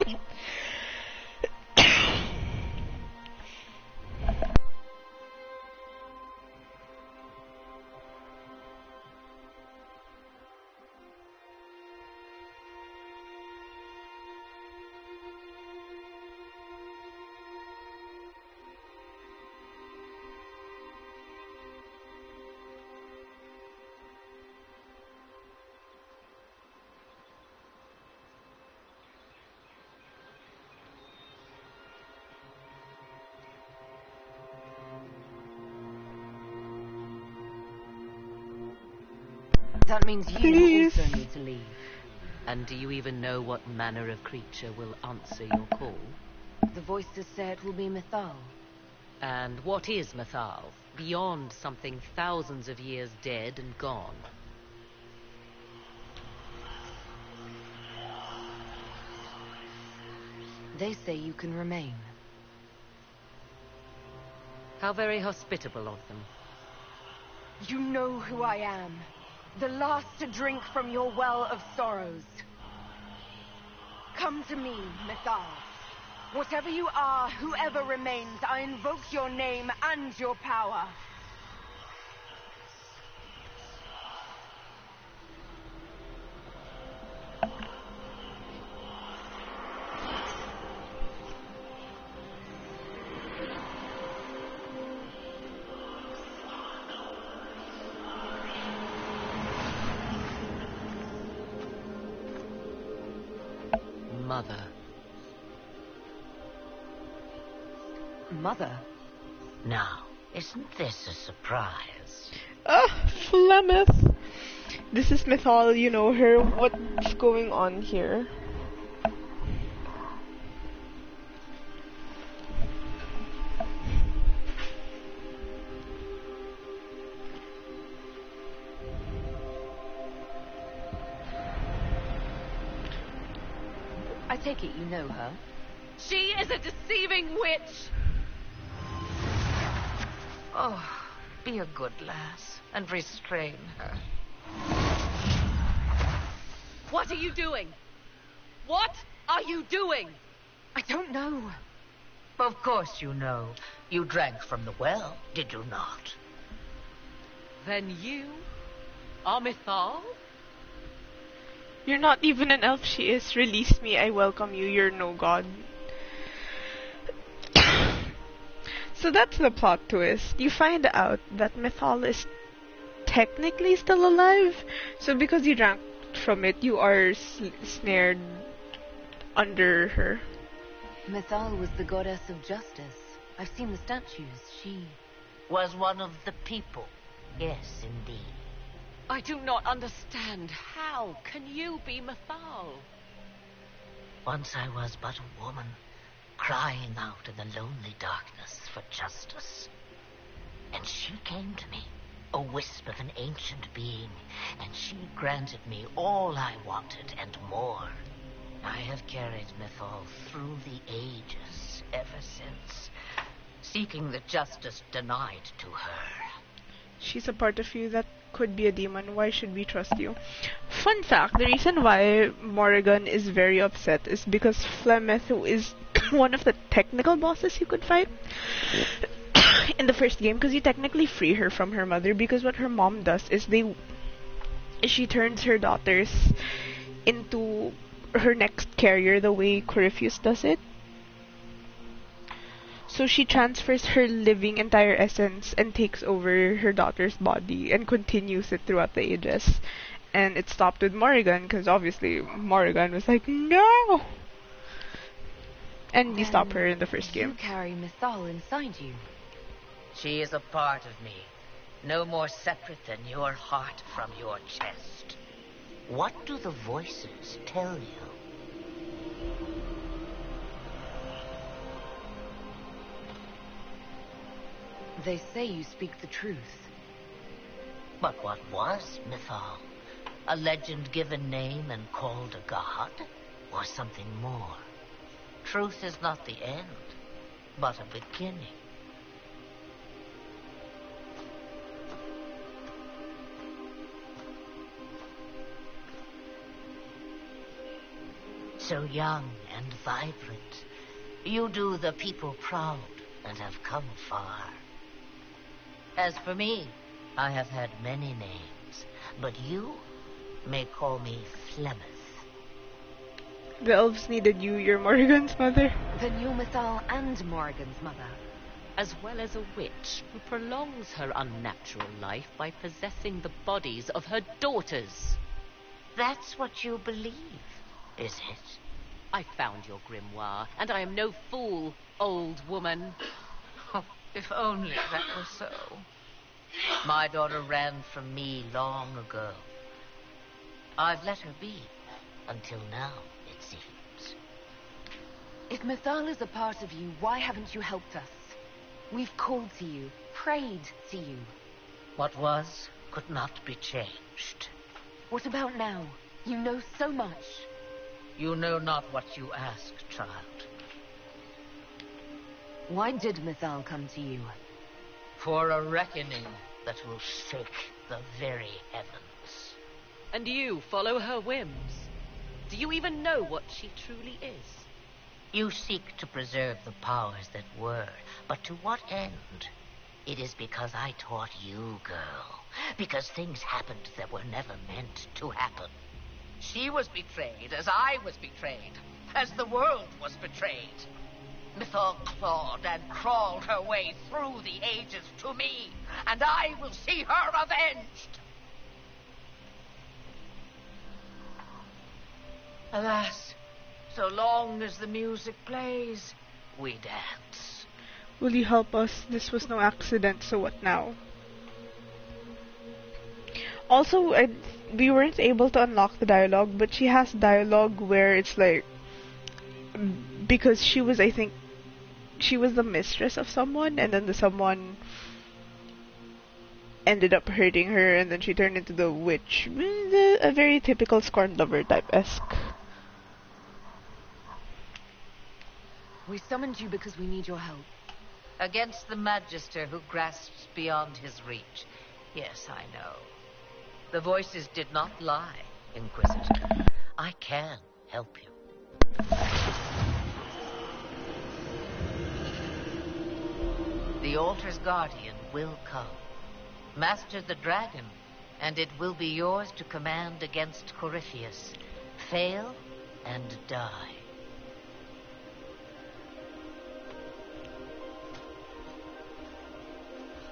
That means you also need to leave. And do you even know what manner of creature will answer your call? The voices say it will be Mythal. And what is Mythal, beyond something thousands of years dead and gone? They say you can remain. How very hospitable of them. You know who I am. The last to drink from your well of sorrows. Come to me, Mythal. Whatever you are, whoever remains, I invoke your name and your power. Mother. Mother? Now, isn't this a surprise? Ah, Flemeth! This is Mythal, you know her. What's going on here? I take it you know her. She is a deceiving witch! Oh, be a good lass and restrain her. What are you doing? What are you doing? I don't know. Of course you know. You drank from the well, did you not? Then you are Mythal? You're not even an elf, she is. Release me, I welcome you, you're no god. So that's the plot twist. You find out that Mythal is technically still alive. So because you drank from it, you are snared under her. Mythal was the goddess of justice. I've seen the statues. She was one of the people. Yes, indeed. I do not understand. How can you be Mythal? Once I was but a woman. crying out in the lonely darkness for justice. And she came to me, a wisp of an ancient being, and she granted me all I wanted and more. I have carried Mythal through the ages ever since, seeking the justice denied to her. She's a part of you that could be a demon. Why should we trust you? Fun fact, the reason why Morrigan is very upset is because Flemeth, who is one of the technical bosses you could fight in the first game, because you technically free her from her mother, because what her mom does is she turns her daughters into her next carrier the way Corypheus does it. So she transfers her living entire essence and takes over her daughter's body and continues it throughout the ages. And it stopped with Morrigan, because obviously Morrigan was like, no! And you stop her in the first game. You carry Mythal inside you. She is a part of me, no more separate than your heart from your chest. What do the voices tell you? They say you speak the truth. But what was Mythal? A legend given name and called a god? Or something more? Truth is not the end, but a beginning. So young and vibrant, you do the people proud and have come far. As for me, I have had many names, but you may call me Flemeth. The elves needed you, you're Morrigan's mother. Then you're Mythal and Morrigan's mother. As well as a witch who prolongs her unnatural life by possessing the bodies of her daughters. That's what you believe, is it? I found your grimoire, and I am no fool, old woman. Oh, if only that were so. My daughter ran from me long ago. I've let her be, until now, it seems. If Mythal is a part of you, why haven't you helped us? We've called to you, prayed to you. What was could not be changed. What about now? You know so much. You know not what you ask, child. Why did Mythal come to you? For a reckoning that will shake the very heavens. And you follow her whims. Do you even know what she truly is? You seek to preserve the powers that were, but to what end? It is because I taught you, girl. Because things happened that were never meant to happen. She was betrayed as I was betrayed, as the world was betrayed. Mythal clawed and crawled her way through the ages to me, and I will see her avenged. Alas, so long as the music plays, we dance. Will you help us? This was no accident, so what now? Also, we weren't able to unlock the dialogue, but she has dialogue where it's like, because she was, I think, she was the mistress of someone, and then the someone ended up hurting her, and then she turned into the witch. A very typical scorned lover type-esque. We summoned you because we need your help. Against the Magister who grasps beyond his reach. Yes, I know. The voices did not lie, Inquisitor. I can help you. The altar's guardian will come. Master the dragon, and it will be yours to command against Corypheus. Fail and die.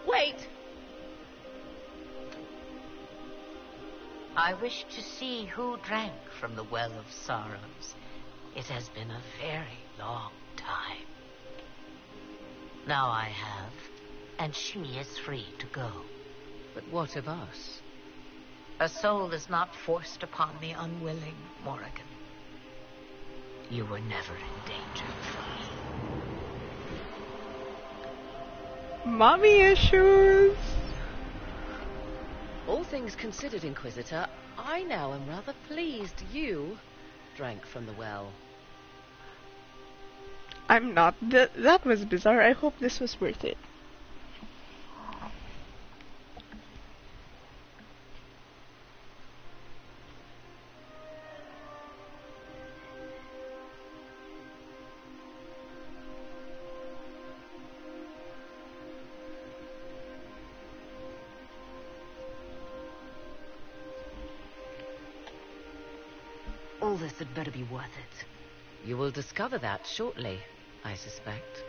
Wait! I wish to see who drank from the Well of Sorrows. It has been a very long time. Now I have, and she is free to go. But what of us? A soul is not forced upon the unwilling, Morrigan. You were never in danger from me. Mommy issues! All things considered, Inquisitor, I now am rather pleased you drank from the well. I'm not. That was bizarre. I hope this was worth it. All this had better be worth it. You will discover that shortly, I suspect.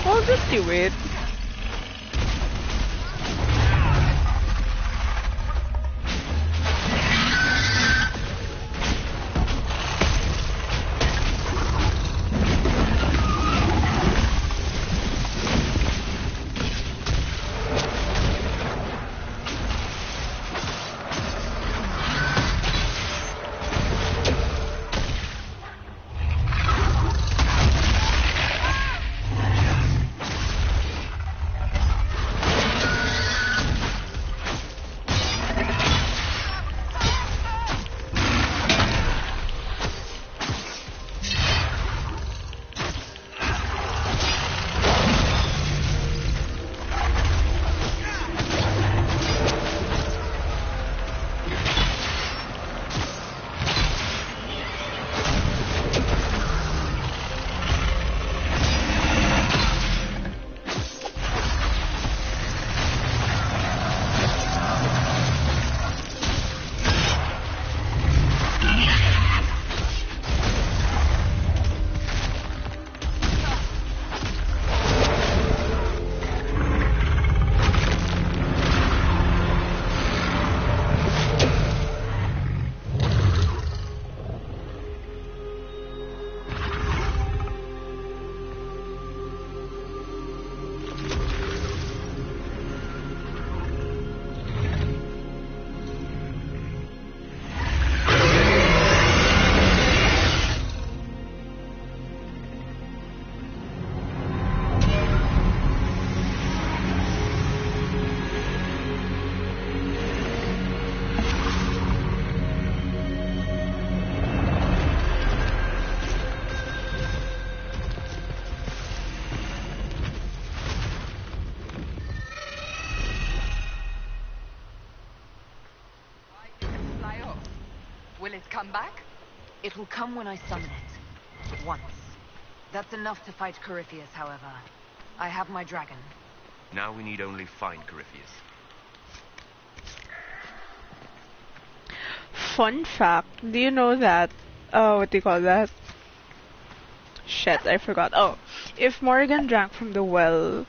I'll just do it. Will it come back? It will come when I summon it. Once. That's enough to fight Corypheus, however. I have my dragon. Now we need only find Corypheus. Fun fact, do you know that, what do you call that? Shit, I forgot. Oh, if Morgan drank from the well,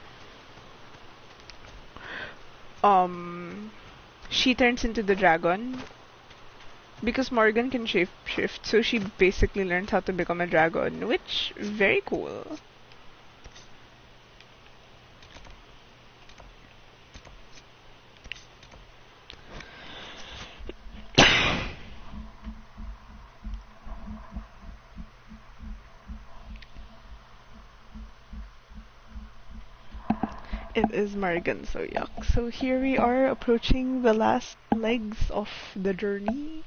she turns into the dragon. Because Morgan can shapeshift, so she basically learns how to become a dragon, which, very cool. It is Morgan, so yuck. So here we are approaching the last legs of the journey.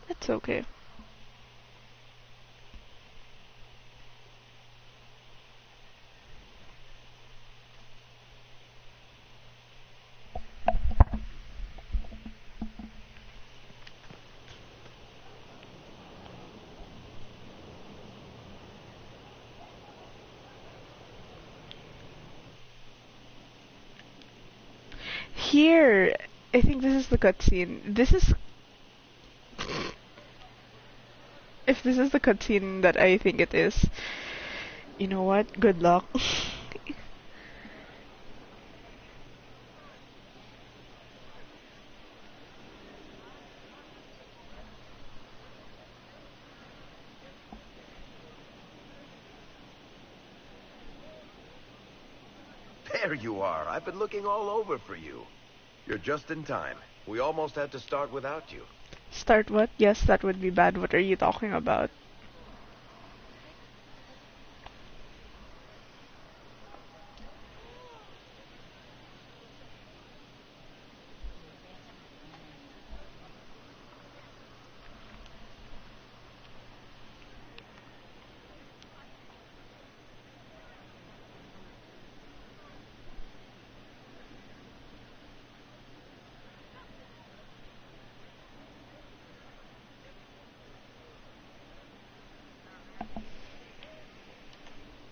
It's okay. Here, I think this is the cutscene. This is... If this is the cutscene that I think it is, you know what? Good luck. There you are. I've been looking all over for you. You're just in time. We almost had to start without you. Start what? Yes, that would be bad. What are you talking about?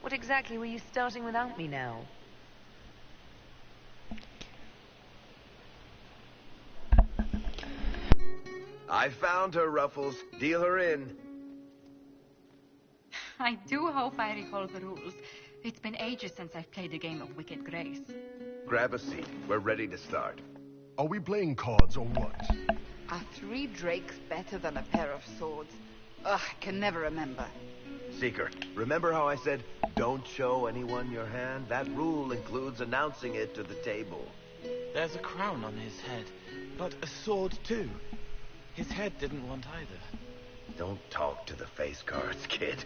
What exactly were you starting without me now? I found her, Ruffles. Deal her in. I do hope I recall the rules. It's been ages since I've played a game of Wicked Grace. Grab a seat. We're ready to start. Are we playing cards or what? Are 3 drakes better than a pair of swords? Ugh, I can never remember. Seeker, remember how I said, don't show anyone your hand? That rule includes announcing it to the table. There's a crown on his head, but a sword too. His head didn't want either. Don't talk to the face cards, kid.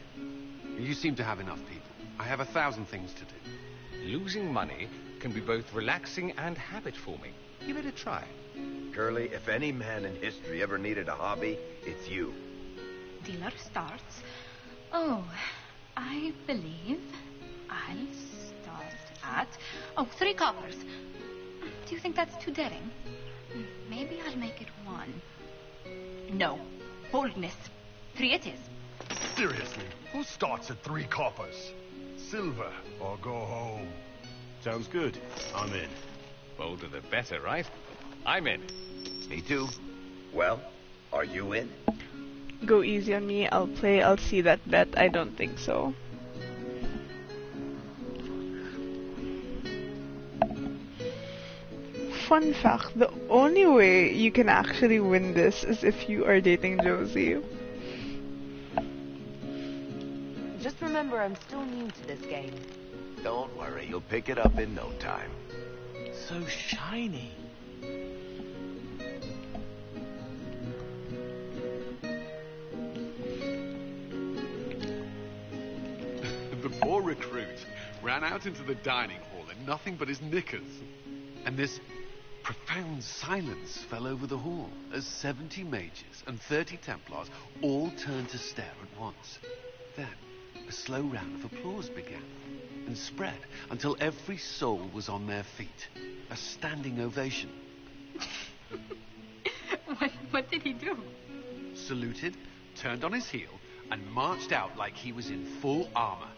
You seem to have enough people. I have 1,000 things to do. Losing money can be both relaxing and habit-forming. Give it a try. Curly, if any man in history ever needed a hobby, it's you. Dealer starts. Oh, I believe I'll start at... Oh, 3 coppers. Do you think that's too daring? Maybe I'll make it 1. No. Boldness. 3 it is. Seriously, who starts at 3 coppers? Silver or go home. Sounds good. I'm in. Bolder the better, right? I'm in. Me too. Well, are you in? Go easy on me. I'll play. I'll see that bet. I don't think so. Fun fact, the only way you can actually win this is if you are dating Josie. Just remember, I'm still new to this game. Don't worry, you'll pick it up in no time. So shiny. The poor recruit ran out into the dining hall in nothing but his knickers. And this profound silence fell over the hall as 70 mages and 30 Templars all turned to stare at once. Then a slow round of applause began and spread until every soul was on their feet. A standing ovation. What did he do? Saluted, turned on his heel, and marched out like he was in full armor.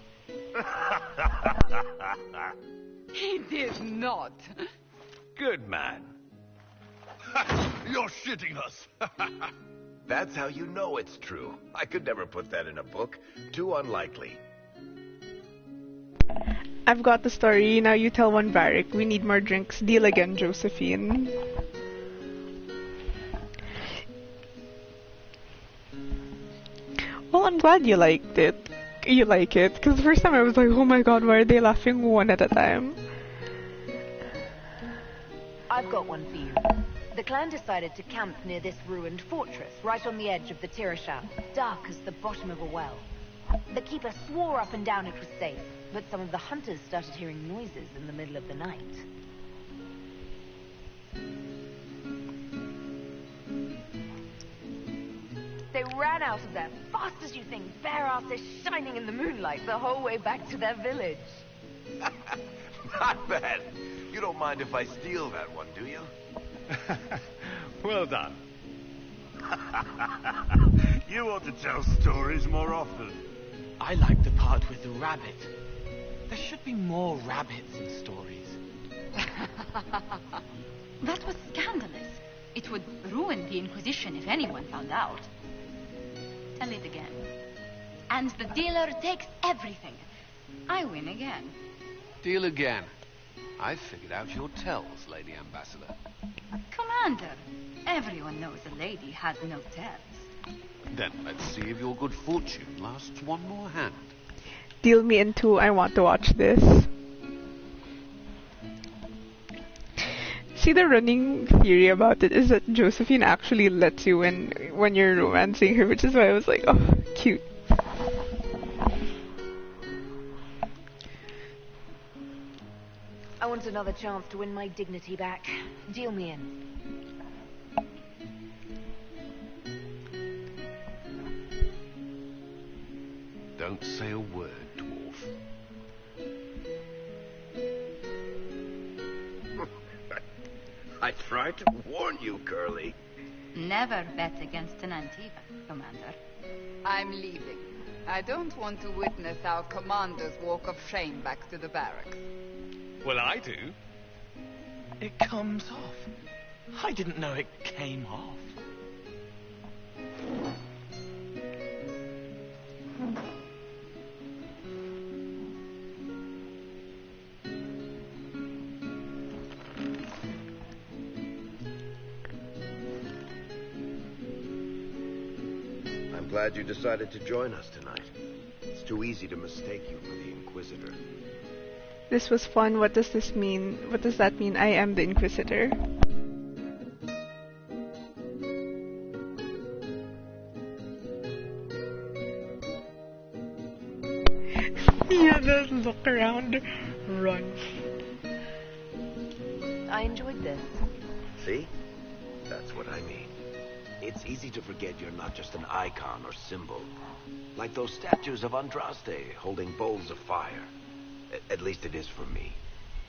He did not. Good man. You're shitting us. That's how you know it's true. I could never put that in a book. Too unlikely. I've got the story. Now you tell one Varric. We need more drinks. Deal again, Josephine. Well, I'm glad you liked it. You like it. Because the first time I was like, oh my god, why are they laughing one at a time? I've got one for you. The clan decided to camp near this ruined fortress, right on the edge of the Tirashab, dark as the bottom of a well. The keeper swore up and down it was safe, but some of the hunters started hearing noises in the middle of the night. They ran out of there, fast as you think, bare asses shining in the moonlight the whole way back to their village. Not bad. You don't mind if I steal that one, do you? Well done. You ought to tell stories more often. I like the part with the rabbit. There should be more rabbits in stories. That was scandalous. It would ruin the Inquisition if anyone found out. Tell it again. And the dealer takes everything. I win again. Deal again. I've figured out your tells, Lady Ambassador. Commander, everyone knows a lady has no tells. Then let's see if your good fortune lasts one more hand. Deal me in two. I want to watch this. See, the running theory about it is that Josephine actually lets you in when you're romancing her, which is why I was like, oh, cute. I want another chance to win my dignity back. Deal me in. Don't say a word, dwarf. I tried to warn you, Curly. Never bet against an Antiva, Commander. I'm leaving. I don't want to witness our commander's walk of shame back to the barracks. Well, I do. It comes off. I didn't know it came off. I'm glad you decided to join us tonight. It's too easy to mistake you for the Inquisitor. This was fun. What does this mean? What does that mean? I am the Inquisitor. Yeah, just look around. Run. I enjoyed this. See? That's what I mean. It's easy to forget you're not just an icon or symbol. Like those statues of Andraste holding bowls of fire. At least it is for me.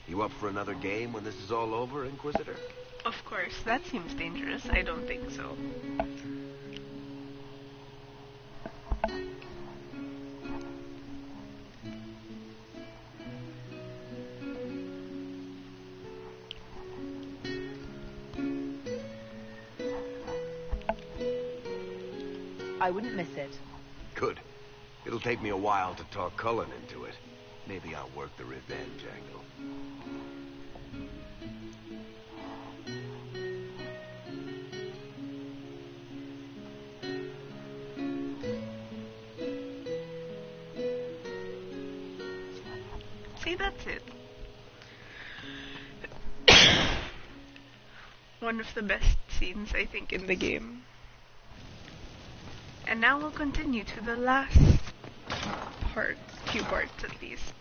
You up for another game when this is all over, Inquisitor? Of course, that seems dangerous. I don't think so. I wouldn't miss it. Good. It'll take me a while to talk Cullen into it. Maybe I'll work the revenge angle. See, that's it. One of the best scenes, I think, in the game. And now we'll continue to the last part, few parts at least.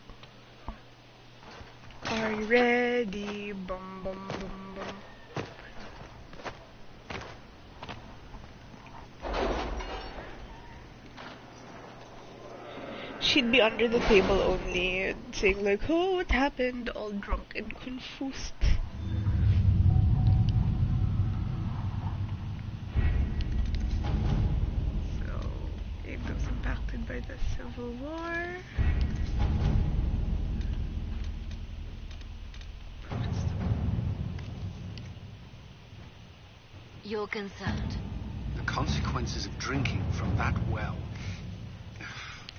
Are you ready? Bum bum bum bum. She'd be under the table only, saying like, oh, what happened? All drunk and confused. Impacted by the Civil War. You're concerned. The consequences of drinking from that well.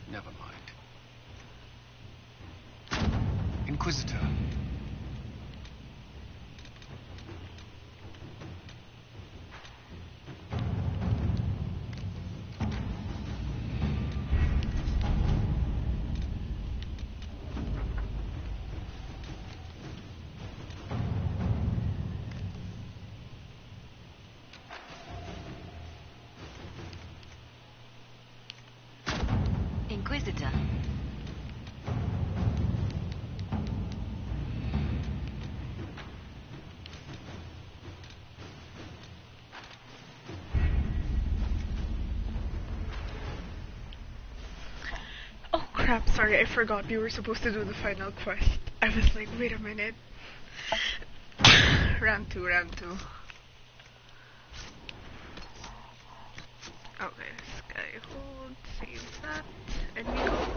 Never mind. Inquisitor. Inquisitor. Oh crap, sorry, I forgot we were supposed to do the final quest. I was like, wait a minute. Round two. Okay, sky hold, save that, and we go.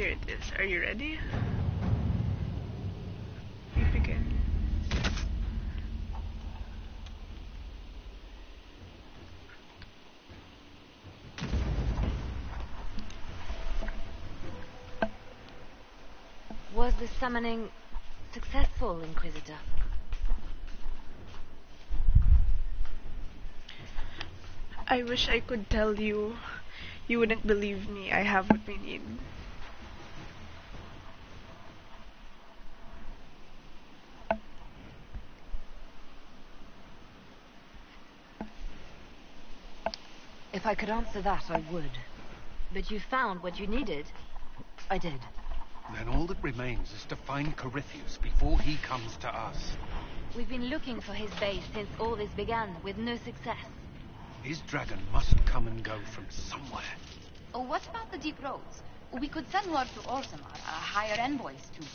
Here it is. Are you ready? We begin. Was the summoning successful, Inquisitor? I wish I could tell you. You wouldn't believe me. I have what we need. If I could answer that, I would. But you found what you needed. I did. Then all that remains is to find Corypheus before he comes to us. We've been looking for his base since all this began, with no success. His dragon must come and go from somewhere. Oh, what about the deep roads? We could send word to Orzammar, hire envoys to...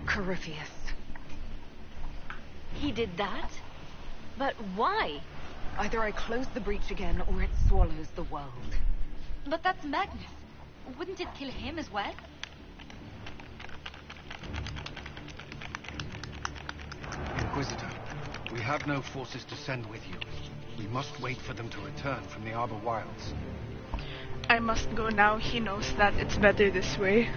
Corypheus. He did that? But why? Either I close the breach again, or it swallows the world. But that's Magnus. Wouldn't it kill him as well? Inquisitor, we have no forces to send with you. We must wait for them to return from the Arbor Wilds. I must go now. He knows that it's better this way.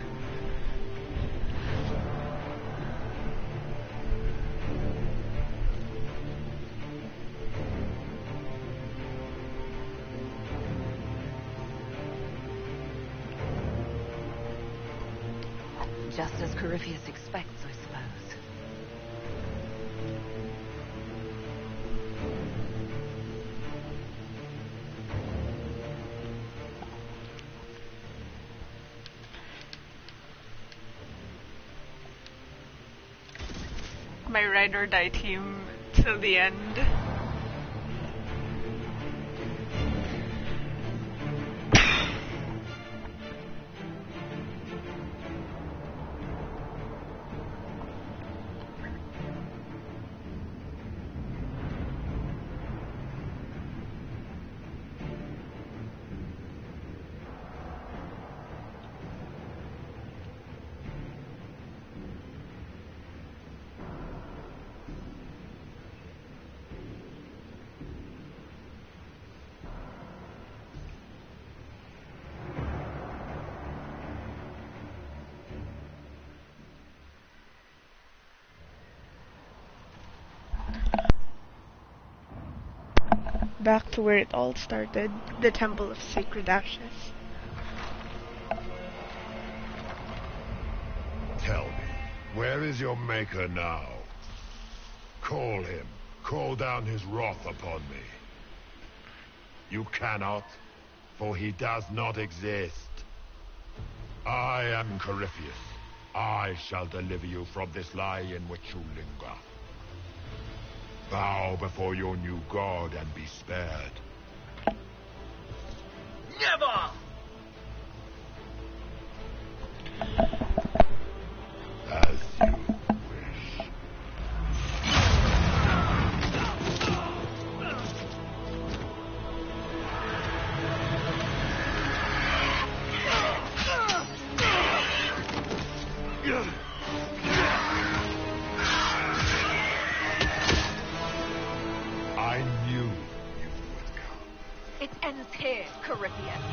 Just as Corypheus expects, I suppose. My ride or die team till the end. Back to where it all started, the Temple of Sacred Ashes. Tell me, where is your maker now? Call him. Call down his wrath upon me. You cannot, for he does not exist. I am Corypheus. I shall deliver you from this lie in which you linger. Bow before your new god and be spared. Never! As you wish. I knew you would come. It ends here, Corypheus.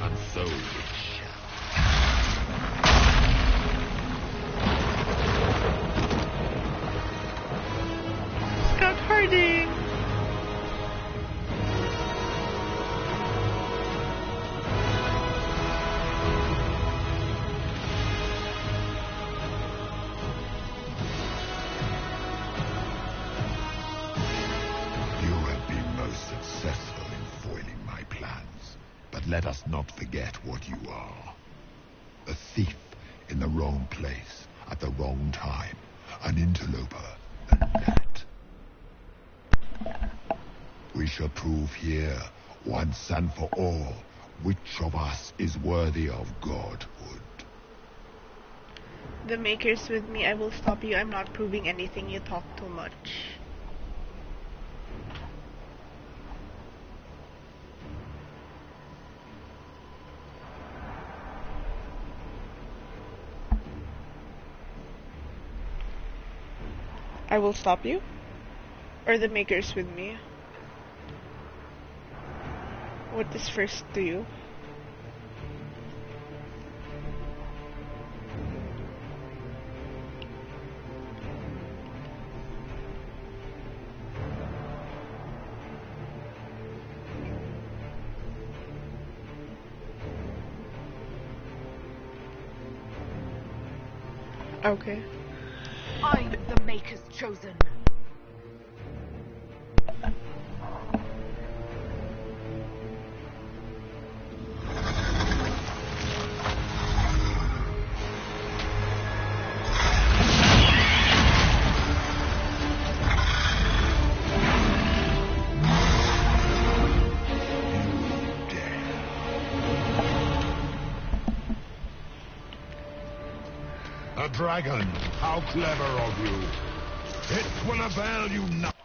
And so it shall. Scott Harding! Successful in foiling my plans, but let us not forget what you are. A thief in the wrong place at the wrong time, an interloper, a gnat. We shall prove here, once and for all, Which of us is worthy of godhood? The Maker's with me. I will stop you. I'm not proving anything. You talk too much. I will stop you? Or the Maker's with me? What is first to you? Okay. I'm the Maker's chosen. A dragon! How clever of you! It will avail you nothing.